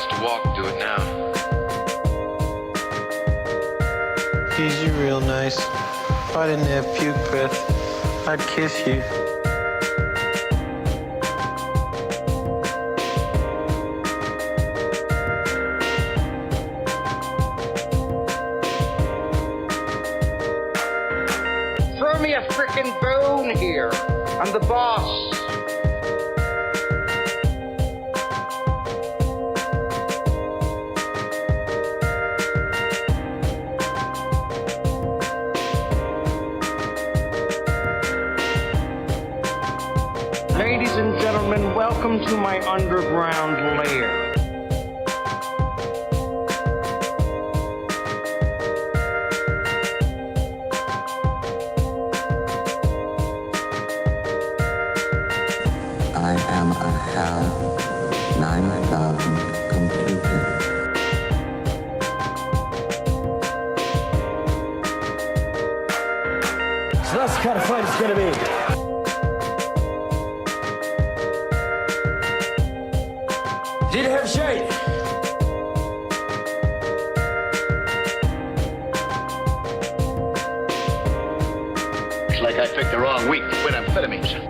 used to walk, do it now. Tease you real nice. If I didn't have puke breath, I'd kiss you. Throw me a frickin' bone here. I'm the boss. Ladies and gentlemen, welcome to my underground lair. I am a HAL 9000 computer. So that's the kind of fight it's gonna be. Did you have a shade? It's like I picked the wrong week to quit amphetamines.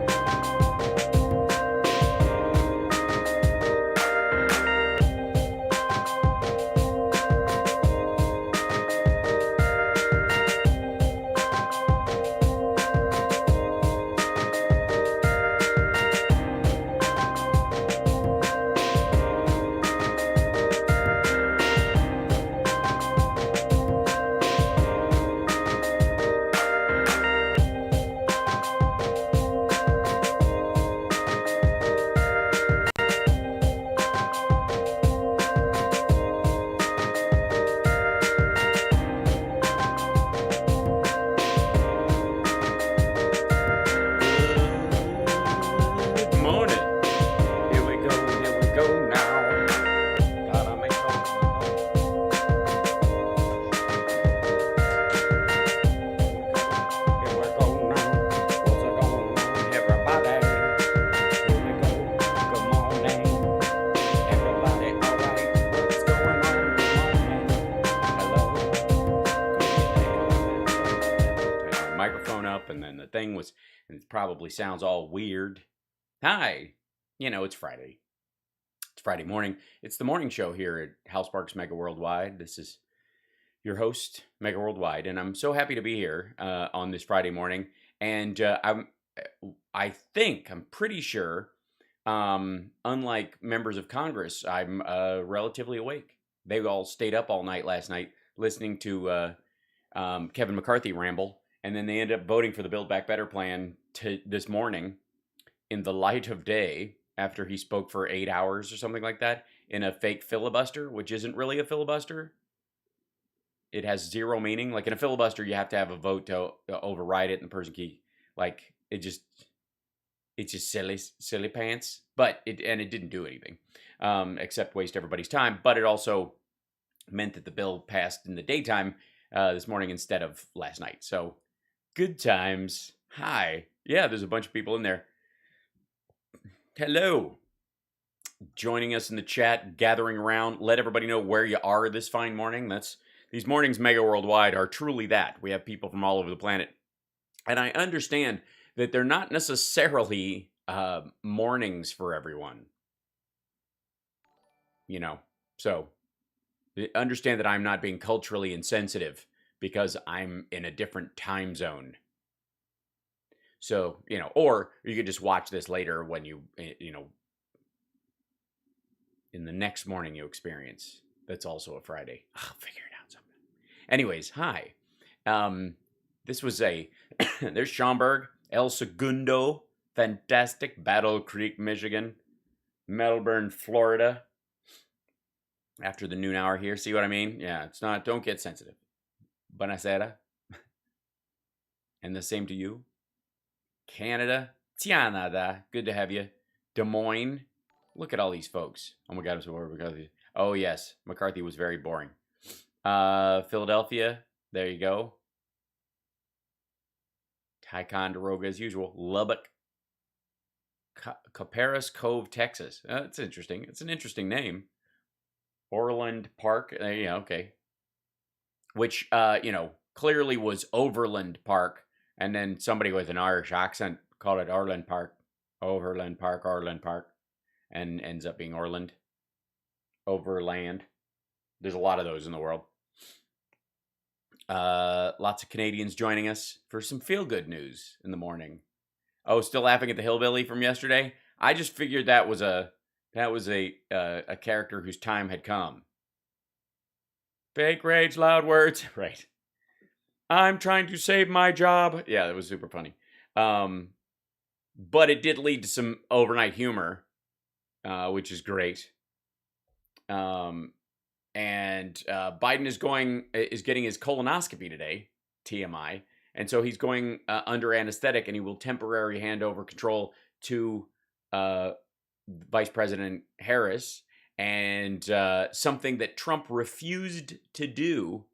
And it probably sounds all weird. Hi, it's Friday. It's Friday morning. It's the morning show here at Hal Sparks Megaworldwide. This is your host, Megaworldwide, and I'm so happy to be here on this Friday morning. And I'm pretty sure, unlike members of Congress, I'm relatively awake. They all stayed up all night last night listening to Kevin McCarthy ramble. And then they ended up voting for the Build Back Better plan this morning in the light of day after he spoke for 8 hours or something like that in a fake filibuster, which isn't really a filibuster. It has zero meaning. Like in a filibuster, you have to have a vote to override it, and the person it's just silly pants. But it didn't do anything except waste everybody's time. But it also meant that the bill passed in the daytime this morning instead of last night. So good times. Hi. Yeah, there's a bunch of people in there. Hello. Joining us in the chat, gathering around. Let everybody know where you are this fine morning. These mornings Mega Worldwide are truly that. We have people from all over the planet. And I understand that they're not necessarily mornings for everyone. So understand that I'm not being culturally insensitive because I'm in a different time zone. So, or you could just watch this later when in the next morning you experience. That's also a Friday. I'll figure it out sometime. Anyways, hi. This was there's Schaumburg, El Segundo, fantastic, Battle Creek, Michigan, Melbourne, Florida. After the noon hour here, see what I mean? Yeah, don't get sensitive. Buonasera. And the same to you. Canada. Tianada. Good to have you. Des Moines. Look at all these folks. Oh my God, I'm so bored of McCarthy. Oh yes, McCarthy was very boring. Philadelphia. There you go. Ticonderoga as usual. Lubbock. Caparis Cove, Texas. That's interesting. It's an interesting name. Orland Park. Yeah, okay. Which, clearly was Overland Park. And then somebody with an Irish accent called it Orland Park. Overland Park, Orland Park. And ends up being Orland. Overland. There's a lot of those in the world. Lots of Canadians joining us for some feel-good news in the morning. Oh, still laughing at the hillbilly from yesterday? I just figured that was a character whose time had come. Fake rage, loud words. Right. I'm trying to save my job. Yeah, that was super funny. But it did lead to some overnight humor, which is great. And Biden is getting his colonoscopy today, TMI, and so he's going under anesthetic, and he will temporarily hand over control to Vice President Harris, and something that Trump refused to do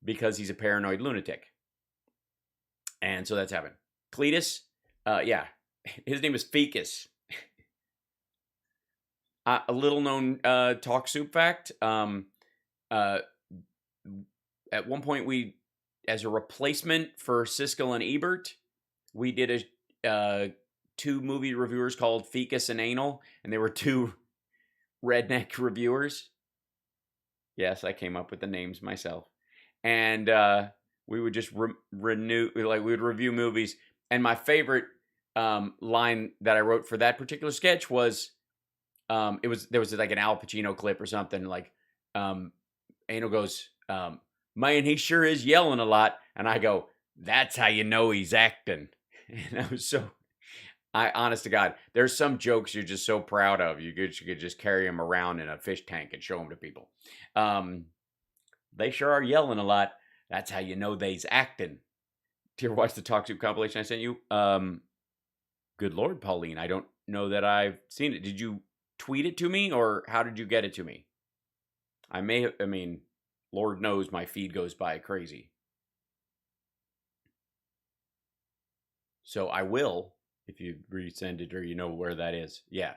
because he's a paranoid lunatic. And so that's happened. Cletus, yeah, his name is Fecus. A little known talk soup fact. At one point, we, as a replacement for Siskel and Ebert, we did two movie reviewers called Fecus and Anal, and they were two redneck reviewers. Yes, I came up with the names myself. And we would just we would review movies. And my favorite line that I wrote for that particular sketch was, there was like an Al Pacino clip or something, like Anal goes, man, he sure is yelling a lot. And I go, that's how you know he's acting. And I was so, honest to God, there's some jokes you're just so proud of. You could just carry them around in a fish tank and show them to people. They sure are yelling a lot. That's how you know they's acting. Did you ever watch the Talk Soup compilation I sent you? Good Lord, Pauline, I don't know that I've seen it. Did you tweet it to me, or how did you get it to me? Lord knows my feed goes by crazy. So I will, if you resend it or you know where that is. Yeah.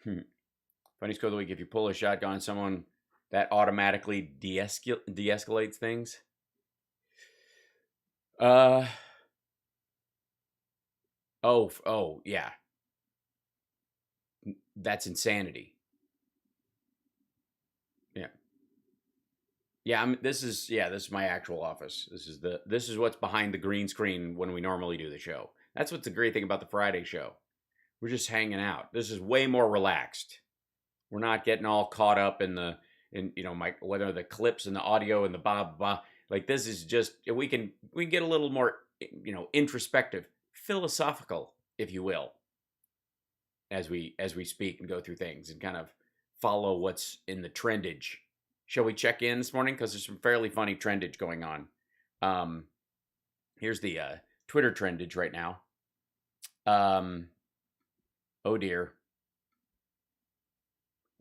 Funniest quote of the week: if you pull a shotgun on someone, that automatically de-escalates things. Oh, yeah. That's insanity. Yeah. Yeah, this is my actual office. This is what's behind the green screen when we normally do the show. That's what's the great thing about the Friday show. We're just hanging out. This is way more relaxed. We're not getting all caught up in whether the clips and the audio and the blah blah. Like, this is just, we can get a little more, introspective, philosophical, if you will, as we speak and go through things and kind of follow what's in the trendage. Shall we check in this morning? Because there's some fairly funny trendage going on. Here's the Twitter trendage right now. Oh dear.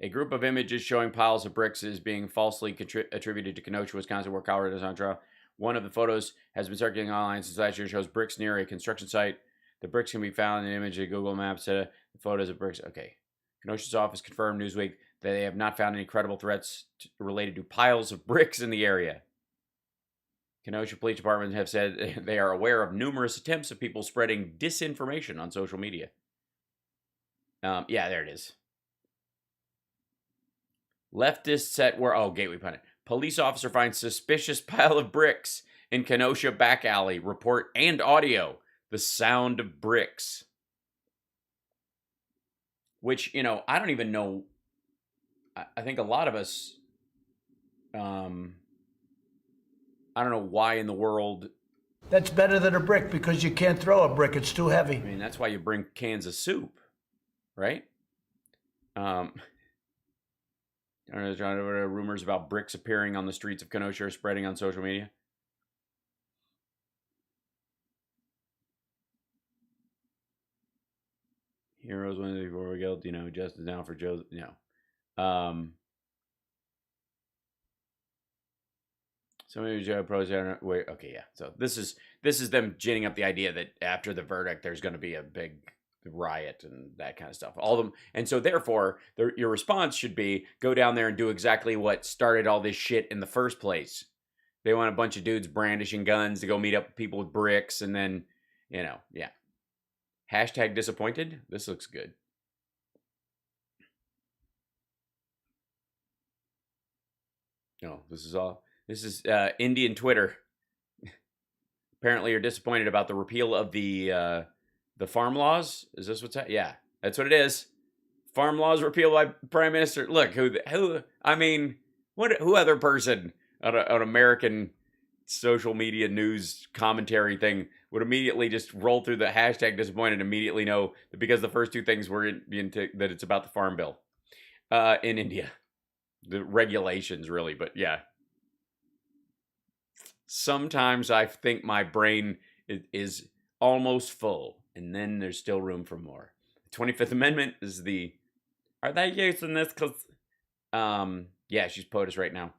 A group of images showing piles of bricks is being falsely attributed to Kenosha, Wisconsin, where Colorado is on trial. One of the photos has been circulating online since last year. Shows bricks near a construction site. The bricks can be found in an image of Google Maps. The photos of bricks. Okay. Kenosha's office confirmed Newsweek that they have not found any credible threats related to piles of bricks in the area. Kenosha Police Department have said they are aware of numerous attempts of people spreading disinformation on social media. Yeah, there it is. Leftists set Gateway Pundit. Police officer finds suspicious pile of bricks in Kenosha back alley. Report and audio. The sound of bricks. Which, I don't even know. I think a lot of us, I don't know why in the world. That's better than a brick because you can't throw a brick. It's too heavy. That's why you bring cans of soup, right? Rumors about bricks appearing on the streets of Kenosha are spreading on social media. Heroes wins before we go. Justice now for Joe. Somebody Joe pros. Wait. Okay. Yeah. So this is them ginning up the idea that after the verdict, there's going to be a big riot and that kind of stuff. All of them. And so therefore, your response should be go down there and do exactly what started all this shit in the first place. They want a bunch of dudes brandishing guns to go meet up with people with bricks, and then, yeah. Hashtag disappointed. This looks good. No, this is Indian Twitter. Apparently you're disappointed about the repeal of the farm laws. Is this what's happening? Yeah, that's what it is. Farm laws repealed by Prime Minister. Look, who other person on an American social media news commentary thing would immediately just roll through the hashtag disappointed and immediately know that because the first two things were that it's about the farm bill in India. The regulations, really, but yeah. Sometimes I think my brain is almost full, and then there's still room for more. The 25th Amendment is are they using this because, yeah, she's POTUS right now.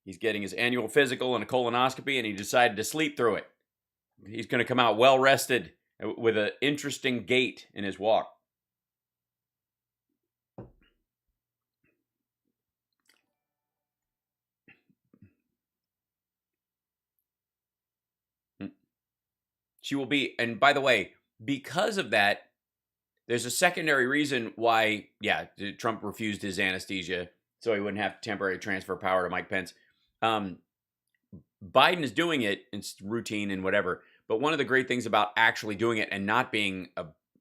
He's getting his annual physical and a colonoscopy, and he decided to sleep through it. He's going to come out well-rested with an interesting gait in his walk. She will be, and by the way, because of that, there's a secondary reason why, yeah, Trump refused his anesthesia so he wouldn't have to temporarily transfer power to Mike Pence. Biden is doing it, it's routine and whatever, but one of the great things about actually doing it and not being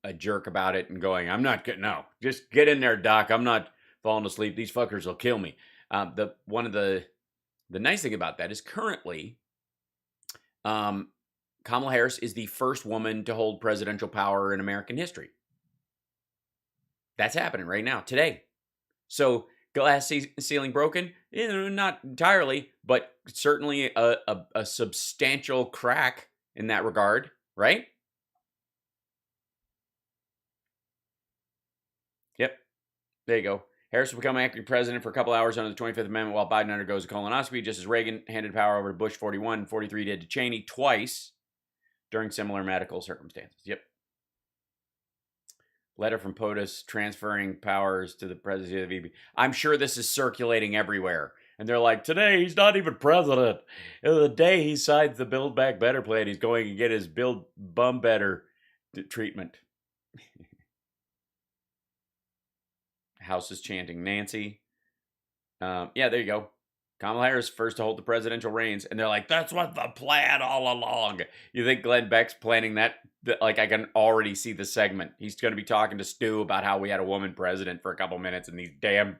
a jerk about it and going, I'm not good, no, just get in there, doc, I'm not falling asleep, these fuckers will kill me. One of the nice thing about that is currently, Kamala Harris is the first woman to hold presidential power in American history. That's happening right now, today. So, glass ceiling broken? Not entirely, but certainly a substantial crack in that regard, right? Yep. There you go. Harris will become acting president for a couple hours under the 25th Amendment while Biden undergoes a colonoscopy, just as Reagan handed power over to Bush 41 and 43 did to Cheney twice during similar medical circumstances. Yep. Letter from POTUS transferring powers to the presidency of the VP. I'm sure this is circulating everywhere. And they're like, today he's not even president. The day he signs the Build Back Better plan, he's going to get his Build Bum Better treatment. House is chanting Nancy. Yeah, there you go. Kamala Harris first to hold the presidential reins. And they're like, that's what the plan all along. You think Glenn Beck's planning that? Like, I can already see the segment. He's going to be talking to Stu about how we had a woman president for a couple minutes and these damn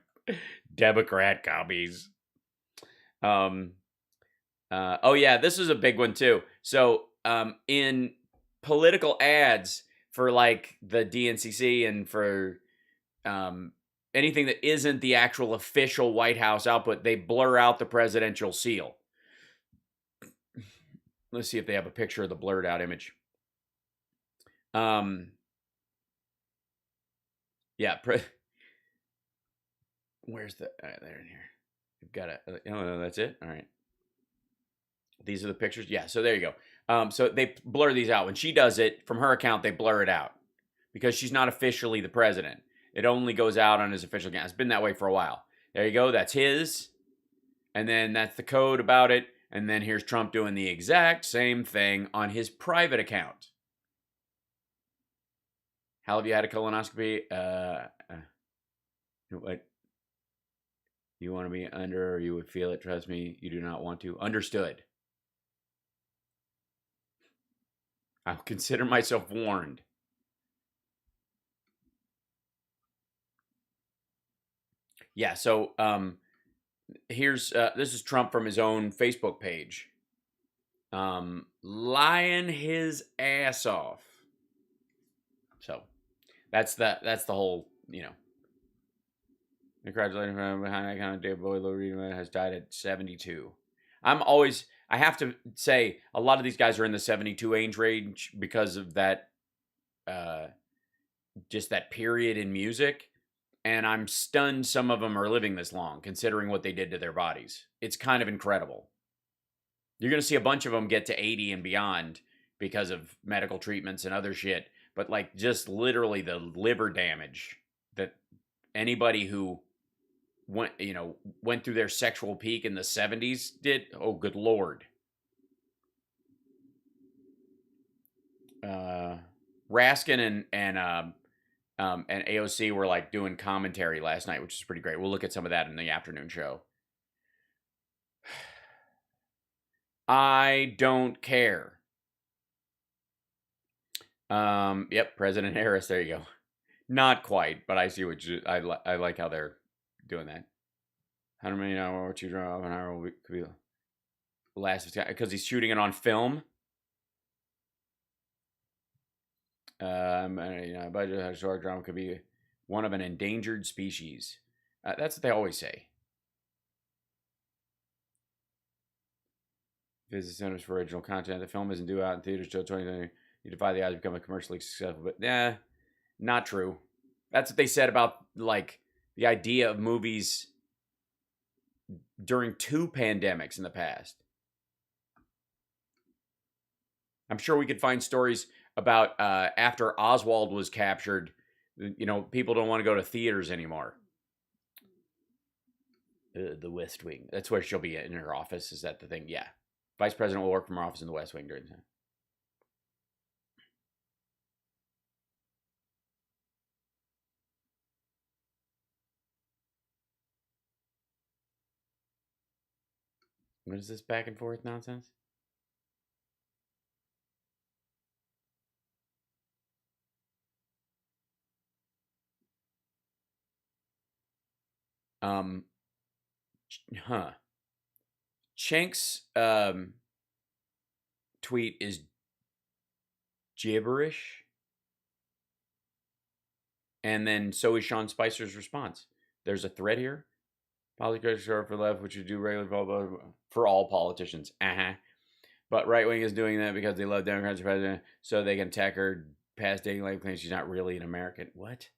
Democrat commies. Oh yeah, this is a big one too. So, in political ads for like the DNCC and for, anything that isn't the actual official White House output, they blur out the presidential seal. Let's see if they have a picture of the blurred out image. Yeah. Where's the, there in here. We've got it. Oh, that's it. All right. These are the pictures. Yeah. So there you go. So they blur these out. When she does it from her account, they blur it out because she's not officially the president. It only goes out on his official account. It's been that way for a while. There you go. That's his. And then that's the code about it. And then here's Trump doing the exact same thing on his private account. How have you had a colonoscopy? What? You want to be under or you would feel it? Trust me, you do not want to. Understood. I'll consider myself warned. Yeah, so here's this is Trump from his own Facebook page, lying his ass off. So that's the whole, you know. Congratulations behind that kind of dead boy. Low Reed has died at 72. I have to say a lot of these guys are in the 72 age range because of that, just that period in music. And I'm stunned some of them are living this long, considering what they did to their bodies. It's kind of incredible. You're going to see a bunch of them get to 80 and beyond because of medical treatments and other shit. but like just literally the liver damage that anybody who went through their sexual peak in the 70s did. Oh, good Lord. Raskin and AOC were like doing commentary last night, which is pretty great. We'll look at some of that in the afternoon show. I don't care. Yep, President Harris. There you go. Not quite, but I see what I like how they're doing that. $100 million what you draw off an hour could be last because he's shooting it on film. Budget short drama could be one of an endangered species. That's what they always say. Visit centers for original content. The film isn't due out in theaters till 2020. You defy the odds to become a commercially successful, but not true. That's what they said about like the idea of movies during 2 pandemics in the past. I'm sure we could find stories about after Oswald was captured, people don't want to go to theaters anymore. The West Wing. That's where she'll be in her office. Is that the thing? Yeah. Vice President will work from her office in the West Wing during the time. What is this back and forth nonsense? Schenk's tweet is gibberish. And then so is Sean Spicer's response. There's a thread here. Politics are for left, which you do regularly for all politicians. But right wing is doing that because they love Democrats president, so they can attack her past dating life claims she's not really an American. What?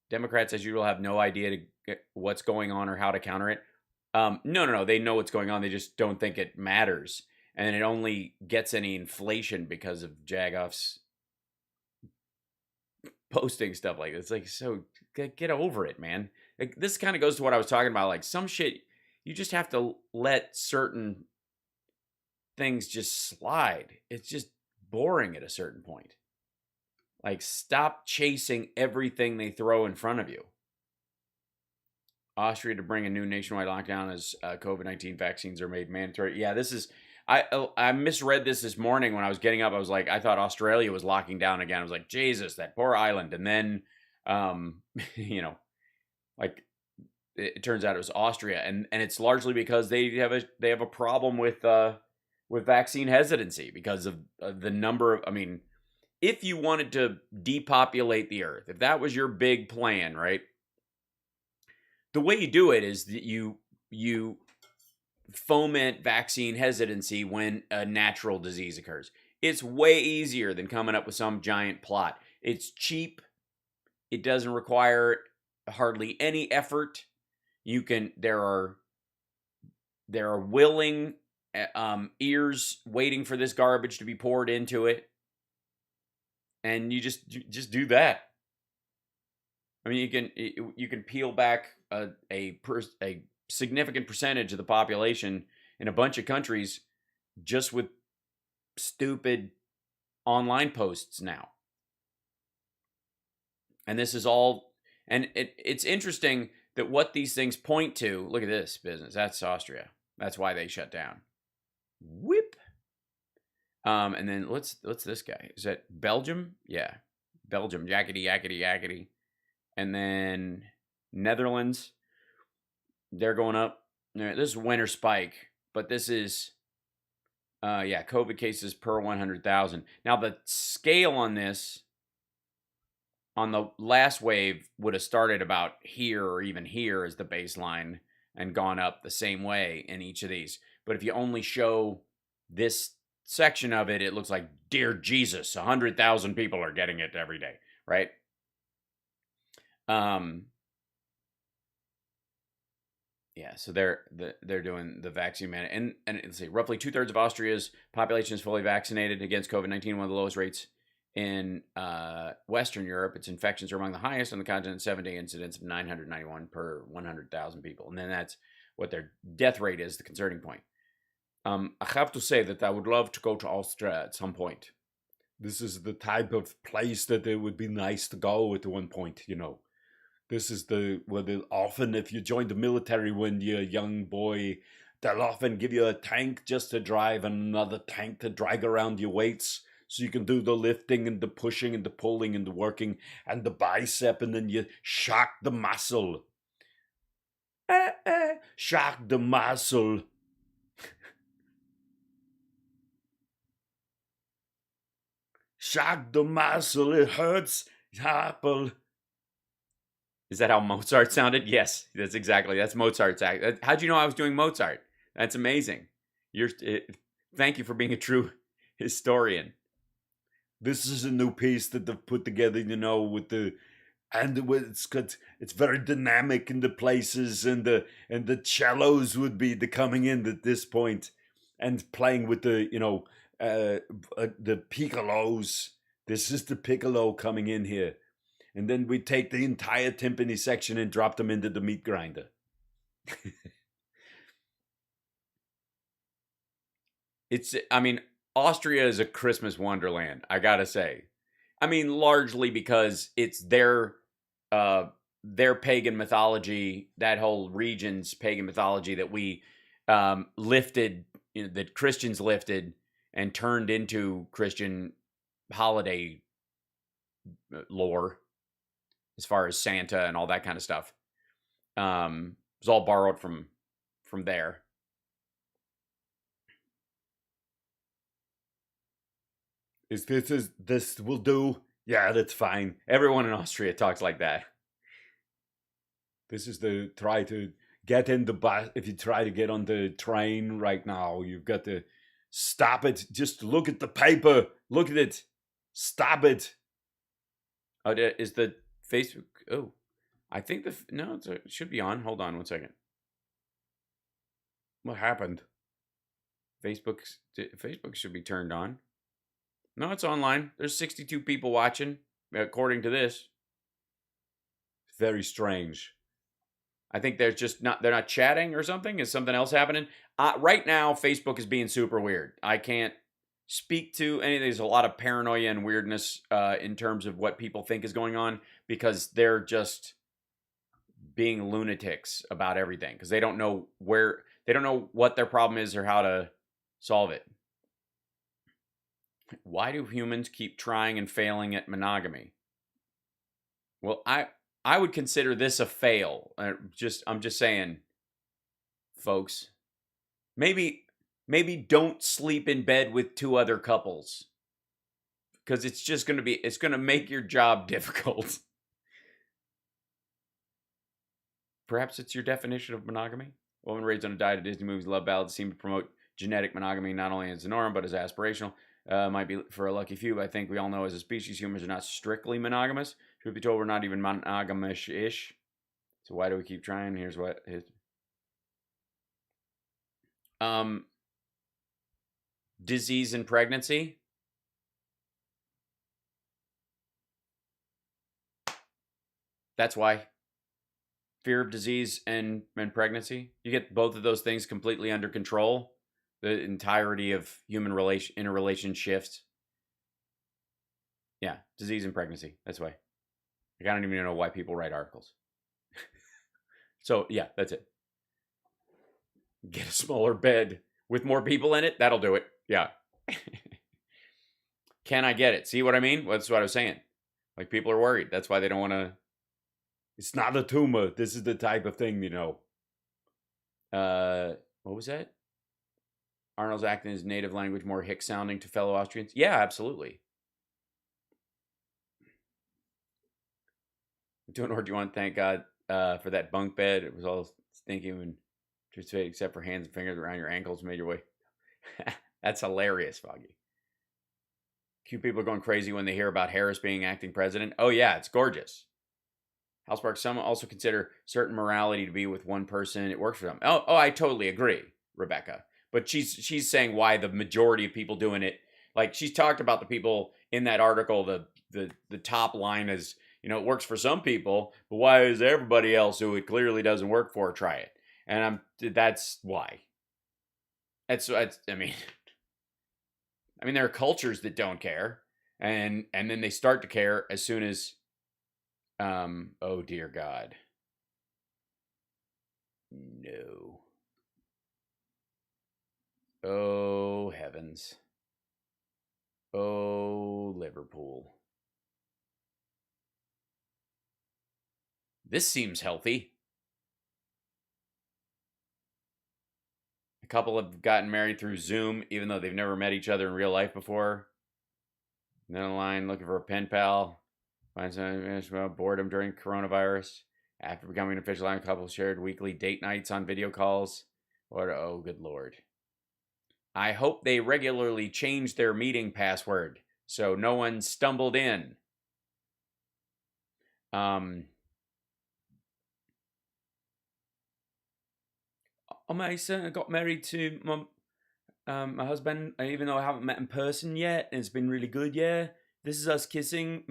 Democrats, as usual, have no idea what's going on or how to counter it. No. They know what's going on. They just don't think it matters. And it only gets any inflation because of Jagoff's posting stuff like this. Like, so get over it, man. Like, this kind of goes to what I was talking about. Like, some shit, you just have to let certain things just slide. It's just boring at a certain point. Like, stop chasing everything they throw in front of you. Austria to bring a new nationwide lockdown as COVID-19 vaccines are made mandatory. Yeah, this is... I misread this morning when I was getting up. I was like, I thought Australia was locking down again. I was like, Jesus, that poor island. And then, like, it turns out it was Austria, and it's largely because they have a problem with vaccine hesitancy because of the number of. I mean, if you wanted to depopulate the earth, if that was your big plan, right? The way you do it is that you foment vaccine hesitancy when a natural disease occurs. It's way easier than coming up with some giant plot. It's cheap. It doesn't require hardly any effort. There are willing ears waiting for this garbage to be poured into it, and you just do that. I mean, you can peel back a significant percentage of the population in a bunch of countries just with stupid online posts now. And this is all, and it's interesting that what these things point to, look at this business. That's Austria. That's why they shut down. Whip. And then what's this guy? Is that Belgium? Yeah. Belgium. Yakety, yakety, yakety. And then Netherlands. They're going up. This is winter spike, but this is, COVID cases per 100,000. Now, the scale on this, on the last wave, would have started about here or even here as the baseline and gone up the same way in each of these. But if you only show this section of it, it looks like, dear Jesus, 100,000 people are getting it every day, right? Yeah, so they're doing the vaccine mandate, and let's see, roughly 2/3 of Austria's population is fully vaccinated against COVID-19, one of the lowest rates in Western Europe. Its infections are among the highest on the continent, 7-day incidence of 991 per 100,000 people, and then that's what their death rate is. The concerning point. I have to say that I would love to go to Austria at some point. This is the type of place that it would be nice to go at one point, you know. This is often, if you join the military when you're a young boy, they'll often give you a tank just to drive and another tank to drag around your weights. So you can do the lifting and the pushing and the pulling and the working and the bicep, and then you shock the muscle. Shock the muscle. Shock the muscle, it hurts. Apple. Is that how Mozart sounded? Yes, that's Mozart's act. How'd you know I was doing Mozart? That's amazing. Thank you for being a true historian. This is a new piece that they've put together, you know, it's very dynamic in the places, and the cellos would be coming in at this point and playing with the piccolos. This is the piccolo coming in here. And then we take the entire timpani section and drop them into the meat grinder. Austria is a Christmas wonderland, I gotta say. Largely because it's their pagan mythology, that whole region's pagan mythology that we lifted, that Christians lifted and turned into Christian holiday lore. As far as Santa and all that kind of stuff, it was all borrowed from there. This will do? Yeah, that's fine. Everyone in Austria talks like that. This is try to get in the bus. If you try to get on the train right now, you've got to stop it. Just look at the paper. Look at it. Stop it. Oh, is the Facebook? Oh, I think it should be on. Hold on one second. What happened? Facebook should be turned on. No, it's online. There's 62 people watching, according to this. Very strange. I think they're not chatting or something. Is something else happening? Right now, Facebook is being super weird. I can't speak to anything. There's a lot of paranoia and weirdness in terms of what people think is going on, because they're just being lunatics about everything, because they don't know what their problem is or how to solve it. Why do humans keep trying and failing at monogamy? Well, I would consider this a fail. I'm just saying, folks. Maybe don't sleep in bed with 2 other couples, because it's going to make your job difficult. Perhaps it's your definition of monogamy. A woman raised on a diet of Disney movies, love ballads seem to promote genetic monogamy not only as a norm but as aspirational. Might be for a lucky few, but I think we all know as a species humans are not strictly monogamous. Truth be told, we're not even monogamish-ish. So why do we keep trying? Here's what his disease and pregnancy. That's why. Fear of disease and pregnancy. You get both of those things completely under control. The entirety of human interrelation shifts. Yeah, disease and pregnancy. That's why. I don't even know why people write articles. So, yeah, that's it. Get a smaller bed with more people in it. That'll do it. Yeah. Can I get it? See what I mean? That's what I was saying. Like, people are worried. That's why they don't want to. It's not a tumor. This is the type of thing, you know. What was that? Arnold's acting his native language more hick sounding to fellow Austrians. Yeah, absolutely. Doing or do you want to thank God for that bunk bed? It was all stinky and just except for hands and fingers around your ankles made your way. That's hilarious, Foggy. Cute people are going crazy when they hear about Harris being acting president. Oh yeah, it's gorgeous. Housepark, some also consider certain morality to be with one person. It works for them. Oh, I totally agree, Rebecca. But she's saying why the majority of people doing it. Like, she's talked about the people in that article. The top line is, it works for some people, but why is everybody else who it clearly doesn't work for try it? And that's why. I mean, there are cultures that don't care, and then they start to care as soon as, oh dear God, no, oh heavens, oh Liverpool. This seems healthy. A couple have gotten married through Zoom, even though they've never met each other in real life before. And then online looking for a pen pal. Find some boredom during coronavirus. After becoming an official line, couple shared weekly date nights on video calls. Oh, good Lord. I hope they regularly change their meeting password so no one stumbled in. My son got married to my husband, even though I haven't met in person yet, and it's been really good, yeah. This is us kissing.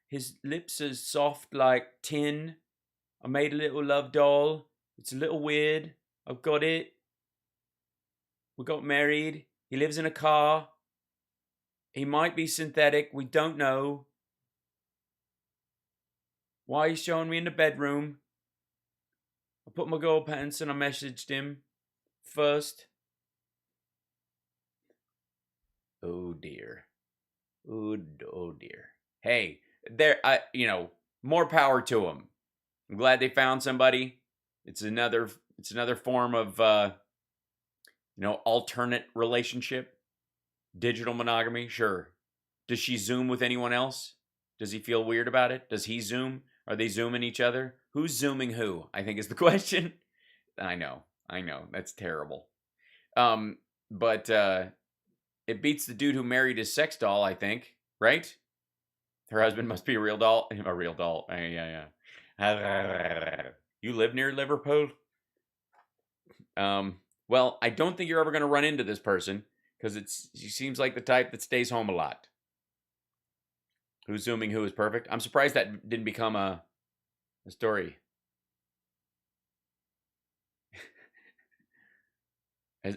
His lips are soft like tin. I made a little love doll. It's a little weird. I've got it. We got married. He lives in a car. He might be synthetic. We don't know. Why he's showing me in the bedroom. I put my gold pants and I messaged him first. Oh dear. Oh dear. Hey, more power to them. I'm glad they found somebody. It's another form of alternate relationship. Digital monogamy, sure. Does she Zoom with anyone else? Does he feel weird about it? Does he Zoom? Are they Zooming each other? Who's Zooming who, I think is the question. I know. That's terrible. But it beats the dude who married his sex doll, I think. Right? Her husband must be a real doll. A real doll. Yeah. You live near Liverpool? Well, I don't think you're ever going to run into this person because she seems like the type that stays home a lot. Who's Zooming who is perfect. I'm surprised that didn't become a story.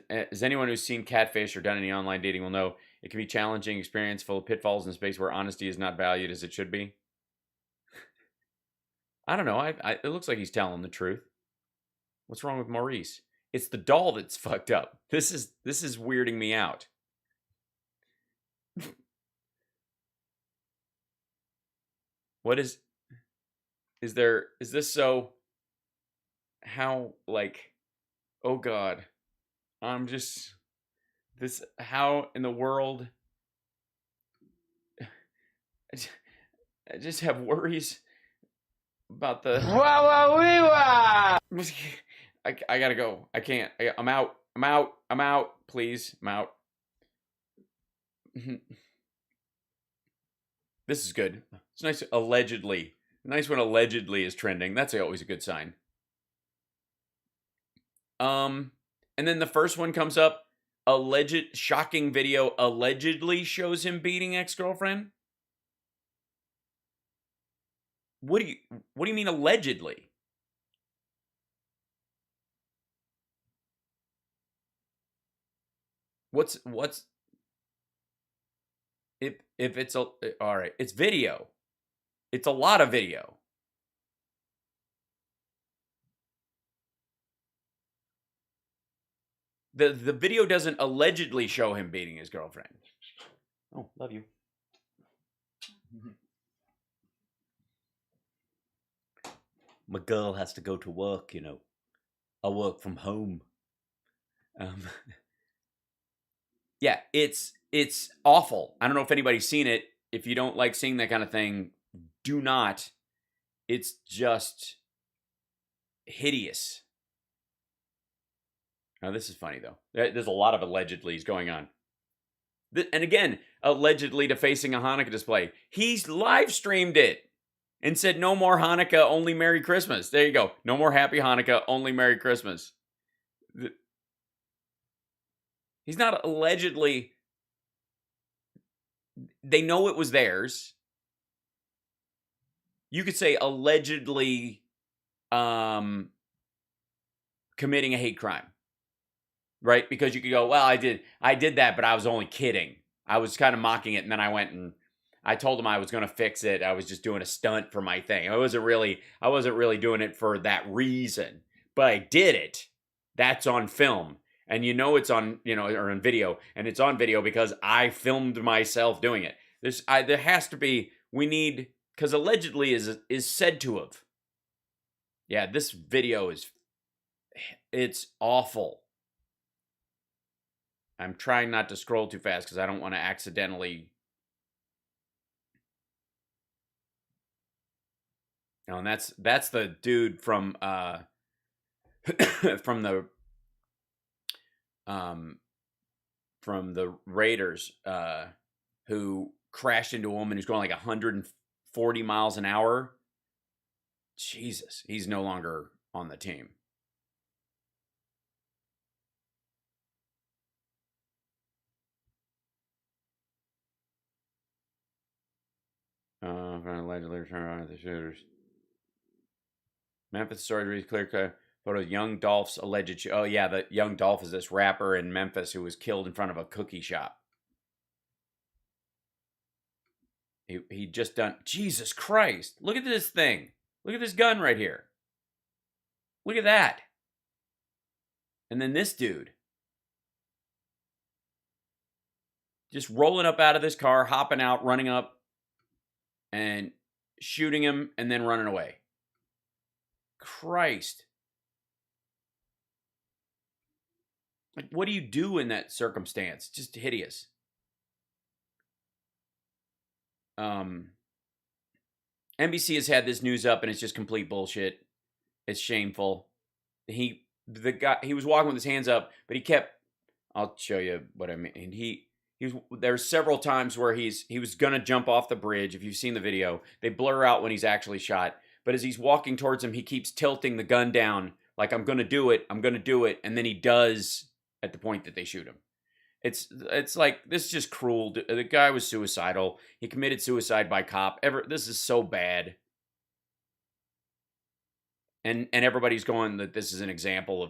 As anyone who's seen Catfish or done any online dating will know, it can be a challenging experience full of pitfalls in a space where honesty is not valued as it should be. I don't know. It looks like he's telling the truth. What's wrong with Maurice? It's the doll that's fucked up. This is weirding me out. What is this so? How, like, oh God, how in the world? I just have worries about the. I gotta go. I can't. I'm out. Please, I'm out. This is good. It's nice. Allegedly. Nice when allegedly is trending. That's always a good sign. And then the first one comes up. Alleged shocking video allegedly shows him beating ex-girlfriend. What do you mean allegedly? What's if it's all right, it's video. It's a lot of video. The video doesn't allegedly show him beating his girlfriend. Oh, love you. My girl has to go to work, I work from home. Yeah, it's awful. I don't know if anybody's seen it. If you don't like seeing that kind of thing, do not. It's just hideous. Now, this is funny, though. There's a lot of allegedlys going on. And again, allegedly defacing a Hanukkah display. He's live streamed it. and said, no more Hanukkah, only Merry Christmas. There you go. No more Happy Hanukkah, only Merry Christmas. He's not allegedly... They know it was theirs. You could say allegedly committing a hate crime. Right? Because you could go, well, I did that, but I was only kidding. I was kind of mocking it, and then I went and I told him I was going to fix it. I was just doing a stunt for my thing. I wasn't really doing it for that reason. But I did it. That's on film. And you know it's on, or on video. And it's on video because I filmed myself doing it. There has to be, because allegedly is said to have. Yeah, this video it's awful. I'm trying not to scroll too fast because I don't want to accidentally... No, and that's the dude from from the Raiders who crashed into a woman who's going like 140 miles an hour. Jesus, he's no longer on the team. Allegedly return on the shooters. Memphis story reads clear photo of Young Dolph's alleged... Oh, yeah, the Young Dolph is this rapper in Memphis who was killed in front of a cookie shop. He just done... Jesus Christ. Look at this thing. Look at this gun right here. Look at that. And then this dude. Just rolling up out of this car, hopping out, running up, and shooting him, and then running away. Christ. Like, what do you do in that circumstance? Just hideous. NBC has had this news up, and it's just complete bullshit. It's shameful. The guy was walking with his hands up, but he kept... I'll show you what I mean. There's several times where he was gonna jump off the bridge. If you've seen the video, they blur out when he's actually shot. But as he's walking towards him, he keeps tilting the gun down, like, I'm going to do it, and then he does at the point that they shoot him. It's like, this is just cruel. The guy was suicidal. He committed suicide by cop. This is so bad. And everybody's going that this is an example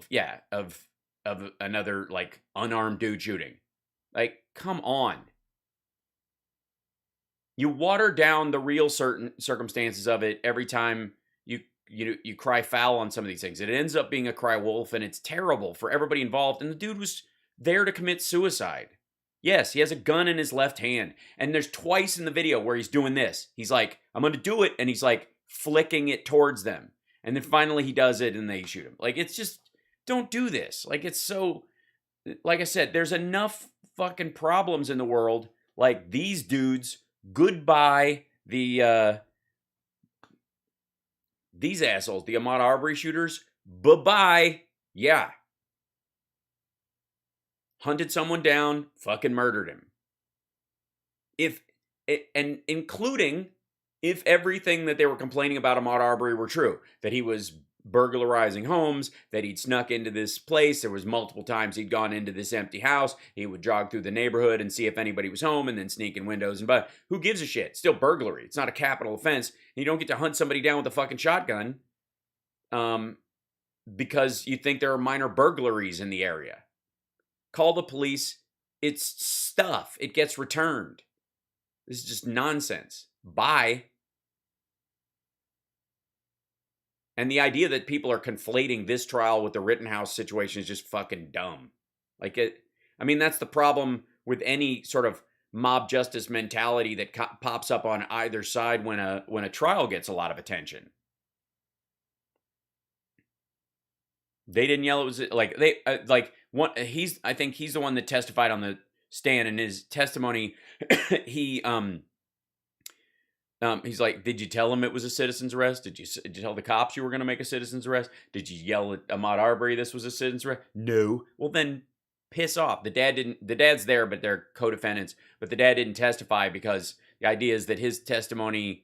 of another, like, unarmed dude shooting. Like, come on. You water down the real certain circumstances of it every time you cry foul on some of these things. It ends up being a cry wolf, and it's terrible for everybody involved. And the dude was there to commit suicide. Yes, he has a gun in his left hand. And there's twice in the video where he's doing this. He's like, I'm going to do it. And he's like flicking it towards them. And then finally he does it and they shoot him. Like, it's just, don't do this. Like, it's so, like I said, there's enough fucking problems in the world. Like, these dudes... Goodbye, these assholes, the Ahmaud Arbery shooters. Bye-bye. Yeah. Hunted someone down, fucking murdered him. Including if everything that they were complaining about Ahmaud Arbery were true, that he was burglarizing homes, that he'd snuck into this place. There was multiple times he'd gone into this empty house. He would jog through the neighborhood and see if anybody was home and then sneak in windows. But who gives a shit? It's still burglary. It's not a capital offense. You don't get to hunt somebody down with a fucking shotgun because you think there are minor burglaries in the area. Call the police. It's stuff. It gets returned. This is just nonsense. Bye. And the idea that people are conflating this trial with the Rittenhouse situation is just fucking dumb. Like, that's the problem with any sort of mob justice mentality that pops up on either side when a trial gets a lot of attention. They didn't yell. It was like I think he's the one that testified on the stand. In his testimony, he's like, did you tell him it was a citizen's arrest? Did you tell the cops you were going to make a citizen's arrest? Did you yell at Ahmaud Arbery this was a citizen's arrest? No. Well, then piss off. The dad's there, but they're co-defendants. But the dad didn't testify because the idea is that his testimony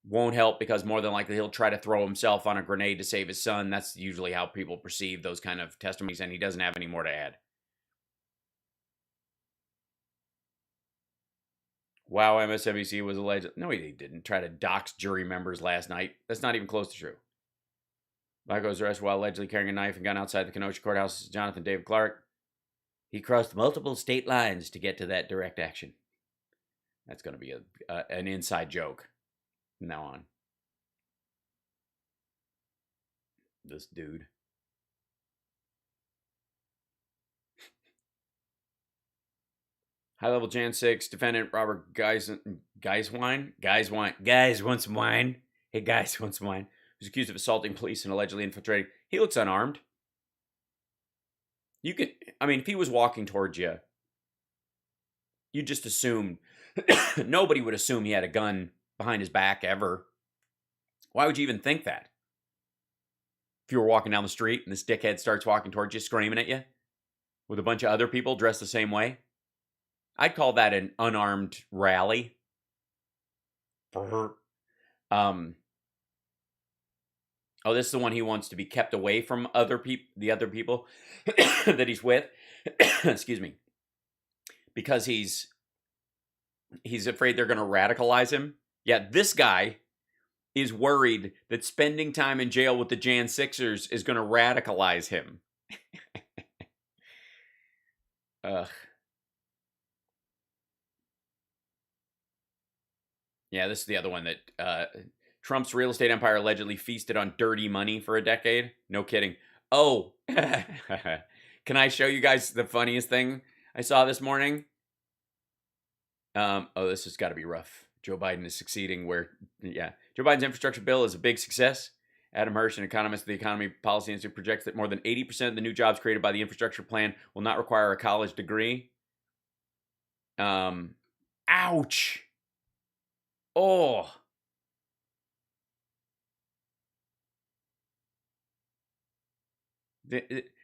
won't help because more than likely he'll try to throw himself on a grenade to save his son. That's usually how people perceive those kind of testimonies, and he doesn't have any more to add. Wow, MSNBC was alleged. No, he didn't try to dox jury members last night. That's not even close to true. Black was arrested while allegedly carrying a knife and gun outside the Kenosha courthouse. Jonathan David Clark. He crossed multiple state lines to get to that direct action. That's going to be an inside joke from now on. This dude. High-level Jan 6 defendant Robert Geiswine want some wine. Hey, guys, want some wine? Who's accused of assaulting police and allegedly infiltrating. He looks unarmed. You can, I mean, if he was walking towards you, you just assume, nobody would assume he had a gun behind his back ever. Why would you even think that? If you were walking down the street and this dickhead starts walking towards you, screaming at you, with a bunch of other people dressed the same way, I'd call that an unarmed rally. Oh, this is the one he wants to be kept away from the other people that he's with. Excuse me. Because he's afraid they're going to radicalize him. Yeah, this guy is worried that spending time in jail with the Jan 6ers is going to radicalize him. Ugh. Yeah, this is the other one that Trump's real estate empire allegedly feasted on dirty money for a decade. No kidding. Oh, can I show you guys the funniest thing I saw this morning? Oh, this has got to be rough. Joe Biden is succeeding where, yeah. Joe Biden's infrastructure bill is a big success. Adam Hirsch, an economist at the Economy Policy Institute, projects that more than 80% of the new jobs created by the infrastructure plan will not require a college degree. Ouch. Oh.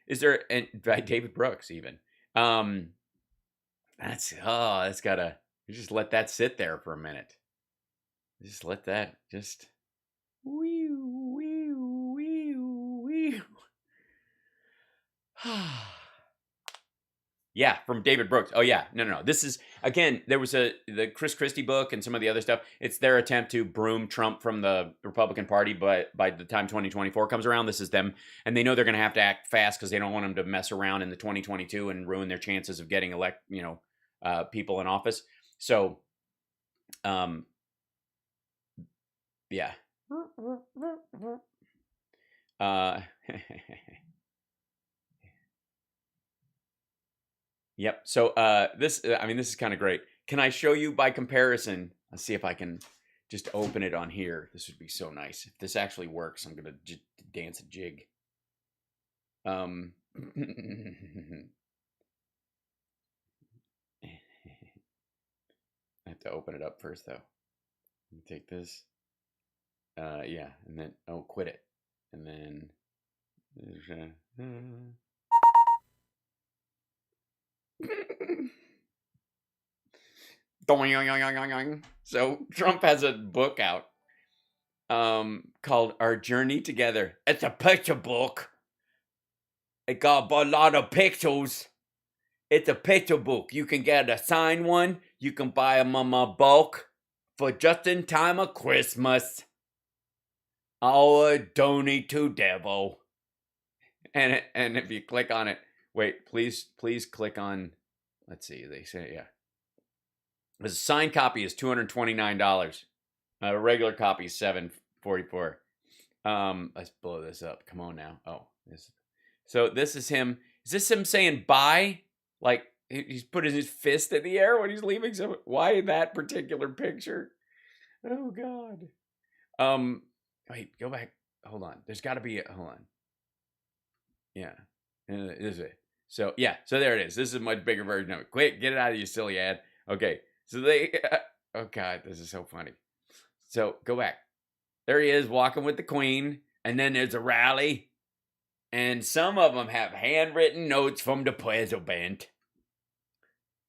Is there, and by David Brooks even. That's gotta, you just let that sit there for a minute. Just let that, just, wee-oo, wee-oo, wee-oo, wee-oo. Yeah, from David Brooks. Oh yeah, no. This is, again, there was the Chris Christie book and some of the other stuff. It's their attempt to broom Trump from the Republican Party, but by the time 2024 comes around, this is them. And they know they're going to have to act fast because they don't want him to mess around in the 2022 and ruin their chances of getting people in office. So, yeah. Yep. So this is kind of great. Can I show you by comparison? Let's see if I can just open it on here. This would be so nice. If this actually works, I'm going to just dance a jig. I have to open it up first, though. Let me take this. Yeah, and then, quit it. And then... So Trump has a book out called Our Journey Together. It's a picture book. It got a lot of pictures. It's a picture book. You can get a signed one. You can buy them on my bulk for just in time of Christmas. Our donate to devil. And if you click on it, wait, please click on, let's see, they say, yeah. The signed copy is $229. A regular copy is $744. Let's blow this up. Come on now. Oh, so this is him. Is this him saying bye? Like he's putting his fist in the air when he's leaving. So why that particular picture? Oh God. Wait, go back. Hold on. There's got to be hold on. Yeah. This is it. So yeah. So there it is. This is a much bigger version of it. Quick, get it out of your silly ad. Okay. So they, oh God, this is so funny. So go back. There he is walking with the Queen. And then there's a rally. And some of them have handwritten notes from the president.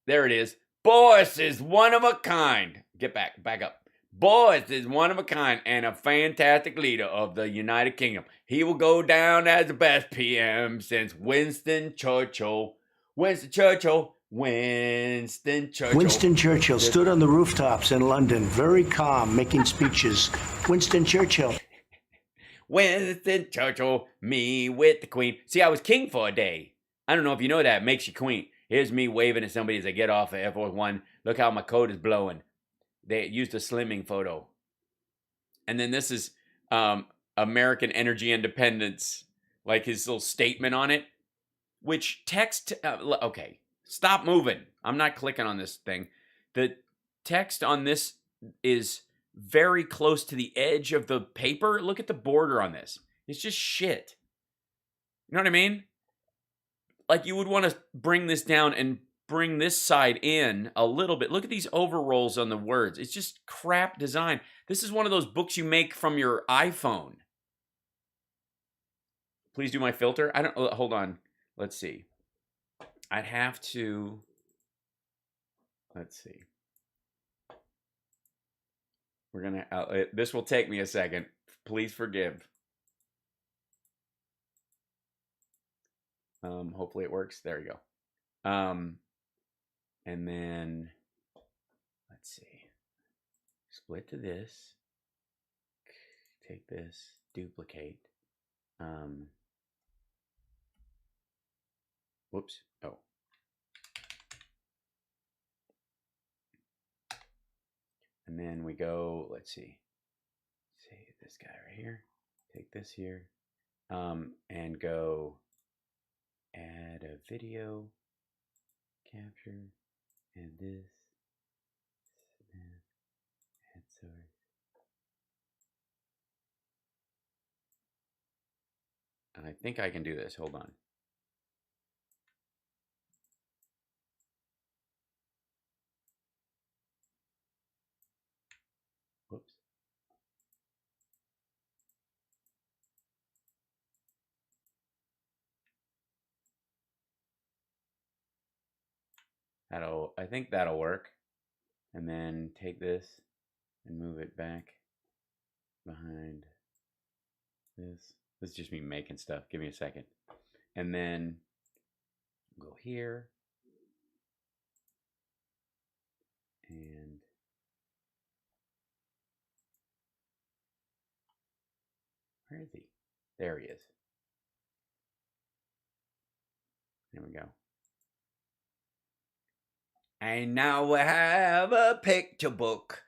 There it is. Boris is one of a kind. Get back up. Boris is one of a kind and a fantastic leader of the United Kingdom. He will go down as the best PM since Winston Churchill. Winston Churchill. Winston Churchill. Winston Churchill stood on the rooftops in London, very calm, making speeches. Winston Churchill. Winston Churchill, me with the Queen. See, I was king for a day. I don't know if you know that. Makes you queen. Here's me waving at somebody as I get off of Air Force One. Look how my coat is blowing. They used a slimming photo. And then this is American Energy Independence, like his little statement on it, which text, okay, stop moving. I'm not clicking on this thing. The text on this is very close to the edge of the paper. Look at the border on this. It's just shit. You know what I mean? Like, you would want to bring this down and bring this side in a little bit. Look at these overrolls on the words. It's just crap design. This is one of those books you make from your iPhone. Please do my filter. I don't, hold on. Let's see. I'd have to, let's see. We're going to, this will take me a second. Please forgive. Hopefully it works. There you go. And then, let's see. Split to this. Take this. Duplicate. Whoops. Oh. And then we go, let's see. Say this guy right here. Take this here. And go add a video capture and this add source. And I think I can do this. Hold on. Whoops. I think that'll work. And then take this and move it back behind this. This is just me making stuff. Give me a second. And then go here. And where is he? There he is. There we go. And now we have a picture book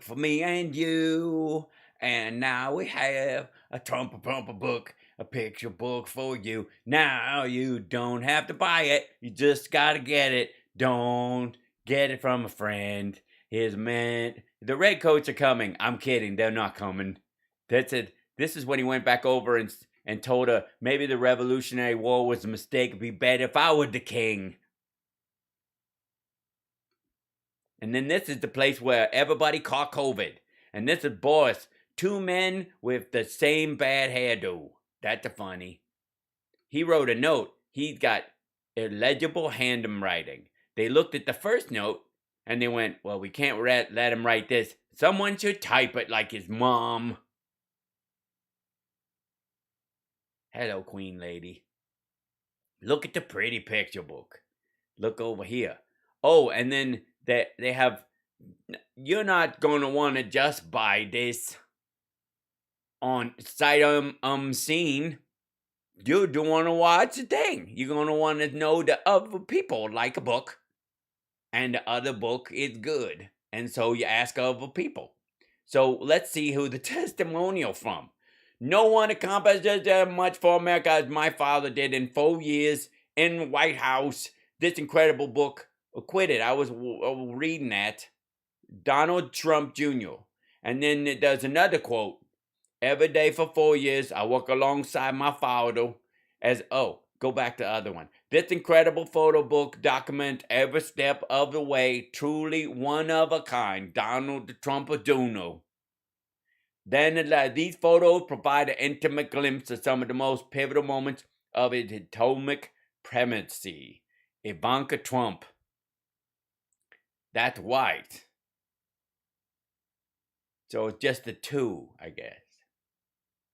for me and you. And now we have a Trumpa book, a picture book for you. Now you don't have to buy it, you just gotta get it. Don't get it from a friend. Here's meant. The redcoats are coming. I'm kidding, they're not coming. That's it. This is when he went back over and told her maybe the Revolutionary War was a mistake. It'd be better if I were the king. And then this is the place where everybody caught COVID. And this is Boris. 2 men with the same bad hairdo. That's funny. He wrote a note. He's got illegible handwriting. They looked at the first note and they went, well, we can't let him write this. Someone should type it like his mom. Hello, Queen Lady. Look at the pretty picture book. Look over here. Oh, and then they have, you're not going to want to just buy this on sight unseen. You don't want to watch the thing. You're going to want to know the other people like a book. And the other book is good. And so you ask other people. So let's see who the testimonial from. No one accomplished as much for America as my father did in 4 years in the White House. This incredible book. Acquitted. I was reading that. Donald Trump Jr. And then there's another quote. Every day for 4 years, I work alongside my father as, go back to the other one. This incredible photo book documents every step of the way. Truly one of a kind. Donald Trump Jr. Then these photos provide an intimate glimpse of some of the most pivotal moments of his Potomac primacy. Ivanka Trump. That's white. So it's just the two, I guess.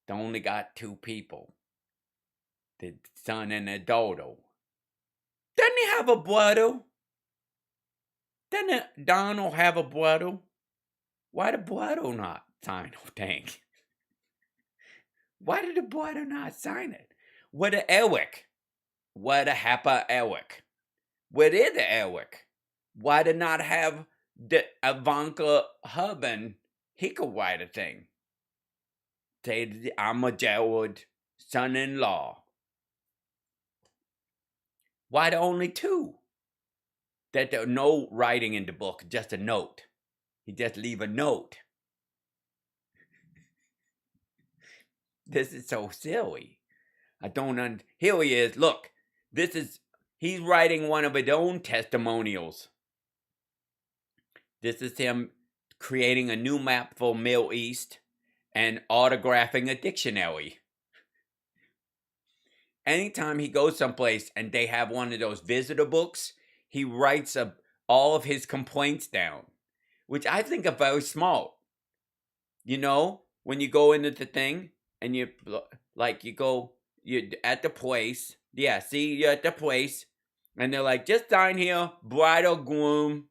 They only got two people. The son and the daughter. Doesn't he have a brother? Doesn't Donald have a brother? Why the brother not sign the thing? Why did the brother not sign it? Where the Eric? Where the Happer Eric? Where is the Eric? Why did not have the Ivanka husband? He could write a thing. Say, I'm a Gerald son-in-law. Why the only two? That there no writing in the book, just a note. He just leave a note. This is so silly. I don't here he is. Look, he's writing one of his own testimonials. This is him creating a new map for Middle East and autographing a dictionary. Anytime he goes someplace and they have one of those visitor books, he writes all of his complaints down, which I think are very smart. You know, when you go into the thing and you're at the place. Yeah, see, you're at the place and they're like, just sign here, bride or groom.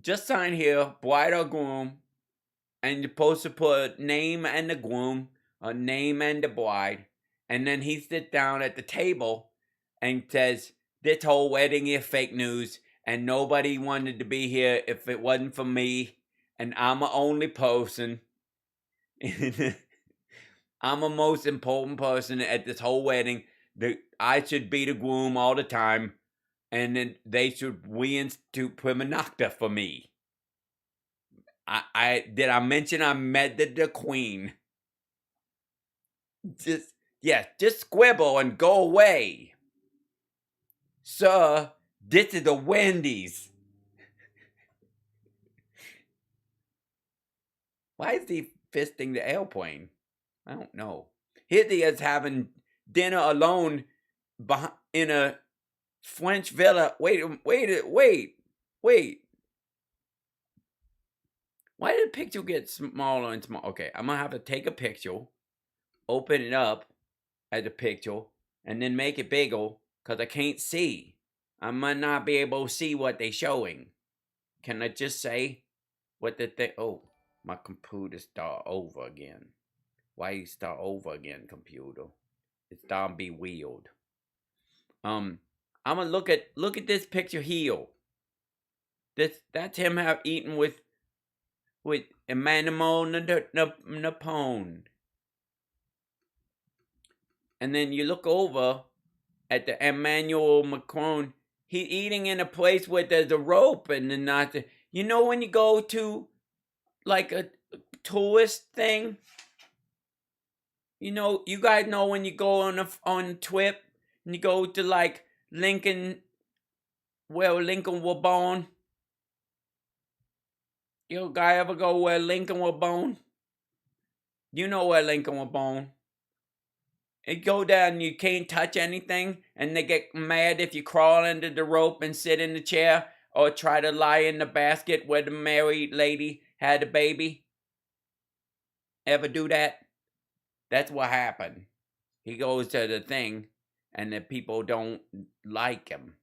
Just sign here, bride or groom. And you're supposed to put name and the groom, or name and the bride. And then he sits down at the table and says, this whole wedding is fake news, and nobody wanted to be here if it wasn't for me, and I'm the only person. I'm the most important person at this whole wedding. I should be the groom all the time, and then they should reinstitute prima nocta for me. Did I mention I met the queen? Just squibble and go away. Sir, this is a Wendy's. Why is he fisting the airplane? I don't know. Here he is having dinner alone in a French villa. Wait. Why did the picture get smaller and smaller? Okay, I'm going to have to take a picture, open it up at the picture, and then make it bigger because I can't see. I might not be able to see what they're showing. Can I just say what the thing? Oh, my computer start over again. Why you start over again, computer? It's starting to be weird. I'm gonna look at this picture here. That's him eating with Emmanuel Napone. And then you look over at the Emmanuel Macron. He's eating in a place where there's a rope and then not. You know when you go to like a tourist thing. You know, you guys know when you go on a trip and you go to like Lincoln, where Lincoln was born. You guy ever go where Lincoln was born? You know where Lincoln was born. You go down and you can't touch anything, and they get mad if you crawl under the rope and sit in the chair or try to lie in the basket where the married lady had a baby. Ever do that? That's what happened. He goes to the thing, and the people don't like him.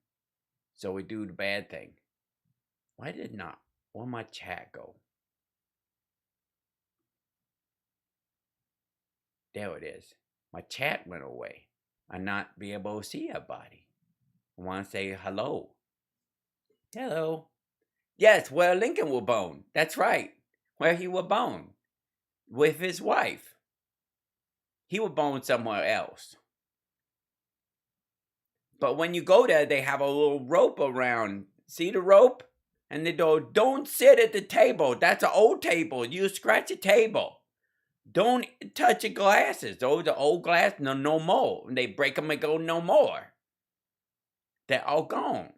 So we do the bad thing. Where'd my chat go? There it is. My chat went away. I not be able to see everybody. I want to say hello. Hello. Yes, where Lincoln was born. That's right. Where he was born. With his wife. He was born somewhere else. But when you go there, they have a little rope around. See the rope? And they go, don't sit at the table. That's an old table. You scratch a table. Don't touch your glasses. Oh, the old glass, no more. And they break them and go, no more. They're all gone.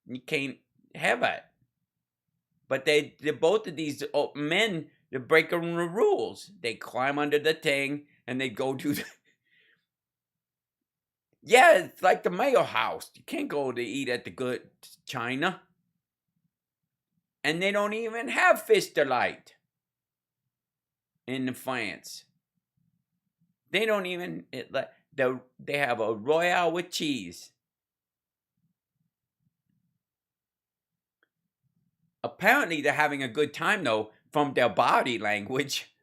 You can't have it. But they're both of these men, they're breaking the rules. They climb under the thing and they go to the... Yeah, it's like the mayor house. You can't go to eat at the good China. And they don't even have Fish Delight in France. They don't even, they have a Royale with cheese. Apparently they're having a good time though from their body language.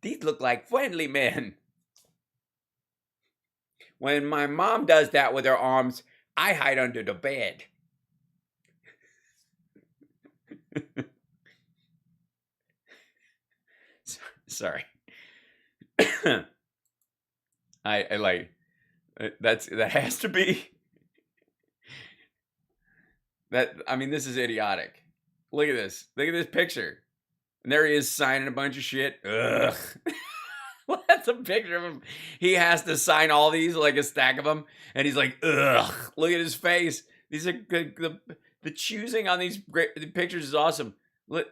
These look like friendly men. When my mom does that with her arms, I hide under the bed. Sorry. I like that has to be that. I mean, this is idiotic. Look at this. Look at this picture. And there he is signing a bunch of shit. Ugh. Well, that's a picture of him. He has to sign all these, like a stack of them, and he's like, ugh. Look at his face. These are good. The choosing on these the pictures is awesome. Look,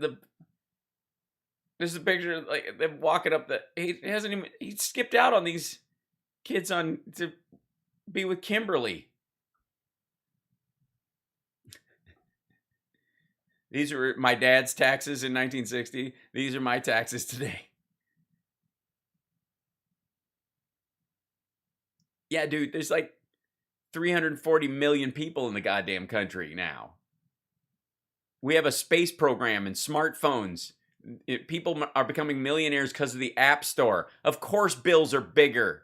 this is a picture like them walking up the. He skipped out on these kids on to be with Kimberly. These were my dad's taxes in 1960. These are my taxes today. Yeah, dude, there's like 340 million people in the goddamn country now. We have a space program and smartphones. People are becoming millionaires because of the App Store. Of course, bills are bigger.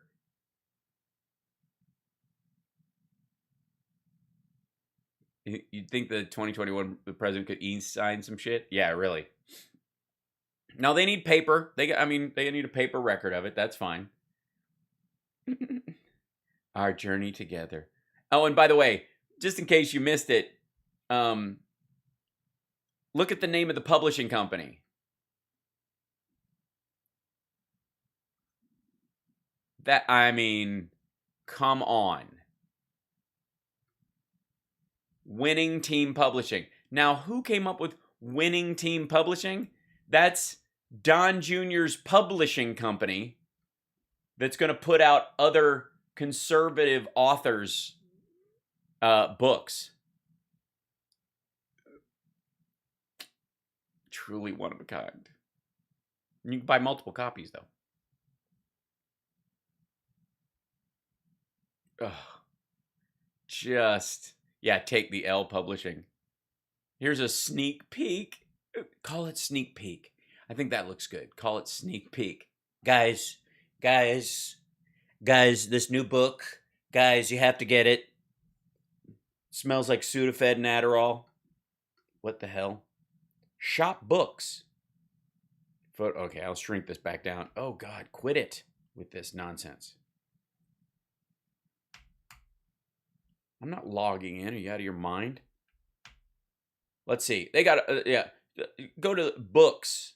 You'd think the 2021 the president could e-sign some shit? Yeah, really. No, they need paper. They need a paper record of it. That's fine. Our journey together. Oh, and by the way, just in case you missed it, look at the name of the publishing company. Come on. Winning Team Publishing. Now, who came up with Winning Team Publishing? That's Don Jr.'s publishing company that's going to put out other conservative authors' books. Truly one of a kind. You can buy multiple copies, though. Ugh. Take the L publishing. Here's a sneak peek. Call it sneak peek. I think that looks good. Call it sneak peek. Guys, this new book. Guys, you have to get it. Smells like Sudafed and Adderall. What the hell? Shop books. Okay, I'll shrink this back down. Oh, God, quit it with this nonsense. I'm not logging in. Are you out of your mind? Let's see. They got, go to books.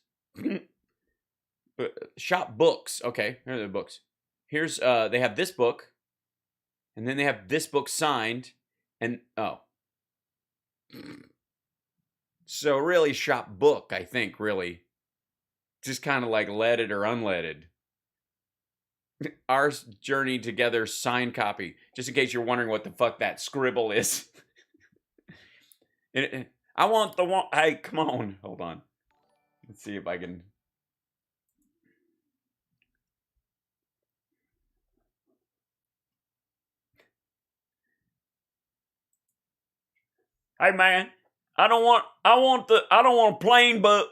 Shop books. Okay, here are the books. Here's, they have this book. And then they have this book signed. And, So really shop book, I think, really. Just kind of like leaded or unleaded. Our journey together signed copy. Just in case you're wondering what the fuck that scribble is. I want the one. Hey, come on. Hold on. Let's see if I can. Hey, man. I don't want a plain book.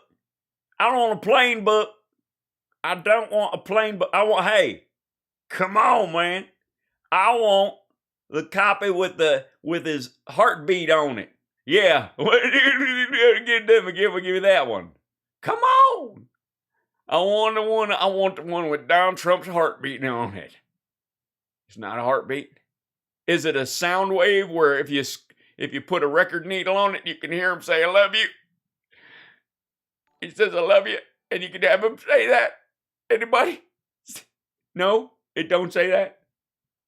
I don't want a plain book. I don't want a plain book. hey, come on, man. I want the copy with his heartbeat on it. Yeah. Give me that one. Come on. I want the one with Donald Trump's heartbeat on it. It's not a heartbeat. Is it a sound wave where if you put a record needle on it, you can hear him say, I love you? He says, I love you. And you can have him say that. Anybody? No, it don't say that.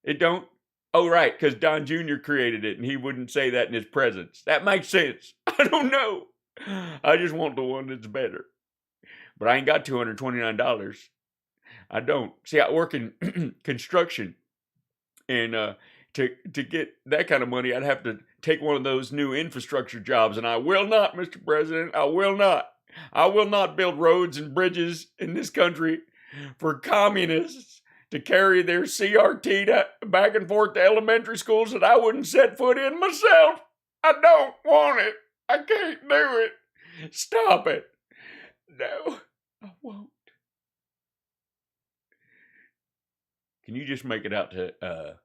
It don't. Oh, right, because Don Jr. created it, and he wouldn't say that in his presence. That makes sense. I don't know. I just want the one that's better. But I ain't got $229. I don't. See, I work in construction, and to get that kind of money, I'd have to take one of those new infrastructure jobs, and I will not, Mr. President. I will not. I will not build roads and bridges in this country for communists to carry their CRT back and forth to elementary schools that I wouldn't set foot in myself. I don't want it. I can't do it. Stop it. No, I won't. Can you just make it out to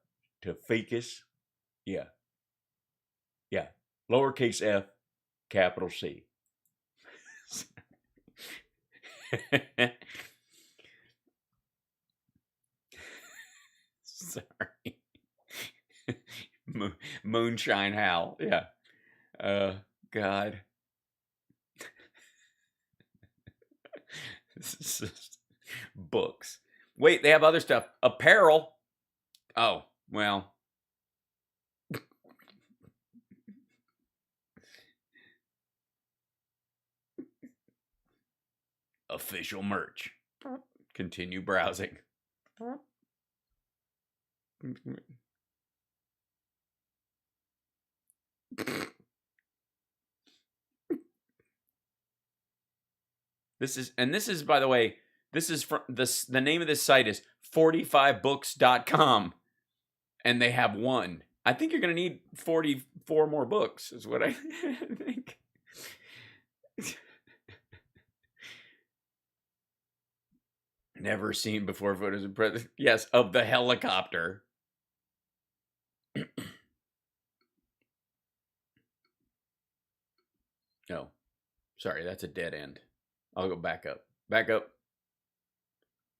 ficus? Yeah. Yeah. Lowercase f, capital C. Sorry. Moonshine Hal. Yeah. God. This is just books. Wait, they have other stuff. Apparel. Oh, well. Official merch. Continue browsing. This is, by the way, this is from the name of this site is 45books.com, and they have one. I think you're going to need 44 more books, is what I think. Never seen before photos of president. Yes, of the helicopter. No, sorry, that's a dead end. I'll go back up. Back up.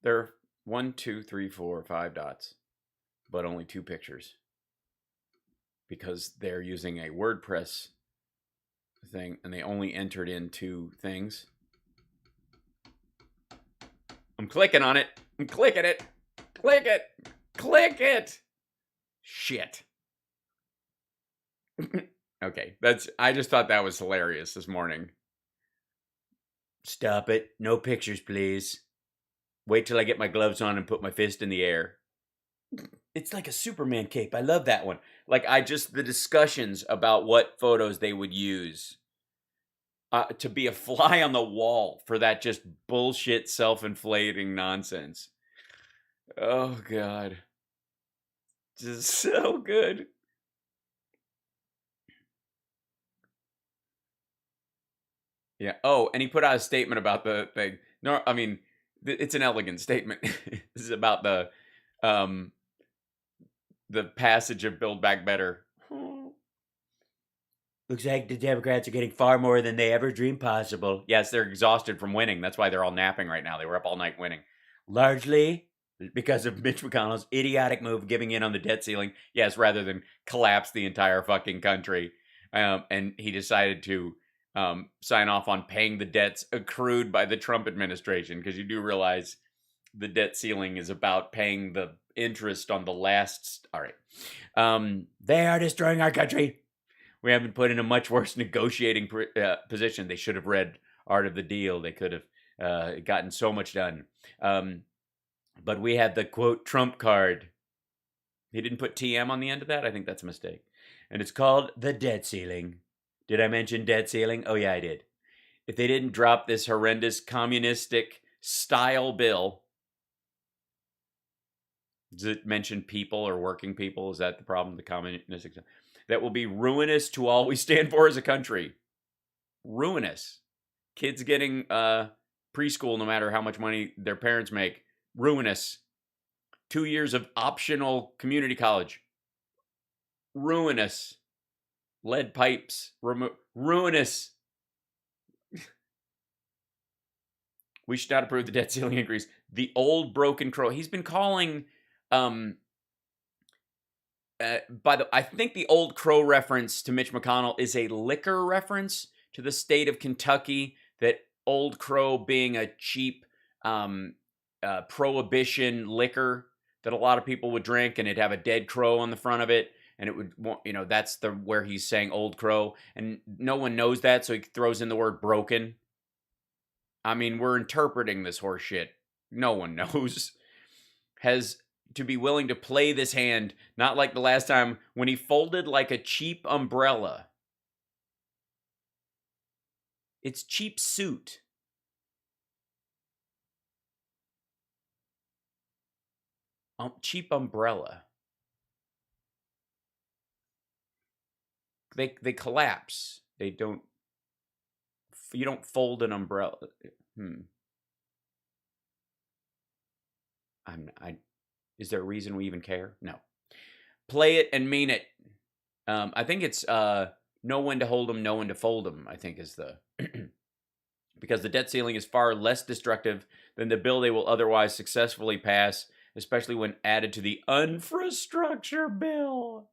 There are 1, 2, 3, 4, 5 dots, but only 2 pictures. Because they're using a WordPress thing, and they only entered in 2 things. I'm clicking on it. I'm clicking it. Click it. Click it. Shit. Okay, I just thought that was hilarious this morning. Stop it. No pictures, please. Wait till I get my gloves on and put my fist in the air. It's like a Superman cape. I love that one. Like, the discussions about what photos they would use to be a fly on the wall for that just bullshit self-inflating nonsense. Oh, God. Just so good. Yeah. Oh, and he put out a statement about the thing. No, I mean, it's an elegant statement. This is about the passage of Build Back Better. Looks like the Democrats are getting far more than they ever dreamed possible. Yes, they're exhausted from winning. That's why they're all napping right now. They were up all night winning. Largely because of Mitch McConnell's idiotic move giving in on the debt ceiling. Yes, rather than collapse the entire fucking country. And he decided to sign off on paying the debts accrued by the Trump administration. Because you do realize the debt ceiling is about paying the interest on the last... All right. They are destroying our country. We have been put in a much worse negotiating position. They should have read Art of the Deal. They could have gotten so much done. But we had the, quote, Trump card. He didn't put TM on the end of that? I think that's a mistake. And it's called the debt ceiling. Did I mention debt ceiling? Oh, yeah, I did. If they didn't drop this horrendous communistic style bill, does it mention people or working people? Is that the problem? The communistic... That will be ruinous to all we stand for as a country. Ruinous. Kids getting preschool no matter how much money their parents make. Ruinous. 2 years of optional community college. Ruinous. Lead pipes. Ruinous. We should not approve the debt ceiling increase. The old broken crow. He's been calling... I think the old crow reference to Mitch McConnell is a liquor reference to the state of Kentucky, that Old Crow being a cheap prohibition liquor that a lot of people would drink, and it'd have a dead crow on the front of it, and it would, that's where he's saying Old Crow, and no one knows that, so he throws in the word broken. I mean, we're interpreting this horse shit. No one knows. Has to be willing to play this hand, not like the last time when he folded like a cheap umbrella. It's cheap suit. Cheap umbrella. They collapse. They don't. You don't fold an umbrella. Is there a reason we even care? No. Play it and mean it. I think it's know when to hold them, know when to fold them, I think is the... because the debt ceiling is far less destructive than the bill they will otherwise successfully pass, especially when added to the infrastructure bill.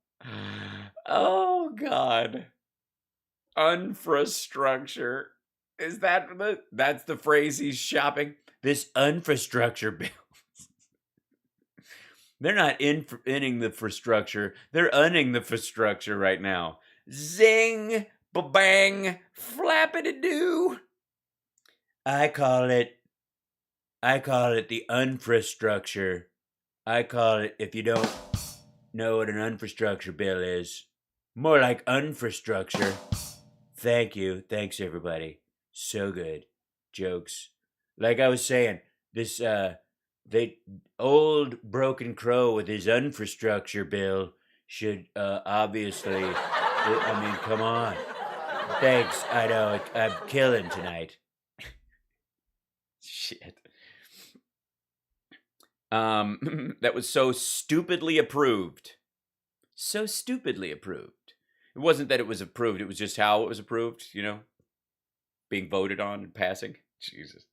Oh, God. Infrastructure. Is that's the phrase he's shopping? This infrastructure bill. They're not inning the infrastructure. They're unning the infrastructure right now. Zing, ba-bang, flappity-doo. I call it the infrastructure. I call it, if you don't know what an infrastructure bill is, more like infrastructure. Thank you. Thanks, everybody. So good. Jokes. Like I was saying, this, old broken crow with his infrastructure bill should, obviously, I mean, come on. Thanks. I know, I'm killing tonight. Shit. That was so stupidly approved. So stupidly approved. It wasn't that it was approved, it was just how it was approved, you know? Being voted on and passing. Jesus.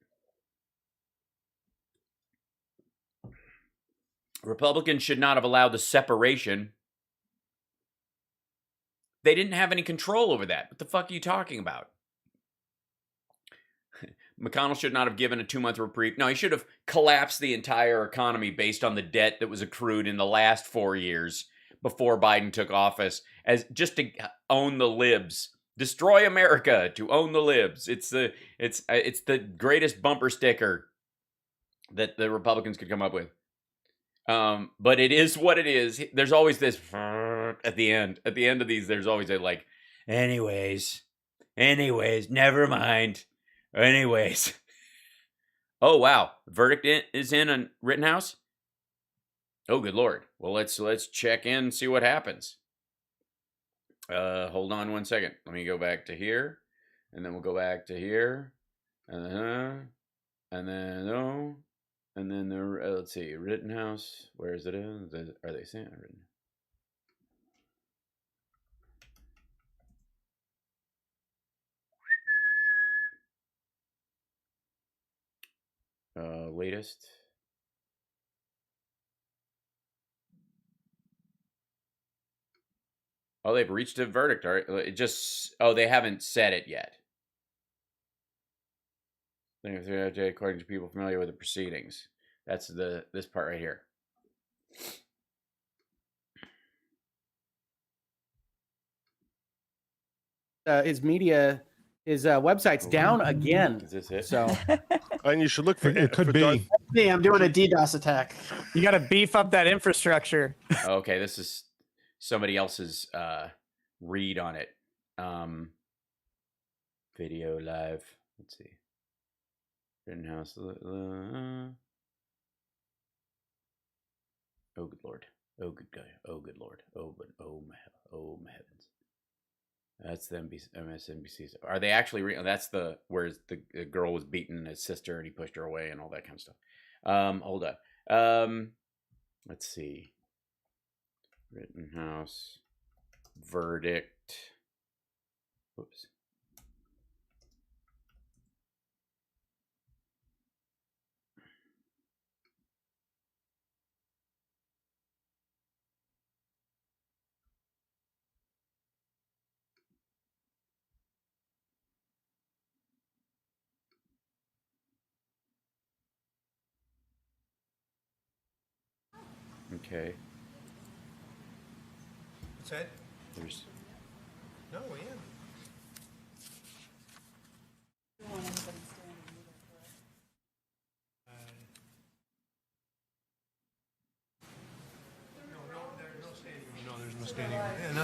Republicans should not have allowed the separation. They didn't have any control over that. What the fuck are you talking about? McConnell should not have given a 2-month reprieve. No, he should have collapsed the entire economy based on the debt that was accrued in the last 4 years before Biden took office, as just to own the libs. Destroy America to own the libs. It's the greatest bumper sticker that the Republicans could come up with. But it is what it is. There's always this at the end. At the end of these, there's always a like, anyways, never mind. Anyways. Oh, wow. Verdict is in on Rittenhouse? Oh, good Lord. Well, let's check in and see what happens. Hold on 1 second. Let me go back to here. And then we'll go back to here. And then, let's see, Rittenhouse. Where is it in? Are they saying Rittenhouse? Latest. Oh, they've reached a verdict. All right. They haven't said it yet. According to people familiar with the proceedings. That's this part right here. His website's down again. Is this it? So, and you should look for it. Could be. Hey, I'm doing a DDoS attack. You got to beef up that infrastructure. Okay, this is somebody else's read on it. Video live. Let's see. Rittenhouse. Oh, good Lord. Oh, good guy. Oh, good Lord. Oh my heavens. That's the MSNBC. Are they actually? That's where the girl was beating his sister and he pushed her away and all that kind of stuff. Hold on. Let's see. Rittenhouse verdict. Whoops. Okay. What's that? There's. No, we haven't.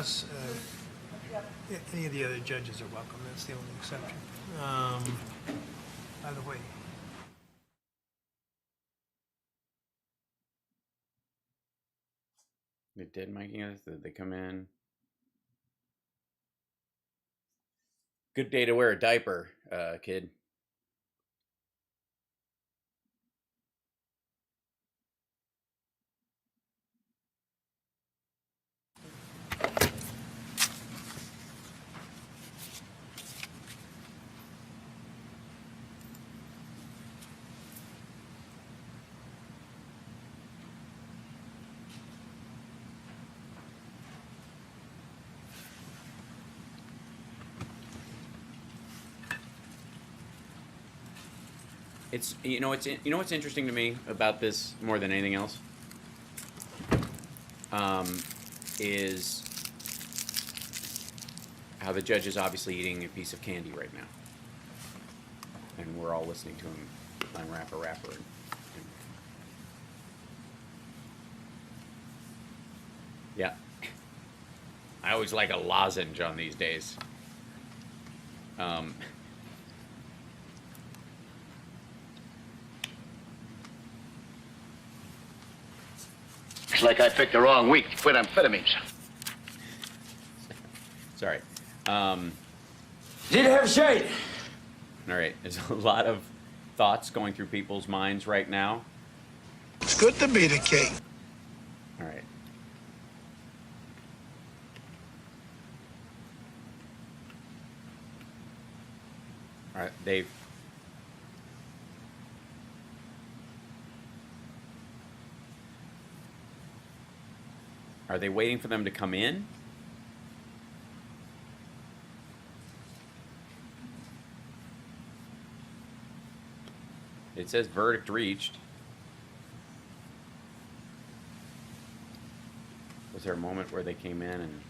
us. Any of the other judges are welcome. That's the only exception. By the way. They did making us. Did they come in? Good day to wear a diaper, kid. It's what's interesting to me about this more than anything else is how the judge is obviously eating a piece of candy right now, and we're all listening to him unwrap a wrapper. Yeah, I always like a lozenge on these days. It's like I picked the wrong week to quit amphetamines. Sorry. Did have shade. All right. There's a lot of thoughts going through people's minds right now. It's good to be the king. All right. All right, Dave. Are they waiting for them to come in? It says verdict reached. Was there a moment where they came in and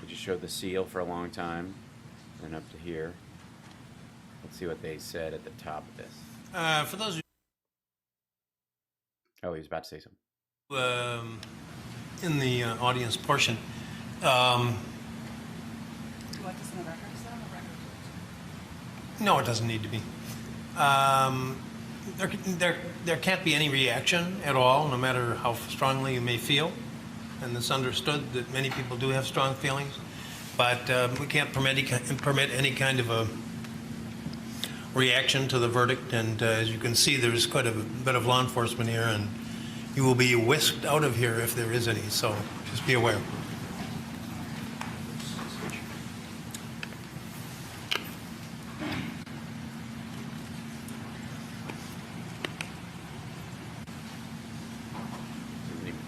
they just showed the seal for a long time and up to here? Let's see what they said at the top of this. For those Oh, he was about to say something. in the audience portion, no, it doesn't need to be. There can't be any reaction at all, no matter how strongly you may feel. And it's understood that many people do have strong feelings, but we can't permit any kind of a reaction to the verdict. And as you can see, there's quite a bit of law enforcement here, and you will be whisked out of here if there is any. So just be aware.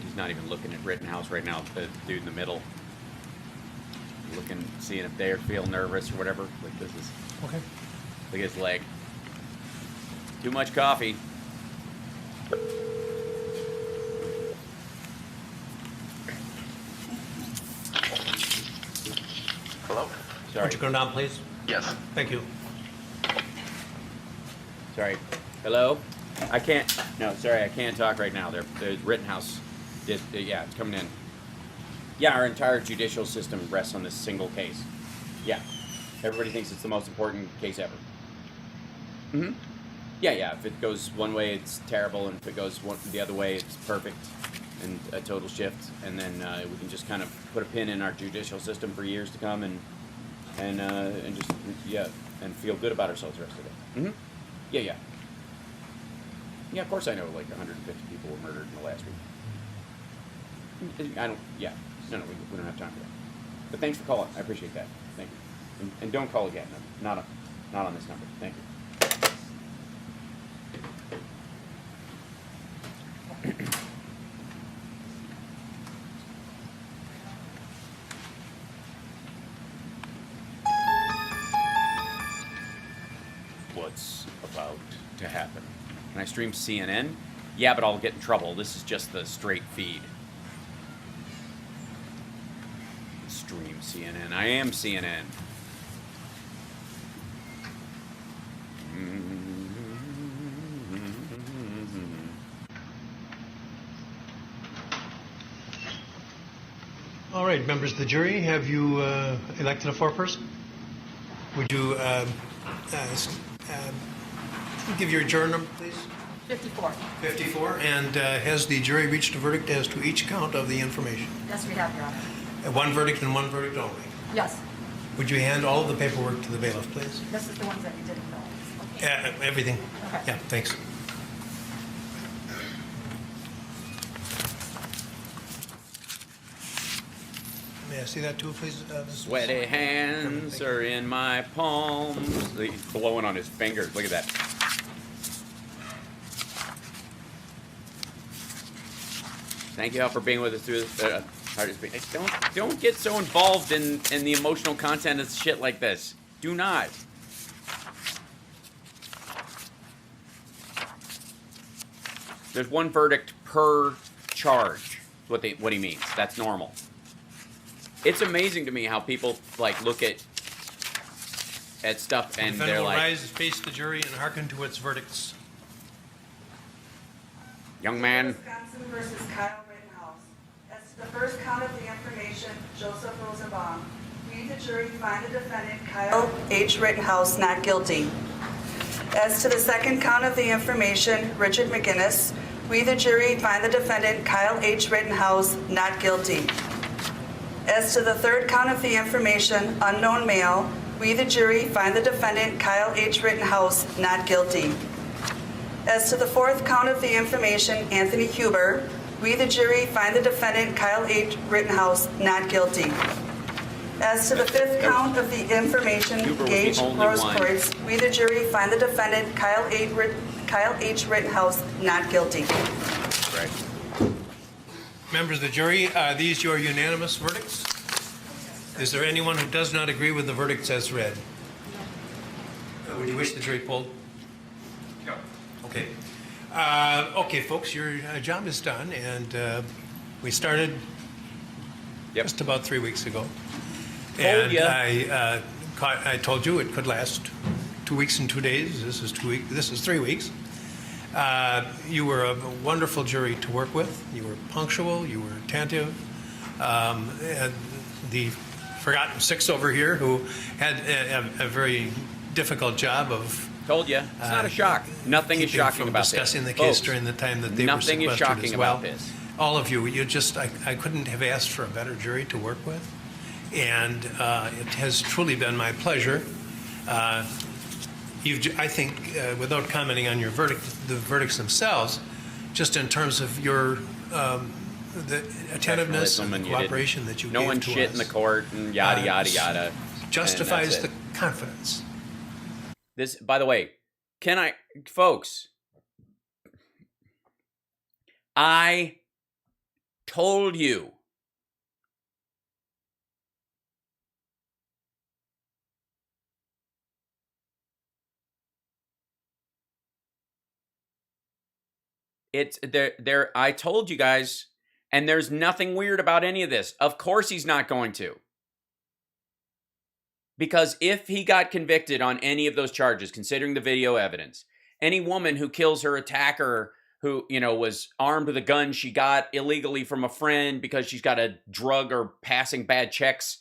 He's not even looking at Rittenhouse right now, the dude in the middle. Looking, seeing if they feel nervous or whatever. Like this is, Okay. look at his leg. Too much coffee. Hello? Sorry. Would you come down, please? Yes. Thank you. Sorry. Hello? I can't. No, sorry, I can't talk right now. The Rittenhouse. Yeah, it's coming in. Yeah, our entire judicial system rests on this single case. Yeah. Everybody thinks it's the most important case ever. Mm-hmm. Yeah. If it goes one way, it's terrible, and if it goes the other way, it's perfect and a total shift. And then we can just kind of put a pin in our judicial system for years to come, and just and feel good about ourselves the rest of the day. Mm-hmm. Yeah. Yeah, of course I know like 150 people were murdered in the last week. I don't. Yeah. No, we don't have time for that. But thanks for calling. I appreciate that. Thank you. And don't call again. No, not on this number. Thank you. What's about to happen? Can I stream CNN? Yeah, but I'll get in trouble. This is just the straight feed. Stream CNN. I am CNN. right, members of the jury, have you elected a foreperson? Would you give your juror number, please? 54. 54. And has the jury reached a verdict as to each count of the information? Yes, we have, Your Honor. One verdict and one verdict only. Yes. Would you hand all of the paperwork to the bailiff, please? This is the ones that you didn't know. Everything. Okay. Yeah, thanks. May I see that too, please? Sweaty hands are in my palms. He's blowing on his fingers. Look at that. Thank you all for being with us through this. Don't get so involved in the emotional content of shit like this. Do not. There's one verdict per charge. What he means. That's normal. It's amazing to me how people like look at stuff and they're like, rise, face the jury, and hearken to its verdicts. Young man. Wisconsin versus Kyle Rittenhouse. As to the first count of the information, Joseph Rosenbaum. We, the jury, find the defendant Kyle H. Rittenhouse not guilty. As to the second count of the information, Richard McGinnis. We, the jury, find the defendant Kyle H. Rittenhouse not guilty. As to the third count of the information, unknown male, we, the jury, find the defendant Kyle H. Rittenhouse not guilty. As to the fourth count of the information, Anthony Huber, we, the jury, find the defendant Kyle H. Rittenhouse not guilty. As to the fifth count of the information, Gage Rosecourts, we, the jury, find the defendant Kyle H. Rittenhouse not guilty. Right. Members of the jury, are these your unanimous verdicts? Is there anyone who does not agree with the verdicts as read? Would you wish the jury polled? No. Okay. Okay, folks, your job is done, and we started just about 3 weeks ago. And I told you it could last 2 weeks and 2 days. This is 2 weeks. This is 3 weeks. You were a wonderful jury to work with. You were punctual. You were attentive. And the forgotten six over here who had a very difficult job of. Told you. It's not a shock. Nothing is shocking about this. Discussing the case during the time that they were sequestered Nothing is shocking as well. about this. All of you, I couldn't have asked for a better jury to work with. And it has truly been my pleasure. I think, without commenting on your the verdicts themselves, just in terms of your the attentiveness and the cooperation that you gave to us. No one shit in the court and yada yada yada. Justifies the confidence. This, by the way, folks? I told you. It's there. I told you guys, and there's nothing weird about any of this. Of course he's not going to. Because if he got convicted on any of those charges, considering the video evidence, any woman who kills her attacker who, was armed with a gun she got illegally from a friend because she's got a drug or passing bad checks,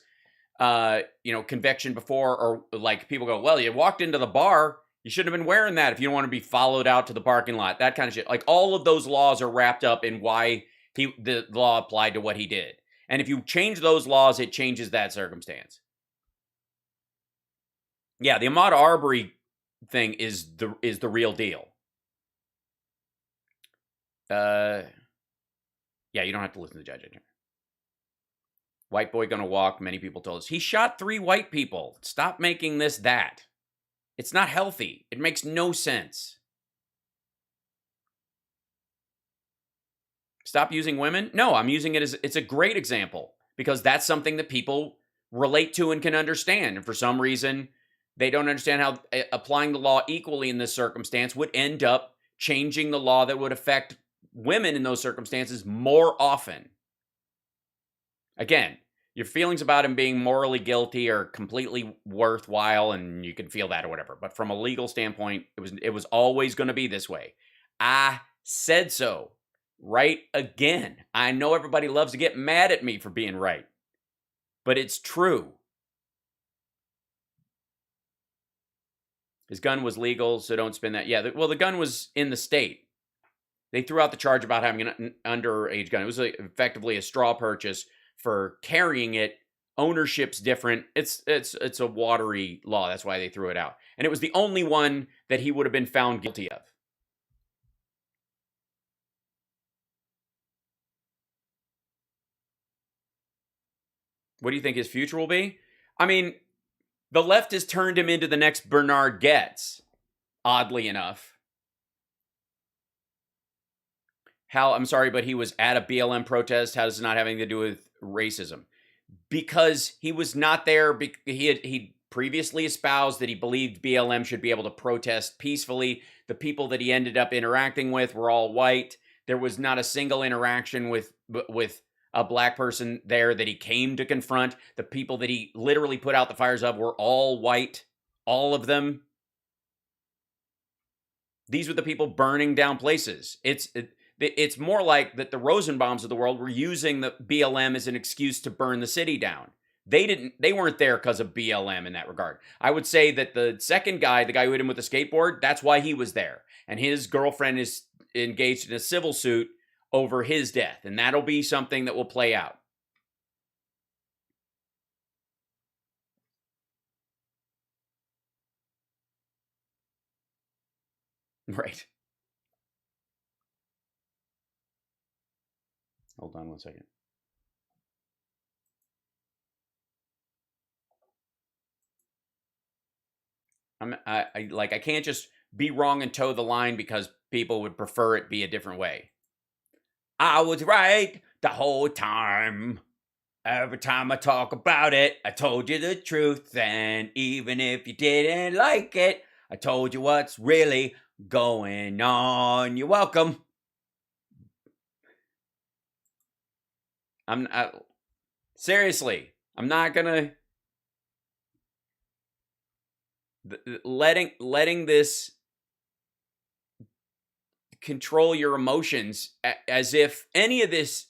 conviction before, or like people go, well, you walked into the bar. You shouldn't have been wearing that if you don't want to be followed out to the parking lot. That kind of shit. Like, all of those laws are wrapped up in why the law applied to what he did. And if you change those laws, it changes that circumstance. Yeah, the Ahmaud Arbery thing is the real deal. Yeah, you don't have to listen to the judge. White boy gonna walk. Many people told us he shot 3 white people. Stop making this that. It's not healthy. It makes no sense. Stop using women? No, I'm using it as, it's a great example because that's something that people relate to and can understand. And for some reason, they don't understand how applying the law equally in this circumstance would end up changing the law that would affect women in those circumstances more often. Again, your feelings about him being morally guilty are completely worthwhile, and you can feel that or whatever. But from a legal standpoint, it was always going to be this way. I said so. Right again. I know everybody loves to get mad at me for being right. but it's true. His gun was legal, so don't spin that. Yeah, well, the gun was in the state. They threw out the charge about having an underage gun. It was effectively a straw purchase for carrying it. Ownership's different. It's a watery law. That's why they threw it out. And it was the only one that he would have been found guilty of. What do you think his future will be? I mean, the left has turned him into the next Bernard Goetz, oddly enough. I'm sorry, but he was at a BLM protest. How does it not have anything to do with racism? Because he was not there. He previously espoused that he believed BLM should be able to protest peacefully. The people that he ended up interacting with were all white. There was not a single interaction with a black person there that he came to confront. The people that he literally put out the fires of were all white, all of them. These were the people burning down places. It's more like that the Rosenbaums of the world were using the BLM as an excuse to burn the city down. They weren't there because of BLM in that regard. I would say that the second guy, the guy who hit him with the skateboard, that's why he was there. And his girlfriend is engaged in a civil suit over his death. And that'll be something that will play out. Right. Hold on one second. I can't just be wrong and toe the line because people would prefer it be a different way. I was right the whole time. Every time I talk about it, I told you the truth. And even if you didn't like it, I told you what's really going on. You're welcome. Seriously, I'm not gonna letting this control your emotions as if any of this,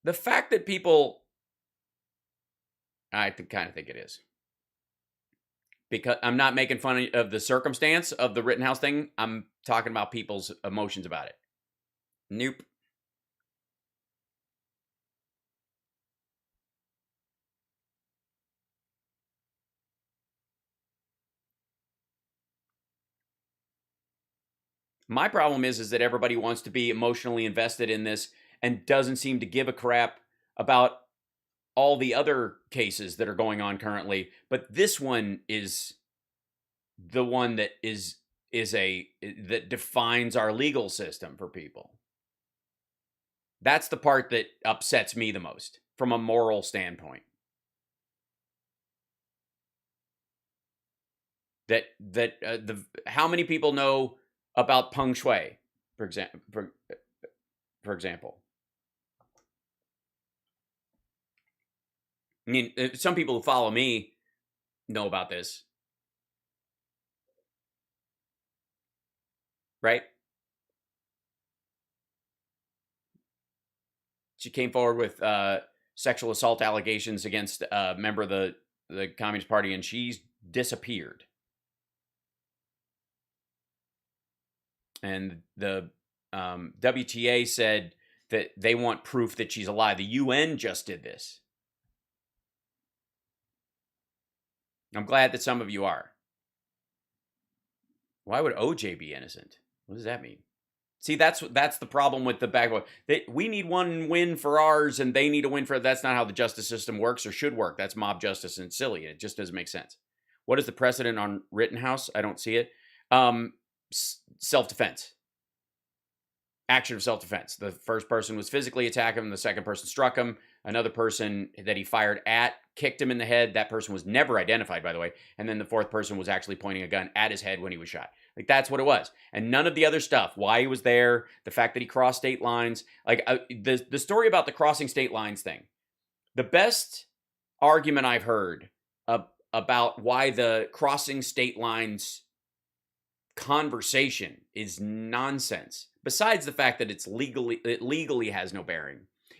the fact that people, I kind of think it is, because I'm not making fun of the circumstance of the Rittenhouse thing. I'm talking about people's emotions about it. Nope. My problem is that everybody wants to be emotionally invested in this and doesn't seem to give a crap about all the other cases that are going on currently. But this one is the one that that defines our legal system for people. That's the part that upsets me the most from a moral standpoint. How many people know about Peng Shui, for example? I mean, some people who follow me know about this, right? She came forward with sexual assault allegations against a member of the Communist Party, and she's disappeared. And the WTA said that they want proof that she's alive. The UN just did this. I'm glad that some of you are. Why would OJ be innocent? What does that mean? See, that's the problem with the backbone. We need one win for ours, and they need a win for. That's not how the justice system works or should work. That's mob justice, and it's silly. It just doesn't make sense. What is the precedent on Rittenhouse? I don't see it. Self-defense. Action of self-defense. The first person was physically attacking him. The second person struck him. Another person that he fired at kicked him in the head. That person was never identified, by the way. And then the fourth person was actually pointing a gun at his head when he was shot. Like, that's what it was. And none of the other stuff, why he was there, the fact that he crossed state lines, like the story about the crossing state lines thing. The best argument I've heard about why the crossing state lines conversation is nonsense, besides the fact that it legally has no bearing,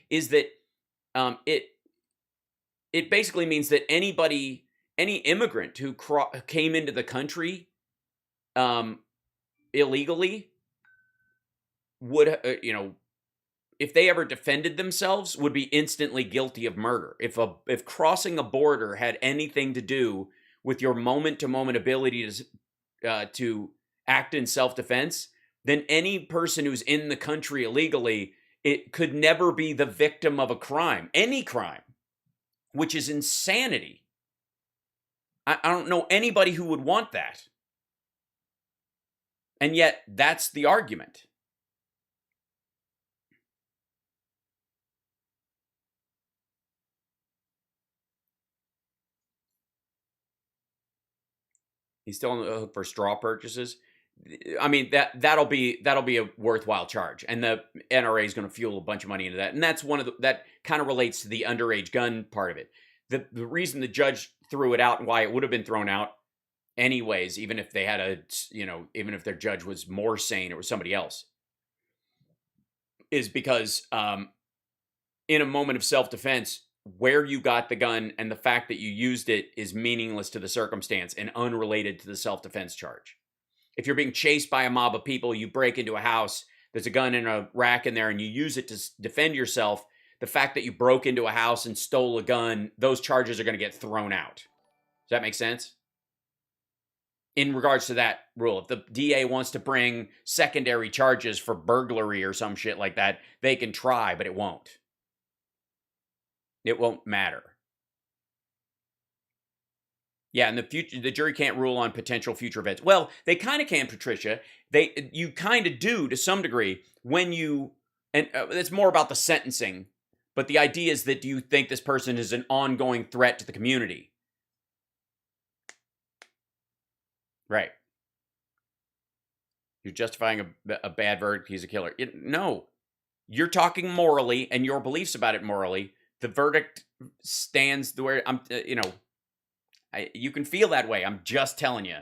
is that it basically means that any immigrant who came into the country illegally would, if they ever defended themselves, would be instantly guilty of murder. If crossing a border had anything to do with your moment-to-moment ability to act in self-defense, then any person who's in the country illegally, it could never be the victim of a crime, any crime, which is insanity. I don't know anybody who would want that. And yet, that's the argument. He's still on the hook for straw purchases. I mean, that'll be a worthwhile charge, and the NRA is going to fuel a bunch of money into that, and that's that kind of relates to the underage gun part of it. The reason the judge threw it out and why it would have been thrown out anyways, even if they had even if their judge was more sane, it was somebody else, is because in a moment of self-defense, where you got the gun and the fact that you used it is meaningless to the circumstance and unrelated to the self-defense charge. If you're being chased by a mob of people, you break into a house, there's a gun in a rack in there, and you use it to defend yourself, the fact that you broke into a house and stole a gun, those charges are going to get thrown out. Does that make sense? In regards to that rule, if the DA wants to bring secondary charges for burglary or some shit like that, they can try, but it won't. It won't matter. Yeah, in the future, the jury can't rule on potential future events. Well, they kind of can, Patricia. You kind of do to some degree when you, and it's more about the sentencing. But the idea is that do you think this person is an ongoing threat to the community? Right. You're justifying a bad verdict. He's a killer. No, you're talking morally and your beliefs about it morally. The verdict stands where I'm. You can feel that way. I'm just telling you.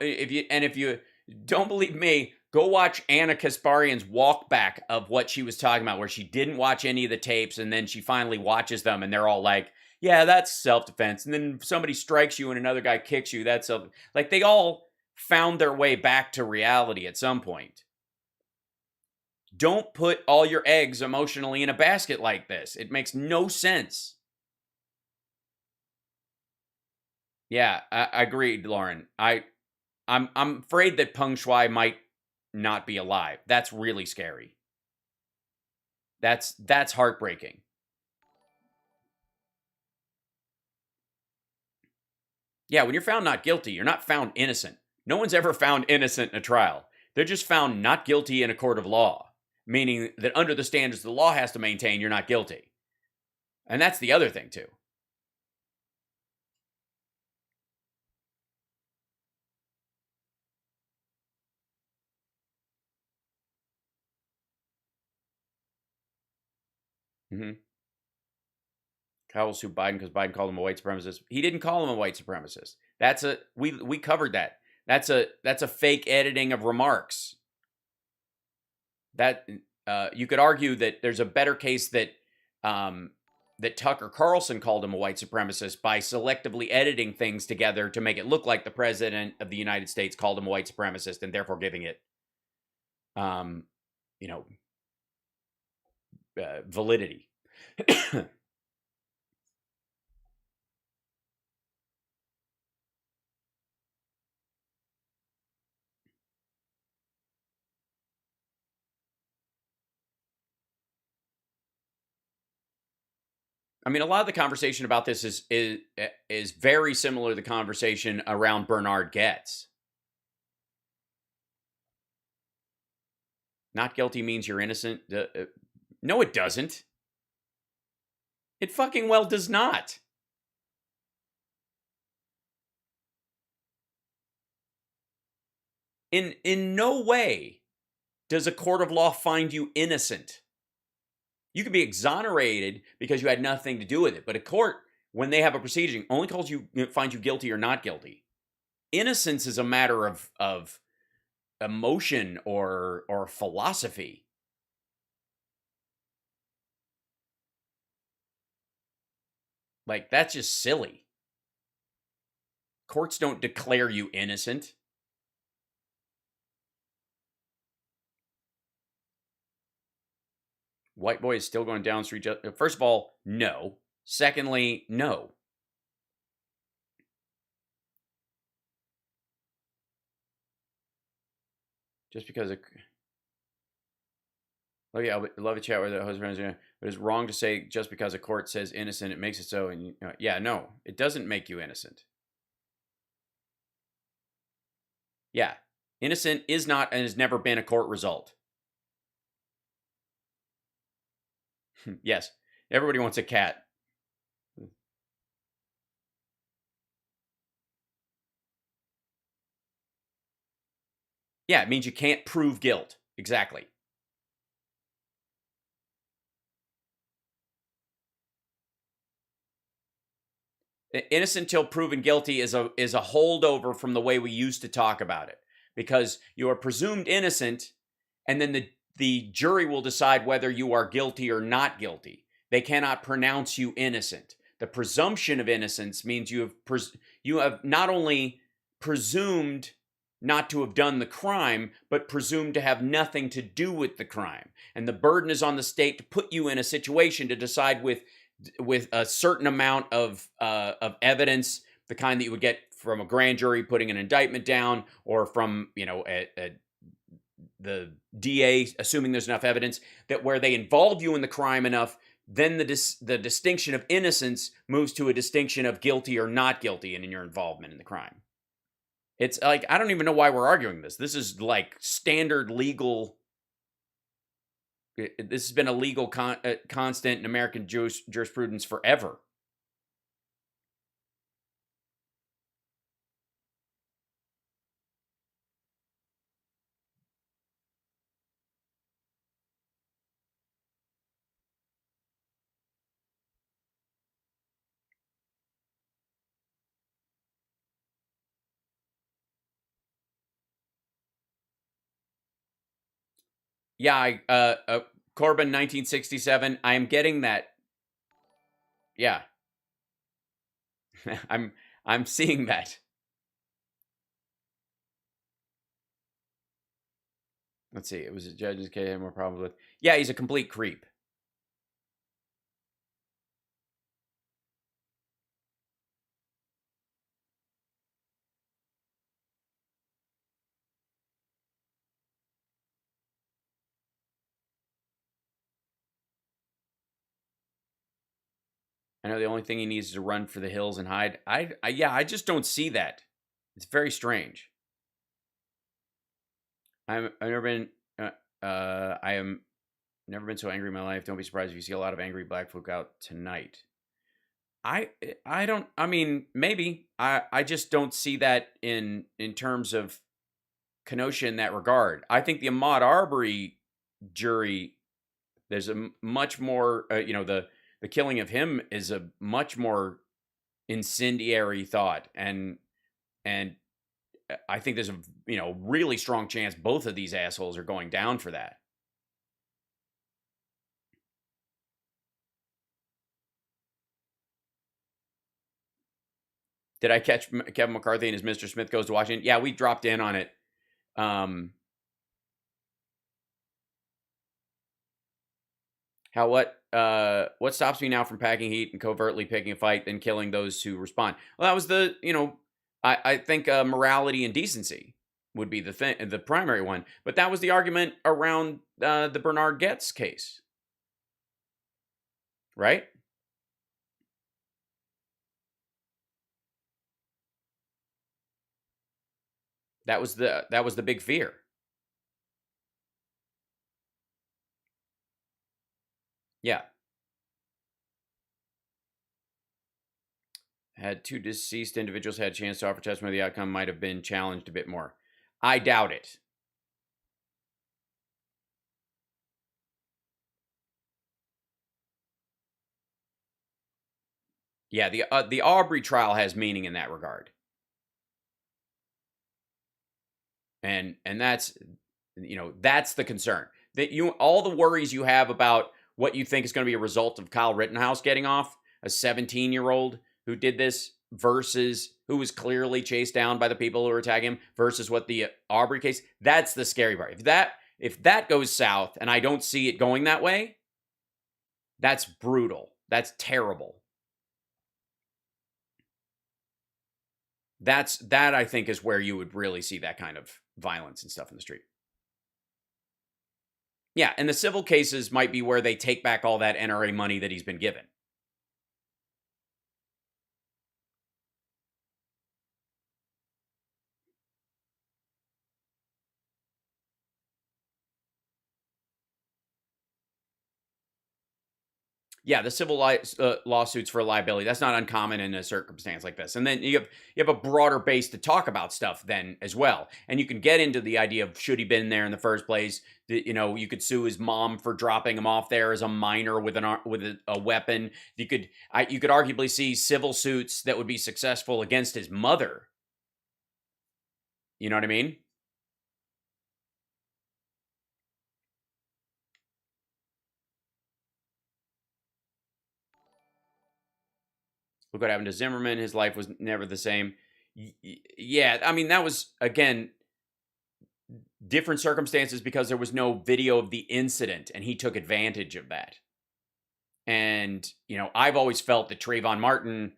If you don't believe me, go watch Anna Kasparian's walk back of what she was talking about, where she didn't watch any of the tapes, and then she finally watches them, and they're all like, "Yeah, that's self-defense." And then somebody strikes you, and another guy kicks you. That's like they all found their way back to reality at some point. Don't put all your eggs emotionally in a basket like this. It makes no sense. Yeah, I agreed, Lauren. I'm afraid that Peng Shuai might not be alive. That's really scary. That's heartbreaking. Yeah, when you're found not guilty, you're not found innocent. No one's ever found innocent in a trial. They're just found not guilty in a court of law. Meaning that under the standards the law has to maintain, you're not guilty. And that's the other thing, too. Kyle will sue Biden because Biden called him a white supremacist. He didn't call him a white supremacist. We covered that. That's a fake editing of remarks. That you could argue that there's a better case that that Tucker Carlson called him a white supremacist by selectively editing things together to make it look like the president of the United States called him a white supremacist and therefore giving it, validity. I mean, a lot of the conversation about this is very similar to the conversation around Bernard Goetz. Not guilty means you're innocent. No, it doesn't. It fucking well does not. In no way does a court of law find you innocent. You can be exonerated because you had nothing to do with it. But a court, when they have a proceeding, only finds you guilty or not guilty. Innocence is a matter of emotion or philosophy. Like, that's just silly. Courts don't declare you innocent. White boy is still going down street. First of all, no. Secondly, no. Just because it... Oh yeah, I love a chat with the husband. But it's wrong to say just because a court says innocent, it makes it so. And yeah, no, it doesn't make you innocent. Yeah, innocent is not and has never been a court result. Yes, everybody wants a cat. Yeah, it means you can't prove guilt. Exactly. Innocent till proven guilty is a holdover from the way we used to talk about it, because you are presumed innocent, and then the jury will decide whether you are guilty or not guilty. They cannot pronounce you innocent. The presumption of innocence means you have not only presumed not to have done the crime, but presumed to have nothing to do with the crime. And the burden is on the state to put you in a situation to decide with a certain amount of evidence, the kind that you would get from a grand jury putting an indictment down, or from the DA assuming there's enough evidence that where they involve you in the crime enough, then the distinction of innocence moves to a distinction of guilty or not guilty in your involvement in the crime. It's like, I don't even know why we're arguing this. This is like standard legal. This has been a legal constant in American jurisprudence forever. Yeah, Corbin 1967. I am getting that. Yeah. I'm seeing that. Let's see. It was a judge's case I had more problems with. Yeah, he's a complete creep. I know the only thing he needs is to run for the hills and hide. I just don't see that. It's very strange. I've never been. I am never been so angry in my life. Don't be surprised if you see a lot of angry black folk out tonight. I don't. I mean, maybe. I just don't see that in terms of Kenosha in that regard. I think the Ahmaud Arbery jury, there's a much more. The killing of him is a much more incendiary thought, and I think there's a really strong chance both of these assholes are going down for that. Did I catch Kevin McCarthy and his Mr. Smith Goes to Washington? Yeah, we dropped in on it. What stops me now from packing heat and covertly picking a fight than killing those who respond? Well, that was I think morality and decency would be the primary one. But that was the argument around the Bernard Goetz case, right? That was the big fear. Yeah. Had two deceased individuals had a chance to offer testimony, the outcome might have been challenged a bit more. I doubt it. Yeah, the Arbery trial has meaning in that regard. And that's, that's the concern. That all the worries you have about what you think is going to be a result of Kyle Rittenhouse getting off, a 17-year-old who did this versus who was clearly chased down by the people who were attacking him versus what the Arbery case, that's the scary part. If that goes south and I don't see it going that way, that's brutal. That's terrible. That I think is where you would really see that kind of violence and stuff in the street. Yeah, and the civil cases might be where they take back all that NRA money that he's been given. Yeah, the civil lawsuits for liability, that's not uncommon in a circumstance like this. And then you have a broader base to talk about stuff then as well. And you can get into the idea of should he been there in the first place? You could sue his mom for dropping him off there as a minor with a weapon. You could arguably see civil suits that would be successful against his mother. You know what I mean? Look what happened to Zimmerman. His life was never the same. Yeah, I mean, that was, again, different circumstances because there was no video of the incident, and he took advantage of that. And, I've always felt that Trayvon Martin,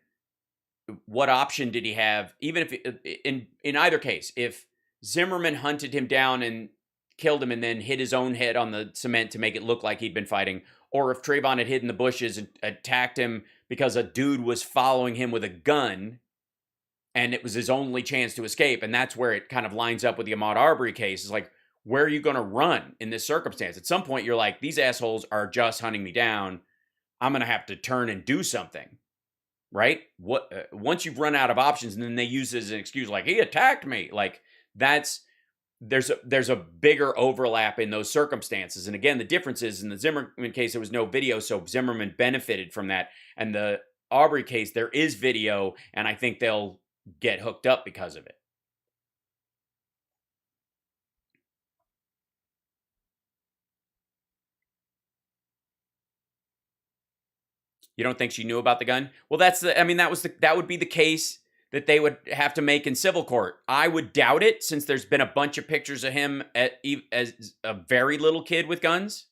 what option did he have? Even if, in either case, if Zimmerman hunted him down and killed him and then hit his own head on the cement to make it look like he'd been fighting, or if Trayvon had hid in the bushes and attacked him because a dude was following him with a gun and it was his only chance to escape. And that's where it kind of lines up with the Ahmaud Arbery case. It's like, where are you going to run in this circumstance? At some point, you're like, these assholes are just hunting me down. I'm going to have to turn and do something, right? Once you've run out of options and then they use it as an excuse, like, he attacked me. Like, there's a bigger overlap in those circumstances. And again, the difference is in the Zimmerman case, there was no video, so Zimmerman benefited from that. And the Arbery case, there is video, and I think they'll get hooked up because of it. You don't think she knew about the gun? Well, that would be the case that they would have to make in civil court. I would doubt it, since there's been a bunch of pictures of him as a very little kid with guns.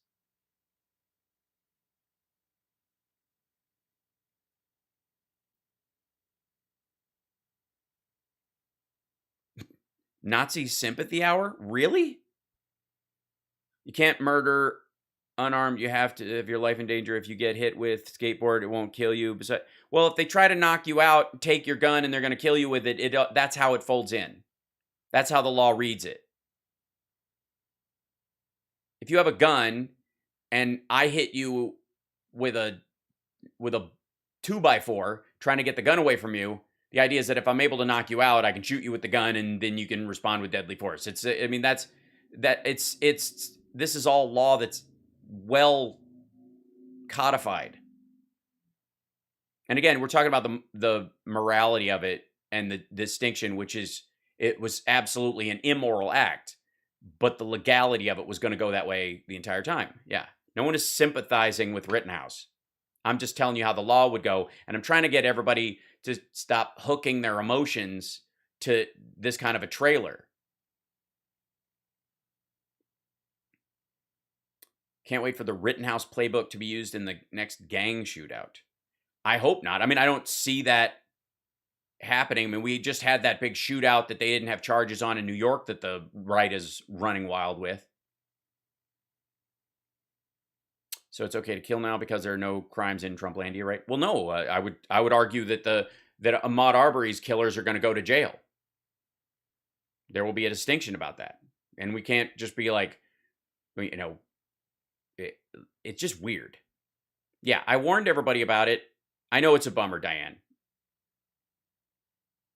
Nazi sympathy hour? Really? You can't murder unarmed. You have to have your life in danger. If you get hit with skateboard, it won't kill you. Well, if they try to knock you out, take your gun, and they're going to kill you with it, that's how it folds in. That's how the law reads it. If you have a gun and I hit you with a 2x4 trying to get the gun away from you, the idea is that if I'm able to knock you out, I can shoot you with the gun and then you can respond with deadly force. This is all law that's well codified. And again, we're talking about the morality of it and the distinction, which is it was absolutely an immoral act, but the legality of it was going to go that way the entire time. Yeah. No one is sympathizing with Rittenhouse. I'm just telling you how the law would go, and I'm trying to get everybody to stop hooking their emotions to this kind of a trailer. Can't wait for the Rittenhouse playbook to be used in the next gang shootout. I hope not. I mean, I don't see that happening. I mean, we just had that big shootout that they didn't have charges on in New York that the right is running wild with. So it's okay to kill now because there are no crimes in Trumplandia, right? Well, no. I would argue that that Ahmaud Arbery's killers are going to go to jail. There will be a distinction about that, and we can't just be like, it's just weird. Yeah, I warned everybody about it. I know it's a bummer, Diane.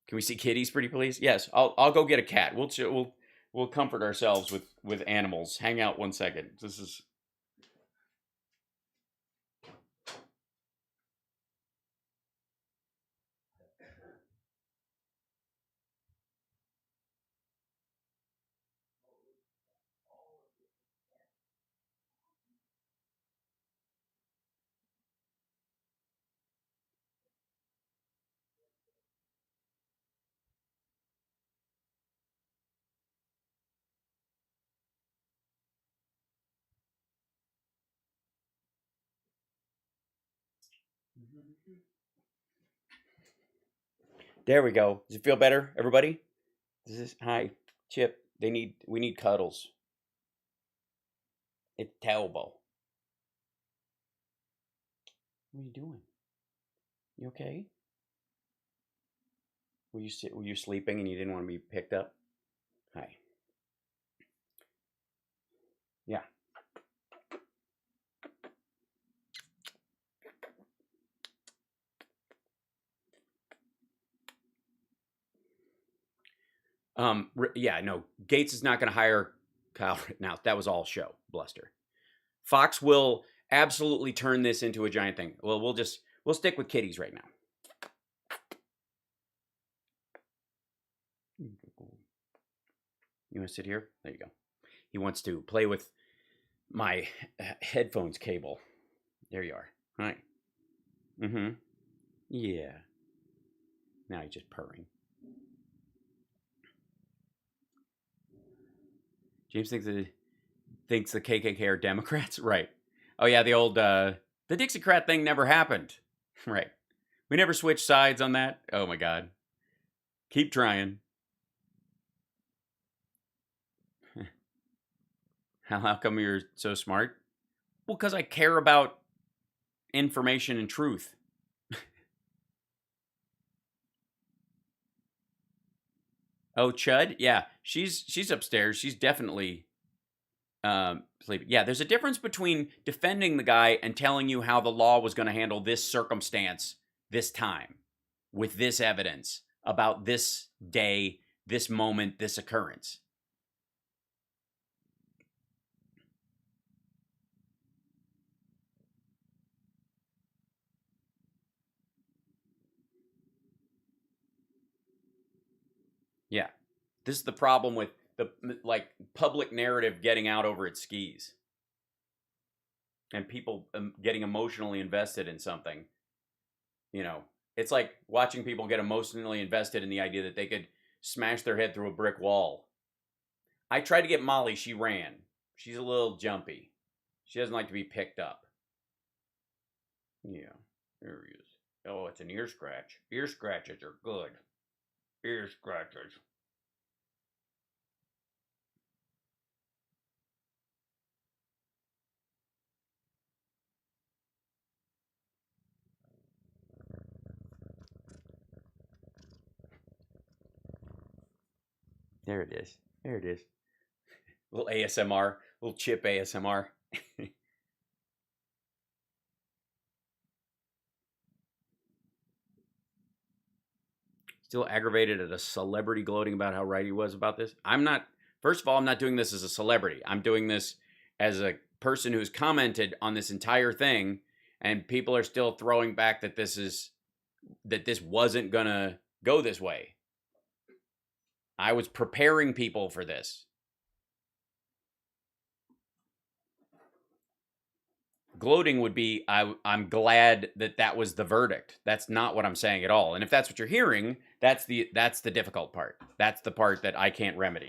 Can we see kitties, pretty please? Yes, I'll go get a cat. We'll comfort ourselves with animals. Hang out 1 second. This is. There we go. Does it feel better, everybody? Hi, Chip. We need cuddles. It's terrible. What are you doing? You okay? Were you sleeping and you didn't want to be picked up? Hi. Yeah. Yeah, no. Gates is not going to hire Kyle Rittenhouse. That was all show, bluster. Fox will absolutely turn this into a giant thing. Well, we'll stick with kitties right now. You want to sit here? There you go. He wants to play with my headphones cable. There you are. All right. Mm-hmm. Yeah. Now he's just purring. James thinks the KKK are Democrats? Right. Oh, yeah, the old, the Dixiecrat thing never happened. Right. We never switched sides on that. Oh, my God. Keep trying. How come you're so smart? Well, because I care about information and truth. Oh, Chud? Yeah, she's upstairs. She's definitely sleeping. Yeah, there's a difference between defending the guy and telling you how the law was going to handle this circumstance this time with this evidence about this day, this moment, this occurrence. Yeah. This is the problem with the public narrative getting out over its skis. And people getting emotionally invested in something. You know, it's like watching people get emotionally invested in the idea that they could smash their head through a brick wall. I tried to get Molly, she ran. She's a little jumpy. She doesn't like to be picked up. Yeah, there he is. Oh, it's an ear scratch. Ear scratches are good. Ear scratchers. There it is. There it is. Little ASMR. Little chip ASMR. Still aggravated at a celebrity gloating about how right he was about this. First of all, I'm not doing this as a celebrity. I'm doing this as a person who's commented on this entire thing, and people are still throwing back that this wasn't gonna go this way. I was preparing people for this. Gloating would be, I'm glad that was the verdict. That's not what I'm saying at all. And if that's what you're hearing, that's the difficult part. That's the part that I can't remedy.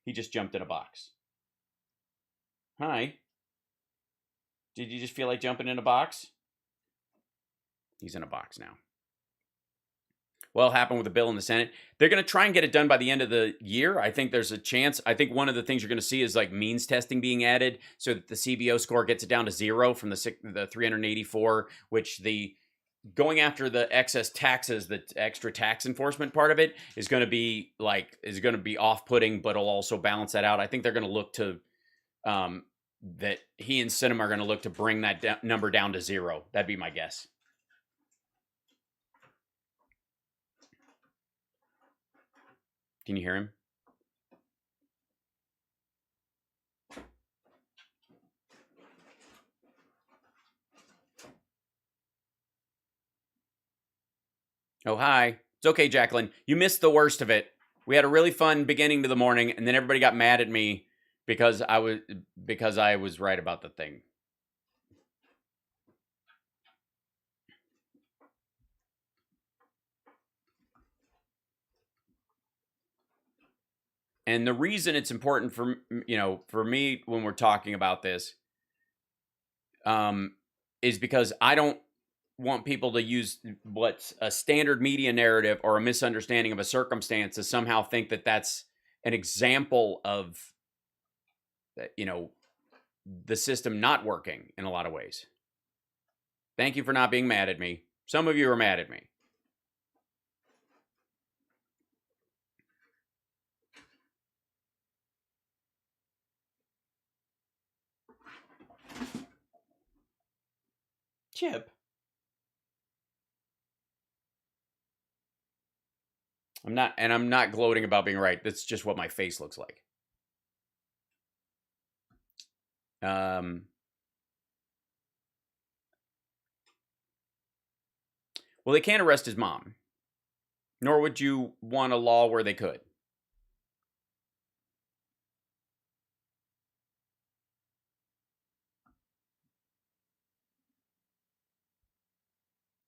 He just jumped in a box. Hi. Did you just feel like jumping in a box? He's in a box now. Well, it happened with the bill in the Senate. They're going to try and get it done by the end of the year. I think there's a chance. I think one of the things you're going to see is like means testing being added so that the CBO score gets it down to 0 from the 384, which going after the excess taxes, the extra tax enforcement part of it is going to be off-putting, but it'll also balance that out. I think they're going to look to, that he and Sinema are going to look to bring that number down to 0. That'd be my guess. Can you hear him? Oh, hi. It's okay, Jacqueline. You missed the worst of it. We had a really fun beginning to the morning, and then everybody got mad at me because I was right about the thing. And the reason it's important for me when we're talking about this, is because I don't want people to use what's a standard media narrative or a misunderstanding of a circumstance to somehow think that that's an example of, the system not working in a lot of ways. Thank you for not being mad at me. Some of you are mad at me. Chip. I'm not gloating about being right. That's just what my face looks like. Well, they can't arrest his mom. Nor would you want a law where they could.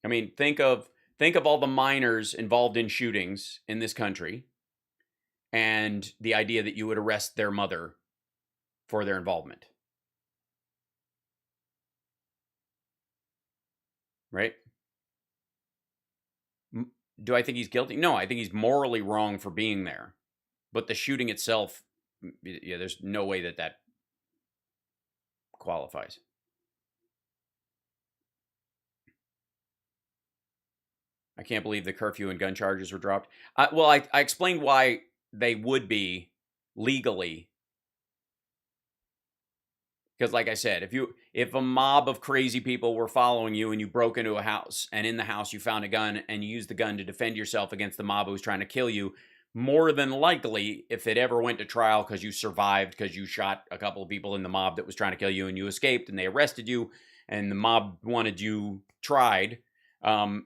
I mean, think of all the minors involved in shootings in this country and the idea that you would arrest their mother for their involvement. Right? Do I think he's guilty? No, I think he's morally wrong for being there. But the shooting itself, yeah, there's no way that qualifies. I can't believe the curfew and gun charges were dropped. Well, I explained why they would be legally. Because like I said, if a mob of crazy people were following you and you broke into a house and in the house you found a gun and you used the gun to defend yourself against the mob who was trying to kill you, more than likely, if it ever went to trial because you survived, because you shot a couple of people in the mob that was trying to kill you and you escaped and they arrested you and the mob wanted you tried, and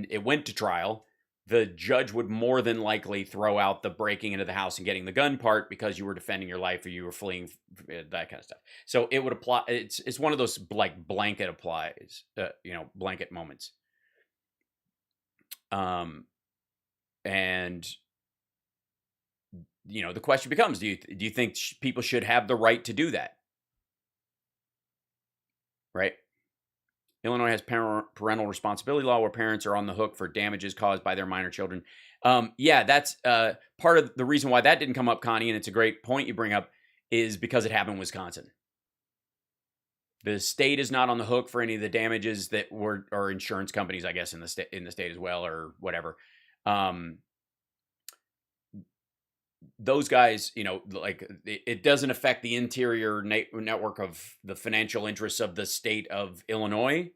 it went to trial, the judge would more than likely throw out the breaking into the house and getting the gun part because you were defending your life or you were fleeing, that kind of stuff. So it would apply. It's one of those like blanket applies, blanket moments. And the question becomes: do you think people should have the right to do that? Right. Illinois has parental responsibility law where parents are on the hook for damages caused by their minor children. Yeah, that's part of the reason why that didn't come up, Connie, and it's a great point you bring up, is because it happened in Wisconsin. The state is not on the hook for any of the damages that were, or insurance companies, I guess, in the state as well, or whatever. Those guys, it doesn't affect the interior network of the financial interests of the state of Illinois.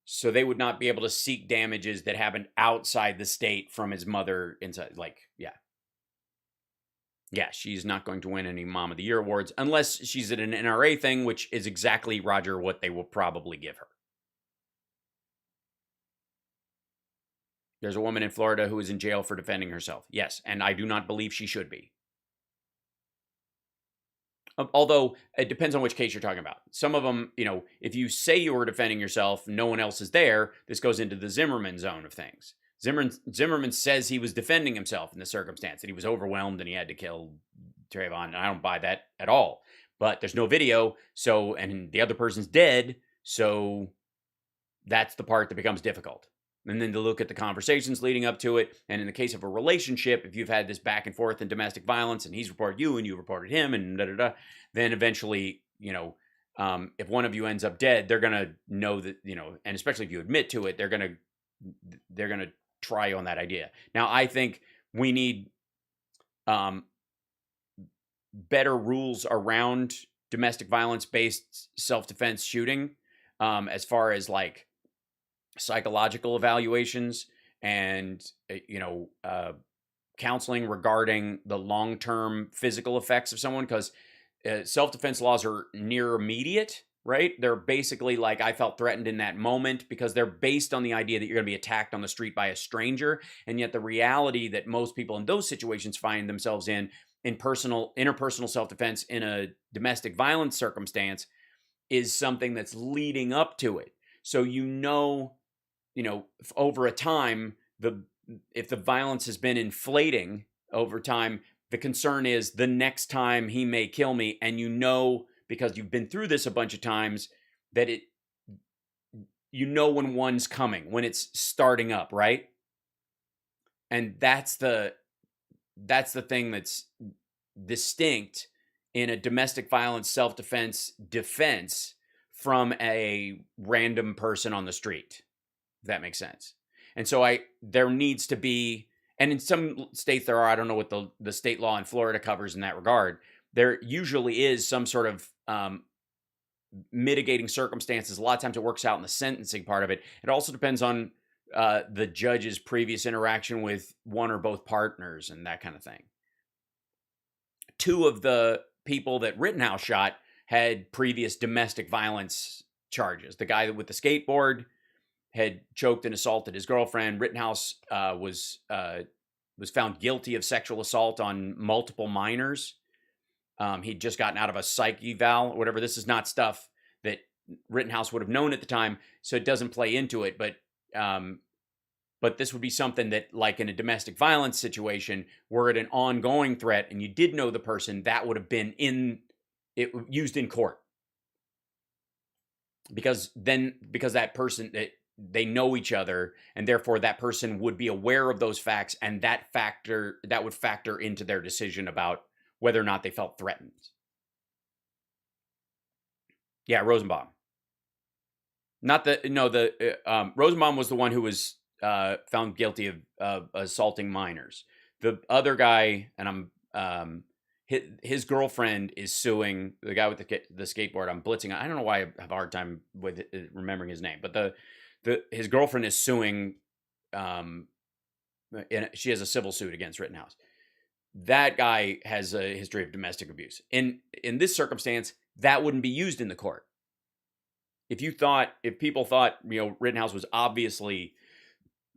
So they would not be able to seek damages that happened outside the state from his mother inside. Yeah, she's not going to win any Mom of the Year awards unless she's at an NRA thing, which is exactly, Roger, what they will probably give her. There's a woman in Florida who is in jail for defending herself. Yes, and I do not believe she should be. Although, it depends on which case you're talking about. Some of them, if you say you were defending yourself, no one else is there, this goes into the Zimmerman zone of things. Zimmerman says he was defending himself in the circumstance, that he was overwhelmed and he had to kill Trayvon. And I don't buy that at all. But there's no video, and the other person's dead, so that's the part that becomes difficult. And then to look at the conversations leading up to it. And in the case of a relationship, if you've had this back and forth in domestic violence and he's reported you and you reported him and then eventually, if one of you ends up dead, they're going to know that, and especially if you admit to it, they're going to try you on that idea. Now, I think we need better rules around domestic violence-based self-defense shooting, as far as psychological evaluations and counseling regarding the long-term physical effects of someone, because self-defense laws are near immediate, right? They're basically like, I felt threatened in that moment, because they're based on the idea that you're going to be attacked on the street by a stranger. And yet the reality that most people in those situations find themselves in interpersonal self-defense in a domestic violence circumstance is something that's leading up to it. So over a time, if the violence has been inflating over time, the concern is the next time he may kill me, and because you've been through this a bunch of times, that you know when one's coming, when it's starting up, right? And that's the thing that's distinct in a domestic violence self-defense defense from a random person on the street, if that makes sense. And so there needs to be, and in some states there are, I don't know what the state law in Florida covers in that regard. There usually is some sort of mitigating circumstances. A lot of times it works out in the sentencing part of it. It also depends on the judge's previous interaction with one or both partners and that kind of thing. Two of the people that Rittenhouse shot had previous domestic violence charges. The guy with the skateboard had choked and assaulted his girlfriend. Rittenhouse was found guilty of sexual assault on multiple minors. He'd just gotten out of a psych eval or whatever. This is not stuff that Rittenhouse would have known at the time, so it doesn't play into it. But this would be something that, like in a domestic violence situation, were it an ongoing threat and you did know the person, that would have been used in court. Because that person, they know each other, and therefore that person would be aware of those facts, and that would factor into their decision about whether or not they felt threatened. Yeah, Rosenbaum. Rosenbaum was the one who was found guilty of assaulting minors. The other guy, and his girlfriend is suing the guy with the skateboard. I'm blitzing. I don't know why I have a hard time with remembering his name, but his girlfriend is suing. She has a civil suit against Rittenhouse. That guy has a history of domestic abuse. In this circumstance, that wouldn't be used in the court. If people thought, Rittenhouse was obviously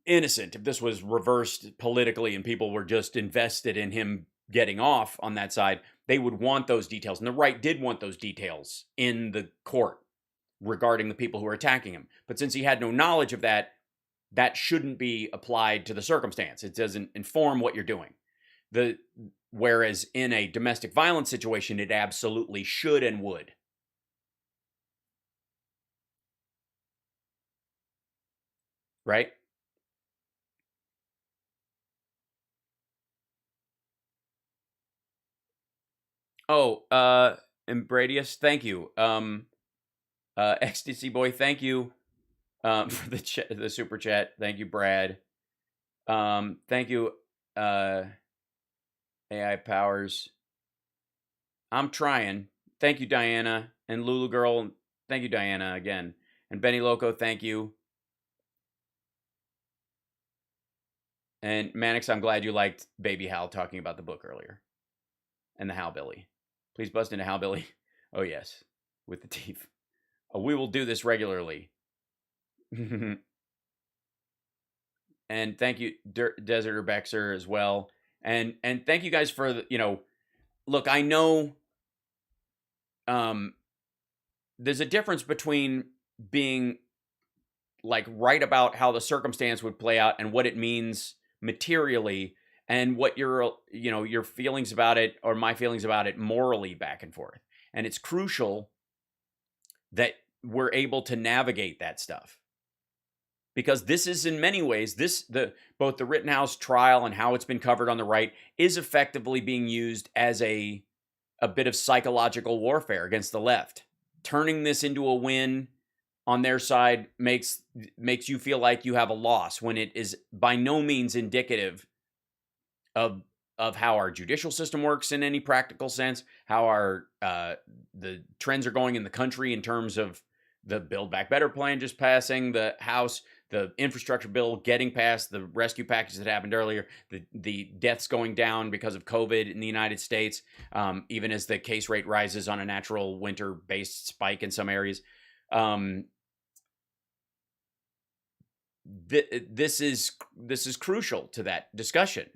innocent, if this was reversed politically and people were just invested in him getting off on that side, they would want those details. And the right did want those details in the court regarding the people who were attacking him. But since he had no knowledge of that, that shouldn't be applied to the circumstance. It doesn't inform what you're doing. Whereas in a domestic violence situation, it absolutely should and would. Right? Oh, Embradius, thank you. Ecstasy Boy, thank you for the super chat. Thank you, Brad. Thank you, AI Powers. I'm trying. Thank you, Diana. And Lulu Girl, thank you, Diana, again. And Benny Loco, thank you. And Mannix, I'm glad you liked Baby Hal talking about the book earlier. And the Hal-Billy. Please bust into Hal-Billy. Oh, yes. With the teeth. Oh, we will do this regularly. And thank you, Desert Bexer, as well. And thank you guys for, look, I know there's a difference between being like right about how the circumstance would play out and what it means materially, and what your feelings about it or my feelings about it morally back and forth. And it's crucial that we're able to navigate that stuff. Because this is, in many ways, both the Rittenhouse trial and how it's been covered on the right is effectively being used as a bit of psychological warfare against the left. Turning this into a win on their side makes you feel like you have a loss, when it is by no means indicative of how our judicial system works in any practical sense, how the trends are going in the country in terms of the Build Back Better plan just passing, the House, the infrastructure bill getting passed, the rescue package that happened earlier, the deaths going down because of COVID in the United States, even as the case rate rises on a natural winter-based spike in some areas. This is crucial to that discussion.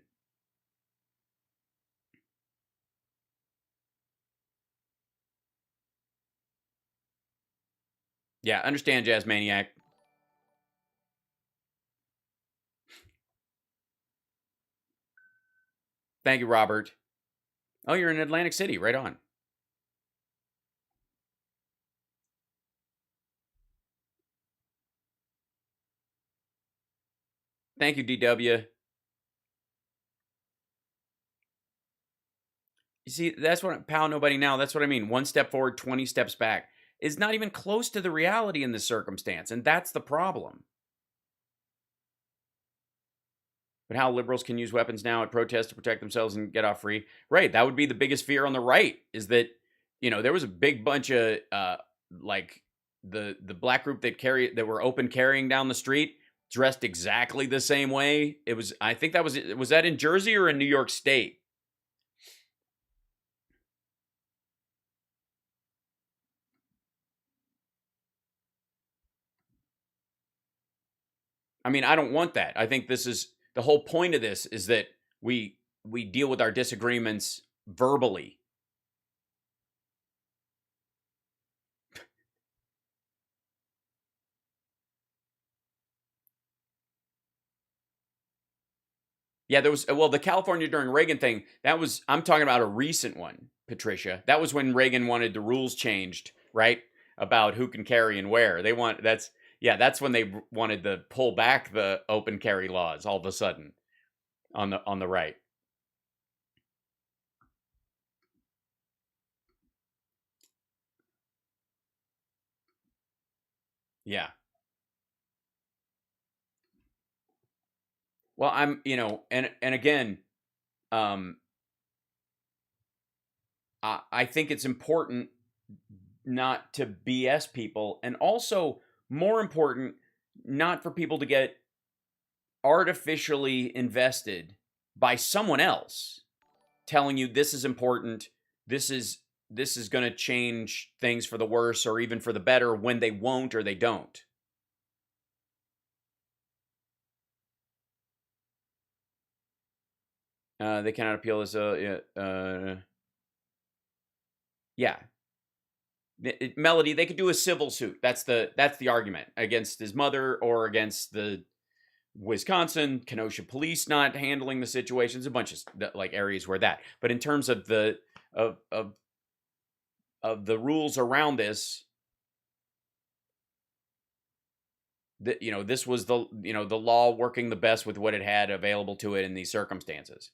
Yeah, understand, Jazz Maniac. Thank you, Robert. Oh, you're in Atlantic City. Right on. Thank you, DW. You see, that's what, pal, nobody now. That's what I mean. 1 step forward, 20 steps back is not even close to the reality in this circumstance. And that's the problem. But how liberals can use weapons now at protests to protect themselves and get off free. Right. That would be the biggest fear on the right, is that, there was a big bunch of like the black group that were open carrying down the street, dressed exactly the same way. It was, I think that was that in Jersey or in New York State? I mean, I don't want that. I think this is the whole point of this, is that we deal with our disagreements verbally. Yeah, there was, well, the California during Reagan thing, I'm talking about a recent one, Patricia. That was when Reagan wanted the rules changed, right? About who can carry and where. That's when they wanted to pull back the open carry laws all of a sudden on the right. Yeah. Well, I'm, and again, I think it's important not to BS people, and also more important, not for people to get artificially invested by someone else telling you this is important, this is going to change things for the worse or even for the better, when they won't or they don't. They cannot appeal as yeah. Melody, they could do a civil suit. That's the argument against his mother or against the Wisconsin, Kenosha police not handling the situation. There's a bunch of like areas where that. But in terms of the rules around this, this was the law working the best with what it had available to it in these circumstances.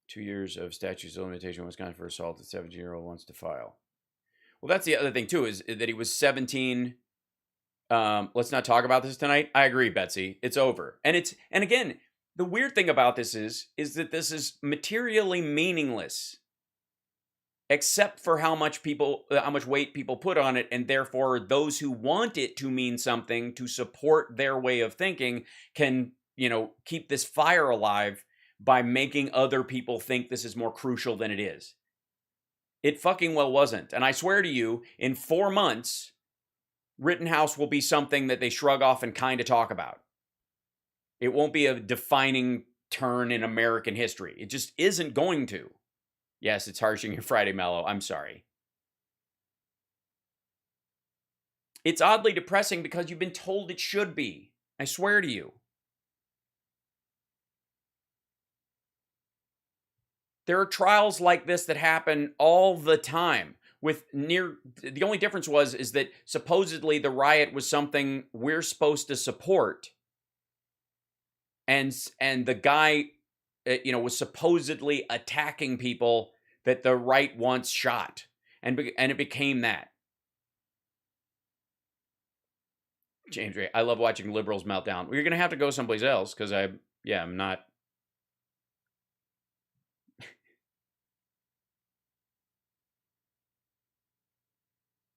Two years of statutes of limitation in Wisconsin for assault that 17-year-old wants to file. Well, that's the other thing too, is that he was 17. Let's not talk about this tonight. I agree, Betsy. It's over. And again, the weird thing about this is that this is materially meaningless, except for how much weight people put on it, and therefore those who want it to mean something to support their way of thinking can, keep this fire alive by making other people think this is more crucial than it is. It fucking well wasn't. And I swear to you, in 4 months, Rittenhouse will be something that they shrug off and kind of talk about. It won't be a defining turn in American history. It just isn't going to. Yes, it's harshing your Friday mellow. I'm sorry. It's oddly depressing because you've been told it should be. I swear to you. There are trials like this that happen all the time. The only difference is that supposedly the riot was something we're supposed to support, and the guy, was supposedly attacking people that the right once shot, and it became that. James Ray, I love watching liberals melt down. Well, you're gonna have to go someplace else because I'm not.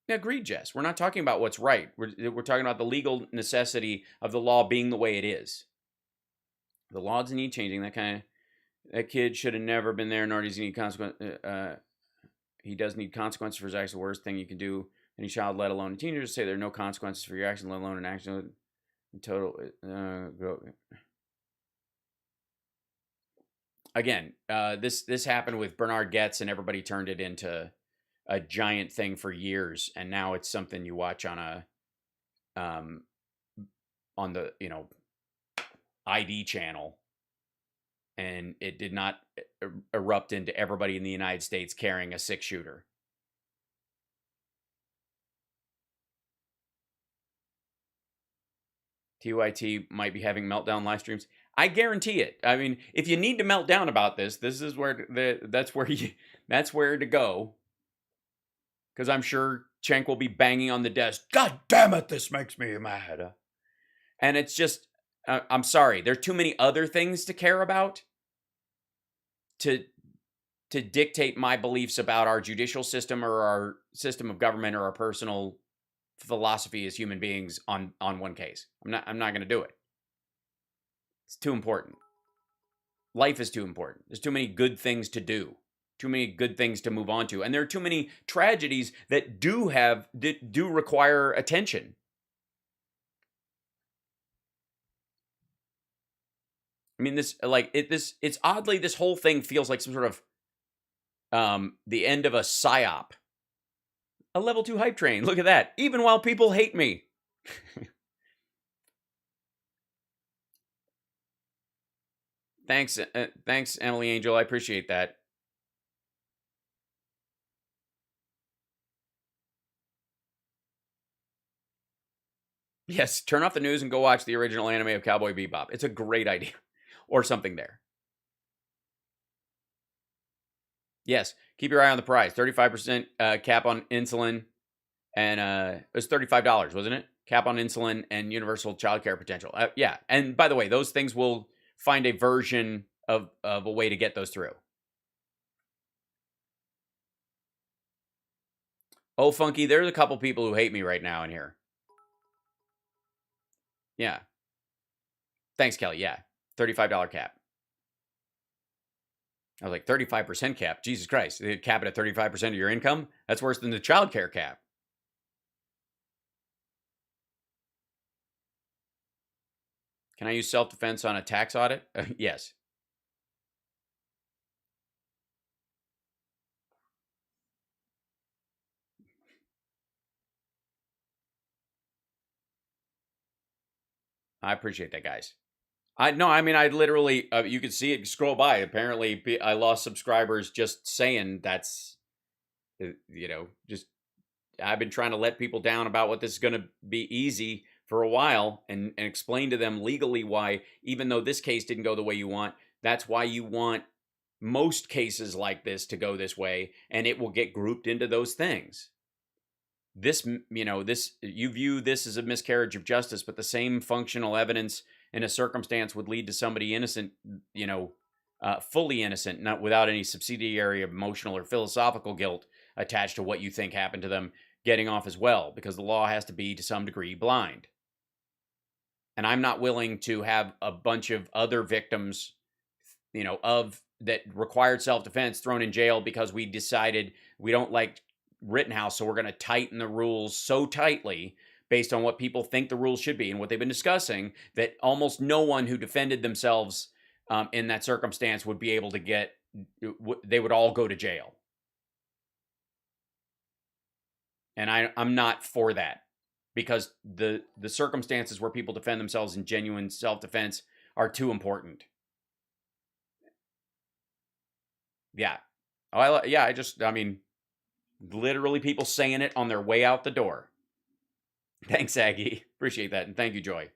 Agreed, Jess. We're not talking about what's right. We're talking about the legal necessity of the law being the way it is. The law doesn't need changing. That kid should have never been there, nor does he need consequence. He does need consequences for his actions. The worst thing you can do any child, let alone a teenager, say there are no consequences for your action, let alone an action in total. Again, this happened with Bernard Goetz, and everybody turned it into a giant thing for years, and now it's something you watch on the ID channel, and it did not erupt into everybody in the United States carrying a 6-shooter. TYT might be having meltdown live streams. I guarantee it. I mean, if you need to melt down about this, this is where that's where to go. Because I'm sure Cenk will be banging on the desk. God damn it, this makes me mad. And it's just, I'm sorry, there are too many other things to care about to dictate my beliefs about our judicial system or our system of government or our personal philosophy as human beings on one case. I'm not going to do it. It's too important. Life is too important. There's too many good things to do. Too many good things to move on to. And there are too many tragedies that do require attention. I mean, it's oddly, this whole thing feels like some sort of the end of a psyop. A level 2 hype train. Look at that. Even while people hate me. Thanks, Emily Angel. I appreciate that. Yes, turn off the news and go watch the original anime of Cowboy Bebop. It's a great idea. Or something there. Yes, keep your eye on the prize. 35% cap on insulin. And it was $35, wasn't it? Cap on insulin and universal childcare potential. Yeah, and by the way, those things will find a version of a way to get those through. Oh, Funky, there's a couple people who hate me right now in here. Yeah. Thanks, Kelly. Yeah. $35 cap. I was like, 35% cap? Jesus Christ. They cap it at 35% of your income? That's worse than the child care cap. Can I use self-defense on a tax audit? Yes. I appreciate that, guys. I literally, you could see it scroll by. Apparently, I lost subscribers just saying that's, just, I've been trying to let people down about what this is going to be easy for a while and explain to them legally why, even though this case didn't go the way you want, that's why you want most cases like this to go this way, and it will get grouped into those things. This, you view this as a miscarriage of justice, but the same functional evidence in a circumstance would lead to somebody innocent, fully innocent, not without any subsidiary emotional or philosophical guilt attached to what you think happened to them, getting off as well, because the law has to be to some degree blind. And I'm not willing to have a bunch of other victims, that required self-defense thrown in jail because we decided we don't like Rittenhouse, so we're going to tighten the rules so tightly based on what people think the rules should be and what they've been discussing, that almost no one who defended themselves in that circumstance would be able to they would all go to jail. And I'm not for that, because the circumstances where people defend themselves in genuine self-defense are too important. Yeah. Literally people saying it on their way out the door. Thanks, Aggie. Appreciate that. And thank you, Joy.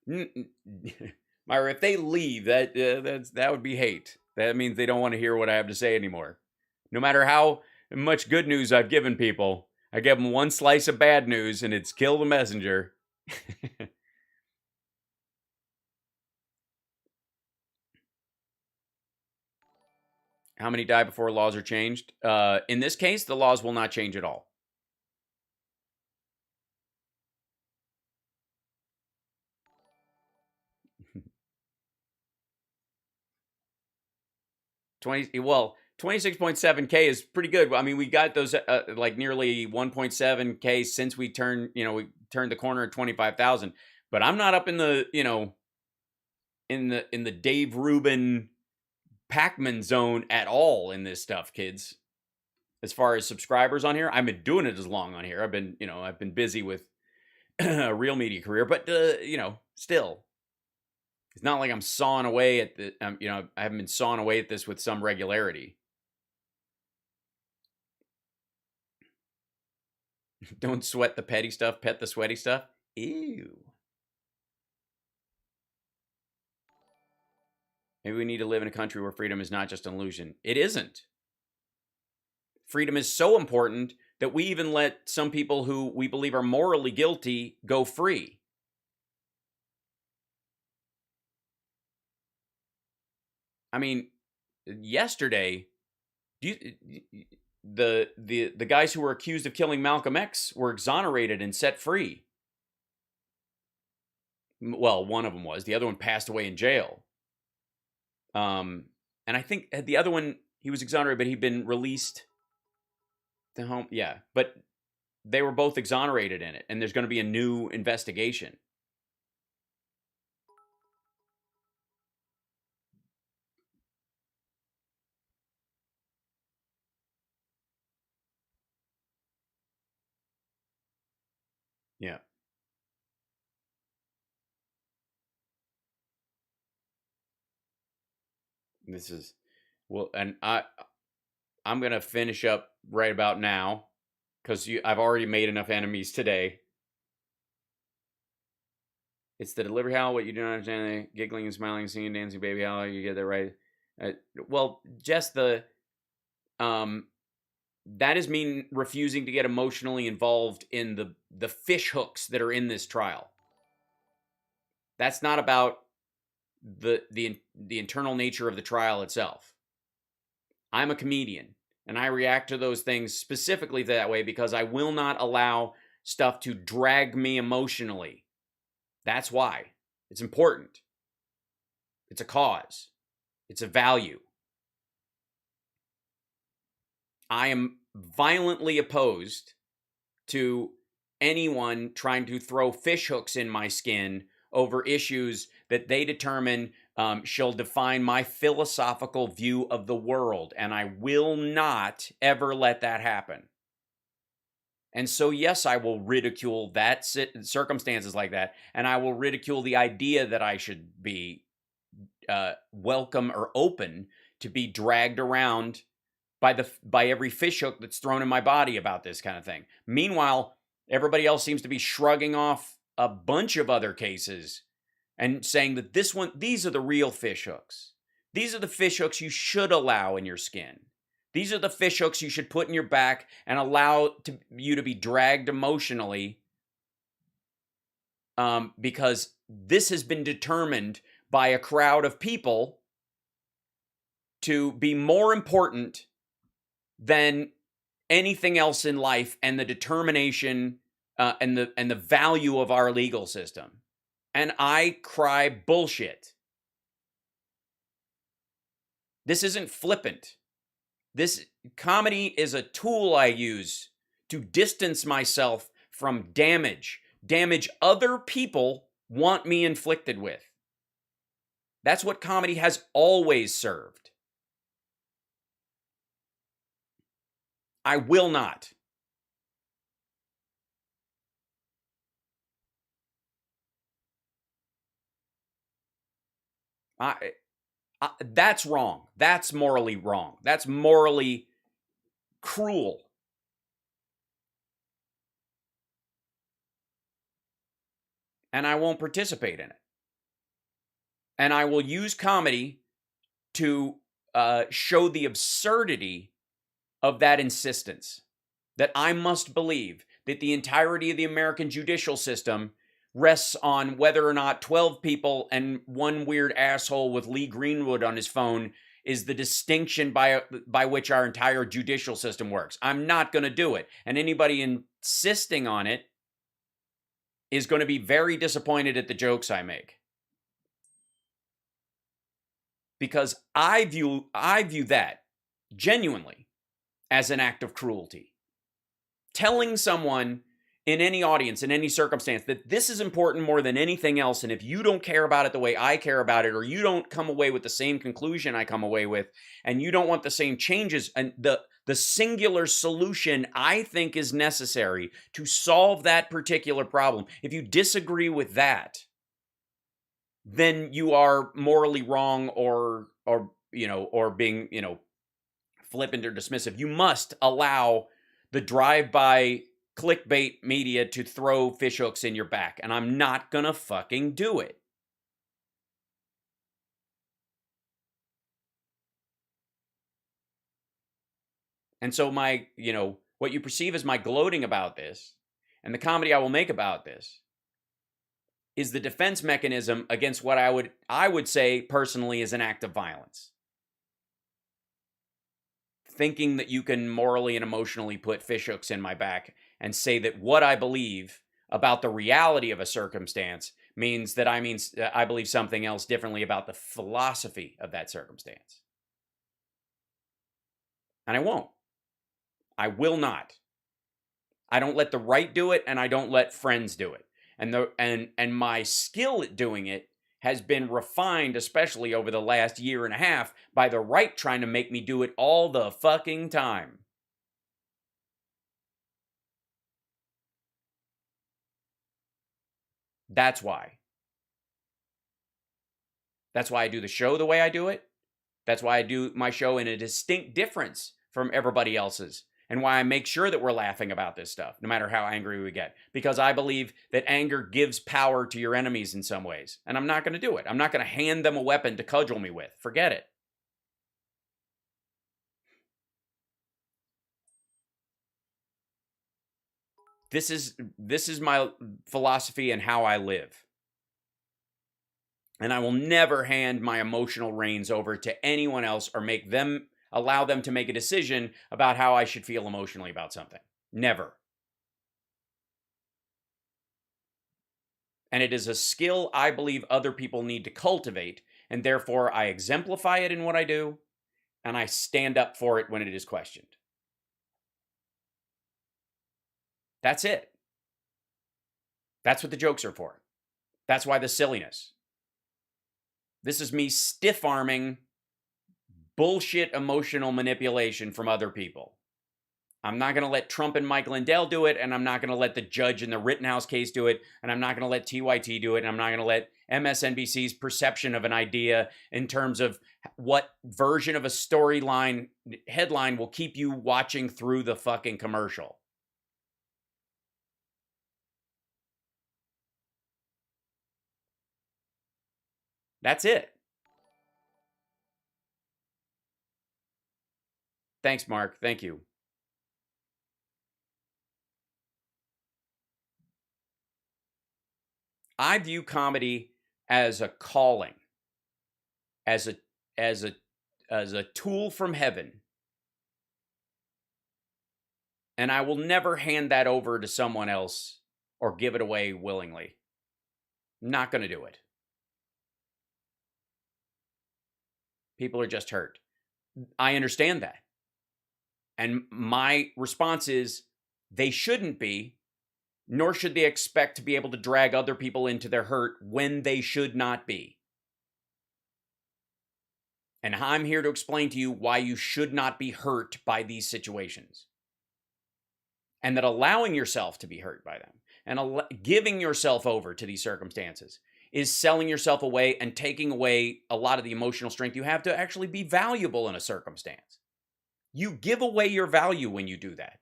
Myra, if they leave, that would be hate. That means they don't want to hear what I have to say anymore. No matter how much good news I've given people, I give them one slice of bad news and it's kill the messenger. How many die before laws are changed? In this case, the laws will not change at all. Well, 26.7K is pretty good. I mean, we got those like nearly 1.7K since we turned the corner at 25,000. But I'm not up in the, in the Dave Rubin Pac-Man zone at all in this stuff, kids. As far as subscribers on here, I've been doing it as long on here. I've been busy with a real media career, but still, it's not like I'm sawing away at the, I haven't been sawing away at this with some regularity. Don't sweat the petty stuff, pet the sweaty stuff. Ew. Maybe we need to live in a country where freedom is not just an illusion. It isn't. Freedom is so important that we even let some people who we believe are morally guilty go free. I mean, yesterday, the guys who were accused of killing Malcolm X were exonerated and set free. Well, one of them was. The other one passed away in jail. And I think the other one, he was exonerated, but he'd been released to home. Yeah, but they were both exonerated in it, and there's going to be a new investigation. Yeah. This is, well, and I'm going to finish up right about now because I've already made enough enemies today. It's the delivery how what you don't understand, giggling and smiling, singing, dancing, baby how you get that right. Well, just the that is me refusing to get emotionally involved in the fish hooks that are in this trial. That's not about the internal nature of the trial itself. I'm a comedian, and I react to those things specifically that way because I will not allow stuff to drag me emotionally. That's why. It's important. It's a cause. It's a value. I am violently opposed to anyone trying to throw fish hooks in my skin over issues that they determine shall define my philosophical view of the world. And I will not ever let that happen. And so, yes, I will ridicule that circumstances like that. And I will ridicule the idea that I should be welcome or open to be dragged around by every fish hook that's thrown in my body about this kind of thing. Meanwhile, everybody else seems to be shrugging off a bunch of other cases and saying that these are the real fish hooks. These are the fish hooks you should allow in your skin. These are the fish hooks you should put in your back and allow you to be dragged emotionally because this has been determined by a crowd of people to be more important than anything else in life and the determination and the value of our legal system. And I cry bullshit. This isn't flippant. This comedy is a tool I use to distance myself from damage other people want me inflicted with. That's what comedy has always served. I will not. That's wrong. That's morally wrong. That's morally cruel. And I won't participate in it. And I will use comedy to show the absurdity of that insistence. That I must believe that the entirety of the American judicial system rests on whether or not 12 people and one weird asshole with Lee Greenwood on his phone is the distinction by which our entire judicial system works. I'm not going to do it. And anybody insisting on it is going to be very disappointed at the jokes I make. Because I view that genuinely as an act of cruelty. Telling someone in any audience, in any circumstance, that this is important more than anything else, and if you don't care about it the way I care about it, or you don't come away with the same conclusion I come away with, and you don't want the same changes, and the singular solution I think is necessary to solve that particular problem, if you disagree with that, then you are morally wrong or being, flippant or dismissive. You must allow the drive-by clickbait media to throw fishhooks in your back, and I'm not gonna fucking do it. And so my, what you perceive as my gloating about this, and the comedy I will make about this, is the defense mechanism against what I would say personally is an act of violence. Thinking that you can morally and emotionally put fishhooks in my back and say that what I believe about the reality of a circumstance means that I believe something else differently about the philosophy of that circumstance. And I won't. I will not. I don't let the right do it, and I don't let friends do it. And my skill at doing it has been refined, especially over the last year and a half, by the right trying to make me do it all the fucking time. That's why. That's why I do the show the way I do it. That's why I do my show in a distinct difference from everybody else's. And why I make sure that we're laughing about this stuff, no matter how angry we get. Because I believe that anger gives power to your enemies in some ways. And I'm not going to do it. I'm not going to hand them a weapon to cudgel me with. Forget it. This is my philosophy and how I live. And I will never hand my emotional reins over to anyone else or allow them to make a decision about how I should feel emotionally about something. Never. And it is a skill I believe other people need to cultivate, and therefore I exemplify it in what I do, and I stand up for it when it is questioned. That's it. That's what the jokes are for. That's why the silliness. This is me stiff-arming bullshit emotional manipulation from other people. I'm not going to let Trump and Mike Lindell do it, and I'm not going to let the judge in the Rittenhouse case do it, and I'm not going to let TYT do it, and I'm not going to let MSNBC's perception of an idea in terms of what version of a storyline headline will keep you watching through the fucking commercial. That's it. Thanks, Mark. Thank you. I view comedy as a calling, as a tool from heaven. And I will never hand that over to someone else or give it away willingly. I'm not going to do it. People are just hurt. I understand that. And my response is, they shouldn't be, nor should they expect to be able to drag other people into their hurt when they should not be. And I'm here to explain to you why you should not be hurt by these situations. And that allowing yourself to be hurt by them and giving yourself over to these circumstances is selling yourself away and taking away a lot of the emotional strength you have to actually be valuable in a circumstance. You give away your value when you do that.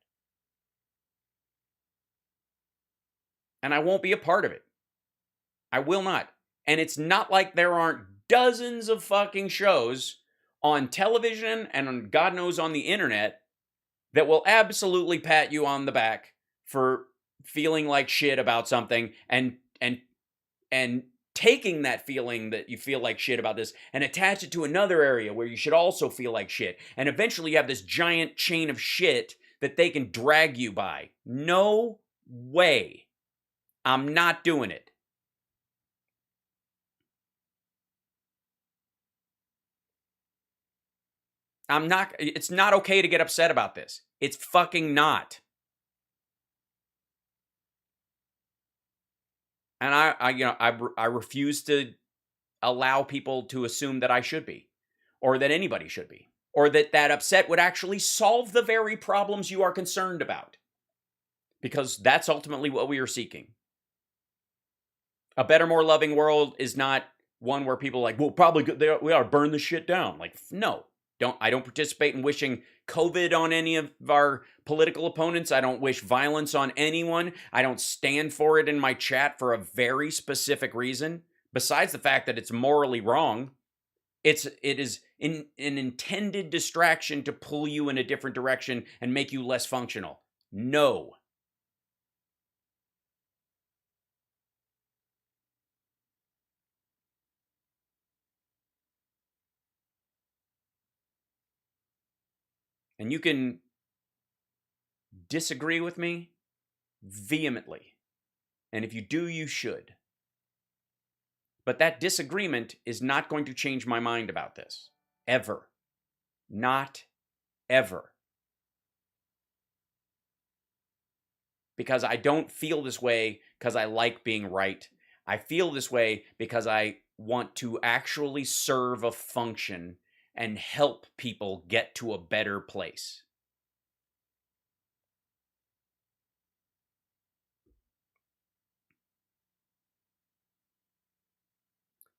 And I won't be a part of it. I will not. And it's not like there aren't dozens of fucking shows on television and on God knows on the internet that will absolutely pat you on the back for feeling like shit about something and taking that feeling that you feel like shit about this and attach it to another area where you should also feel like shit. And eventually you have this giant chain of shit that they can drag you by. No way. I'm not doing it. It's not okay to get upset about this. It's fucking not. And I refuse to allow people to assume that I should be, or that anybody should be, or that upset would actually solve the very problems you are concerned about. Because that's ultimately what we are seeking. A better, more loving world is not one where people are like, well, probably we ought to burn this shit down. Like, no. I don't participate in wishing COVID on any of our political opponents. I don't wish violence on anyone. I don't stand for it in my chat for a very specific reason. Besides the fact that it's morally wrong, it is an intended distraction to pull you in a different direction and make you less functional. No. And you can disagree with me vehemently. And if you do, you should. But that disagreement is not going to change my mind about this. Ever. Not ever. Because I don't feel this way because I like being right. I feel this way because I want to actually serve a function and help people get to a better place.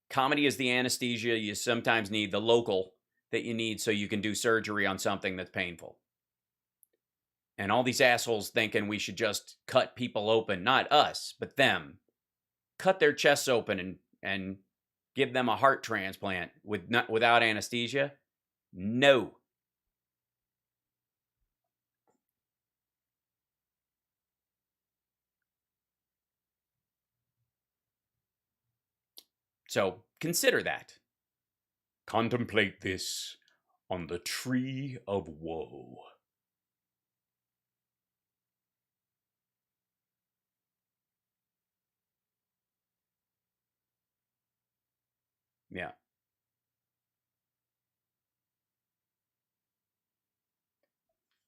Comedy is the anesthesia you sometimes need, the local that you need so you can do surgery on something that's painful. And all these assholes thinking we should just cut people open, not us, but them. Cut their chests open and give them a heart transplant without anesthesia? No. So consider that. Contemplate this on the tree of woe. Yeah.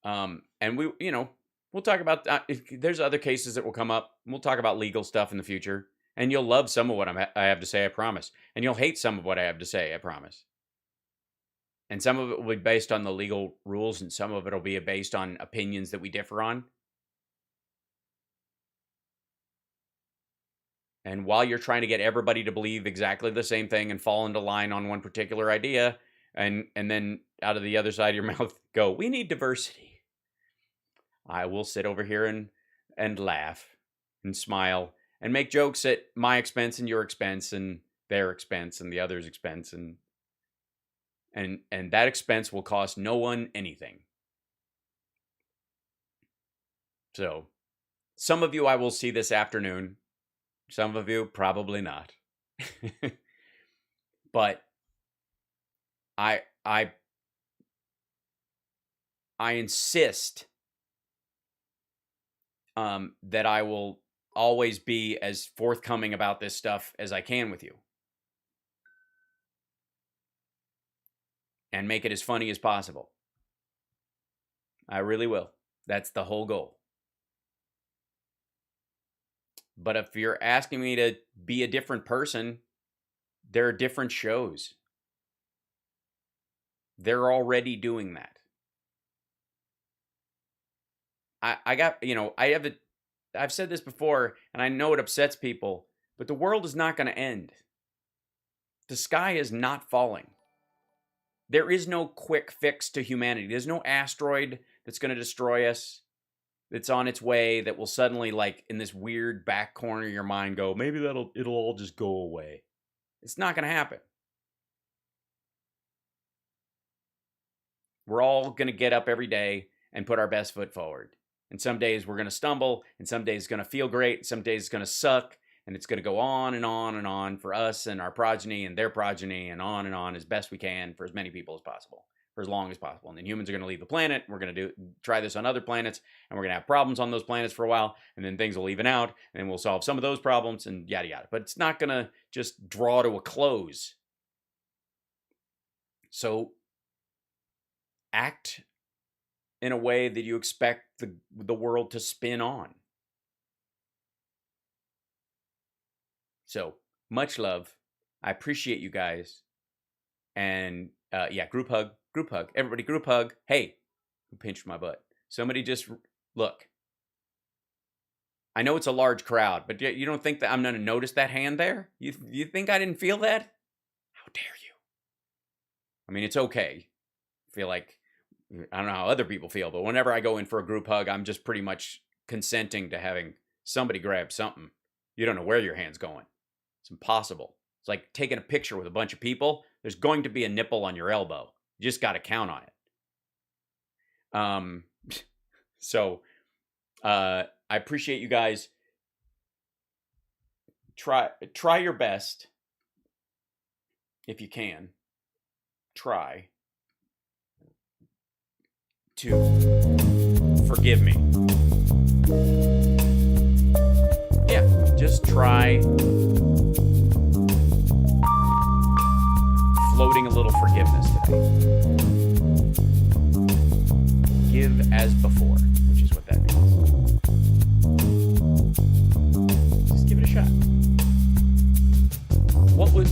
And we'll talk about there's other cases that will come up. We'll talk about legal stuff in the future, and you'll love some of what I have to say, I promise. And you'll hate some of what I have to say, I promise. And some of it will be based on the legal rules, and some of it will be based on opinions that we differ on. And while you're trying to get everybody to believe exactly the same thing and fall into line on one particular idea, and then out of the other side of your mouth go, we need diversity. I will sit over here and laugh and smile and make jokes at my expense and your expense and their expense and the other's expense, and that expense will cost no one anything. So, some of you I will see this afternoon. Some of you probably not. But I insist that I will always be as forthcoming about this stuff as I can with you. And make it as funny as possible. I really will. That's the whole goal. But if you're asking me to be a different person, there are different shows. They're already doing that. I've said this before, and I know it upsets people, but the world is not going to end. The sky is not falling. There is no quick fix to humanity. There's no asteroid that's going to destroy us, that's on its way, that will suddenly, like, in this weird back corner of your mind go, maybe it'll all just go away. It's not going to happen. We're all going to get up every day and put our best foot forward. And some days we're going to stumble, and some days it's going to feel great, some days it's going to suck, and it's going to go on and on and on for us and our progeny and their progeny, and on as best we can for as many people as possible, for as long as possible. And then humans are going to leave the planet. We're going to try this on other planets, and we're going to have problems on those planets for a while, and then things will even out, and then we'll solve some of those problems, and yada yada. But it's not going to just draw to a close. So act in a way that you expect the world to spin on. So, much love. I appreciate you guys. And group hug. Everybody group hug. Hey, who pinched my butt? Somebody just look. I know it's a large crowd, but you don't think that I'm going to notice that hand there? You think I didn't feel that? How dare you? I mean, it's okay. I feel like, I don't know how other people feel, but whenever I go in for a group hug, I'm just pretty much consenting to having somebody grab something. You don't know where your hand's going. It's impossible. It's like taking a picture with a bunch of people. There's going to be a nipple on your elbow. You just got to count on it. So I appreciate you guys. Try your best if you can. Try to forgive me. Yeah, just try floating a little forgiveness today. Give as before, which is what that means. Just give it a shot. What would,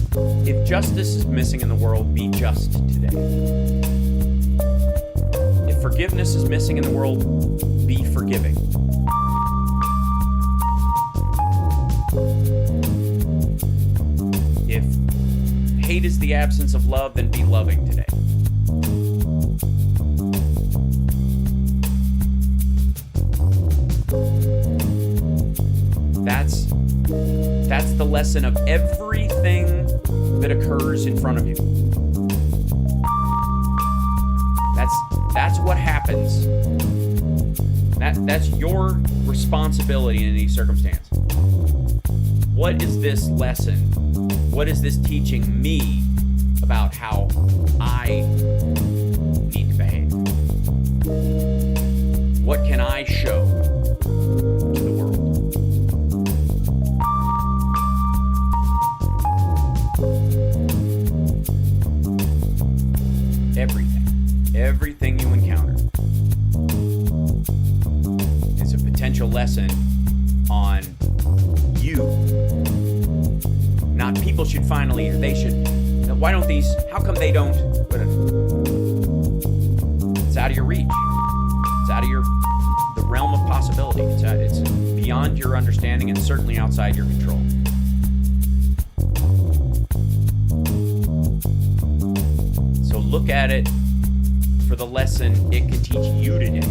if justice is missing in the world, be just today? If forgiveness is missing in the world, be forgiving. If hate is the absence of love, then be loving today. That's the lesson of everything that occurs in front of you. That's what happens. That's your responsibility in any circumstance. What is this lesson? What is this teaching me about how I need to behave? What can I show to the world? Everything you encounter is a potential lesson on you. Not people should finally, they should, why don't these, how come they don't? It's out of your reach. It's out of the realm of possibility. It's beyond your understanding and certainly outside your control. So look at it for the lesson it can teach you today.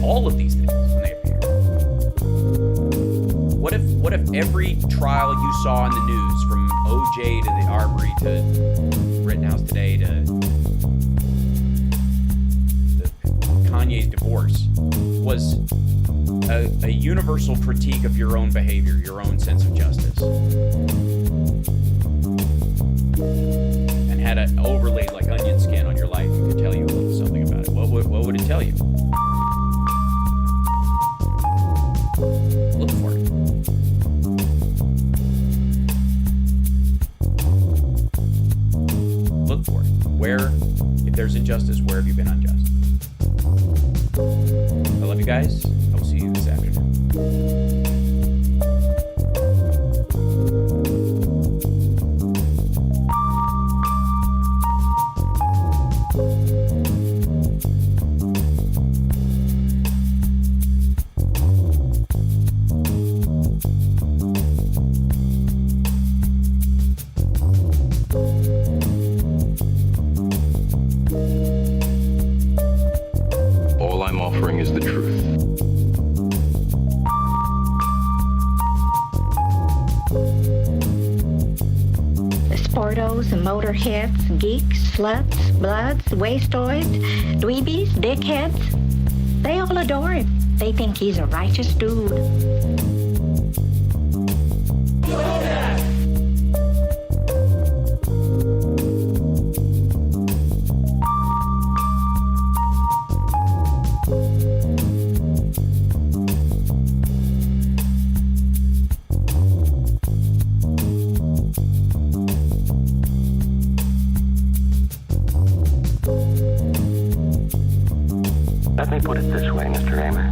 All of these things when they appear. What if every trial you saw in the news, from OJ to the Arbery to Rittenhouse today to Kanye's divorce, was a universal critique of your own behavior, your own sense of justice? Had it overlaid like onion skin on your life, it could tell you a little something about it. What would it tell you? Look for it. Look for it. Where, if there's injustice, where have you been unjust? I love you guys. I will see you this afternoon. All I'm offering is the truth. Sportos, motorheads, geeks, sluts, bloods, wastoids, dweebies, dickheads. They all adore him. They think he's a righteous dude. Let me put it this way, Mr. Raymer.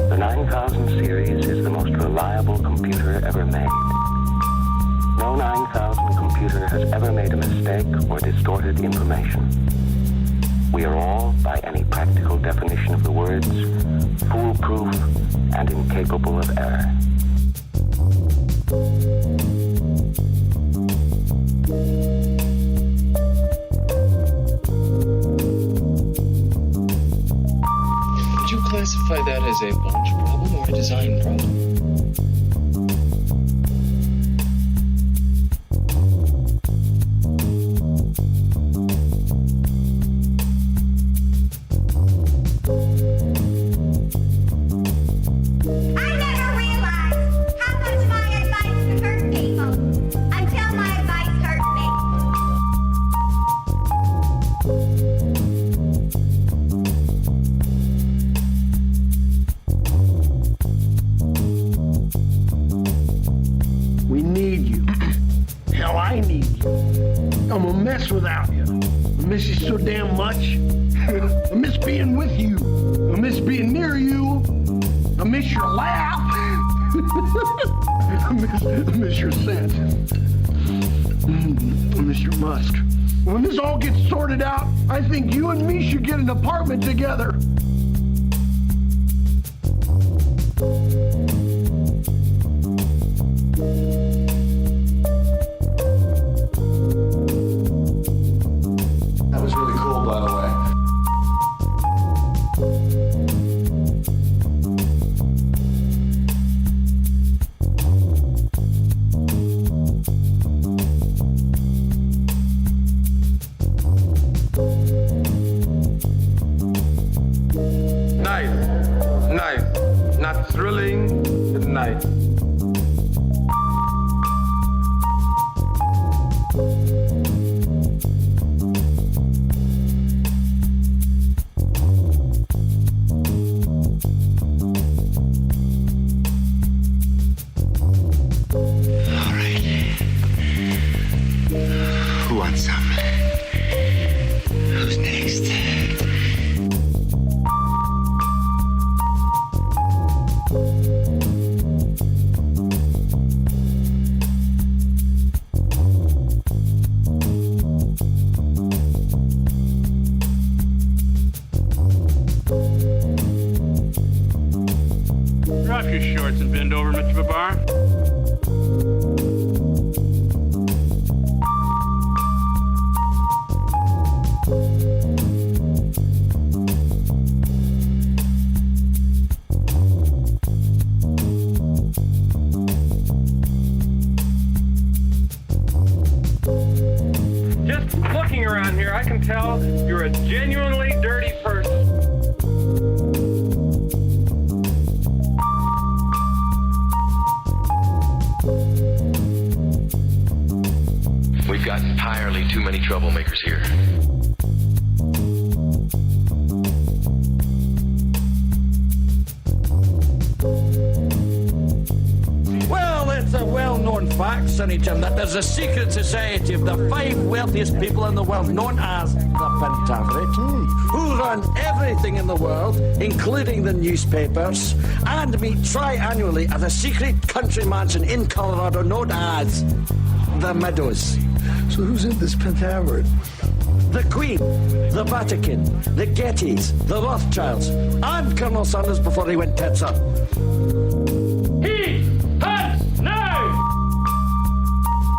The 9000 series is the most reliable computer ever made. No 9000 computer has ever made a mistake or distorted information. We are all, by any practical definition of the words, foolproof and incapable of error. classify that as a launch problem or a design problem? We need you. Hell, I need you. I'm a mess without you. I miss you so damn much. I miss being with you. I miss being near you. I miss your laugh. I miss your scent. I miss your musk. When this all gets sorted out, I think you and me should get an apartment together. That was really cool, by the way. Nice. Not thrilling, but nice. Who wants some? Who's next? Drop your shorts and bend over, Mr. Babar. Just looking around here, I can tell you're a genuinely dirty person. We've got entirely too many troublemakers here. Well, it's a well-known fact, Sonny Jim, that there's a secret society of the 5 wealthiest people in the world, known as the Pentaverate, who run everything in the world, including the newspapers, and meet tri-annually at a secret country mansion in Colorado known as the Meadows. So who's in this Pentaverate? The Queen, the Vatican, the Gettys, the Rothschilds, and Colonel Sanders before he went tits up.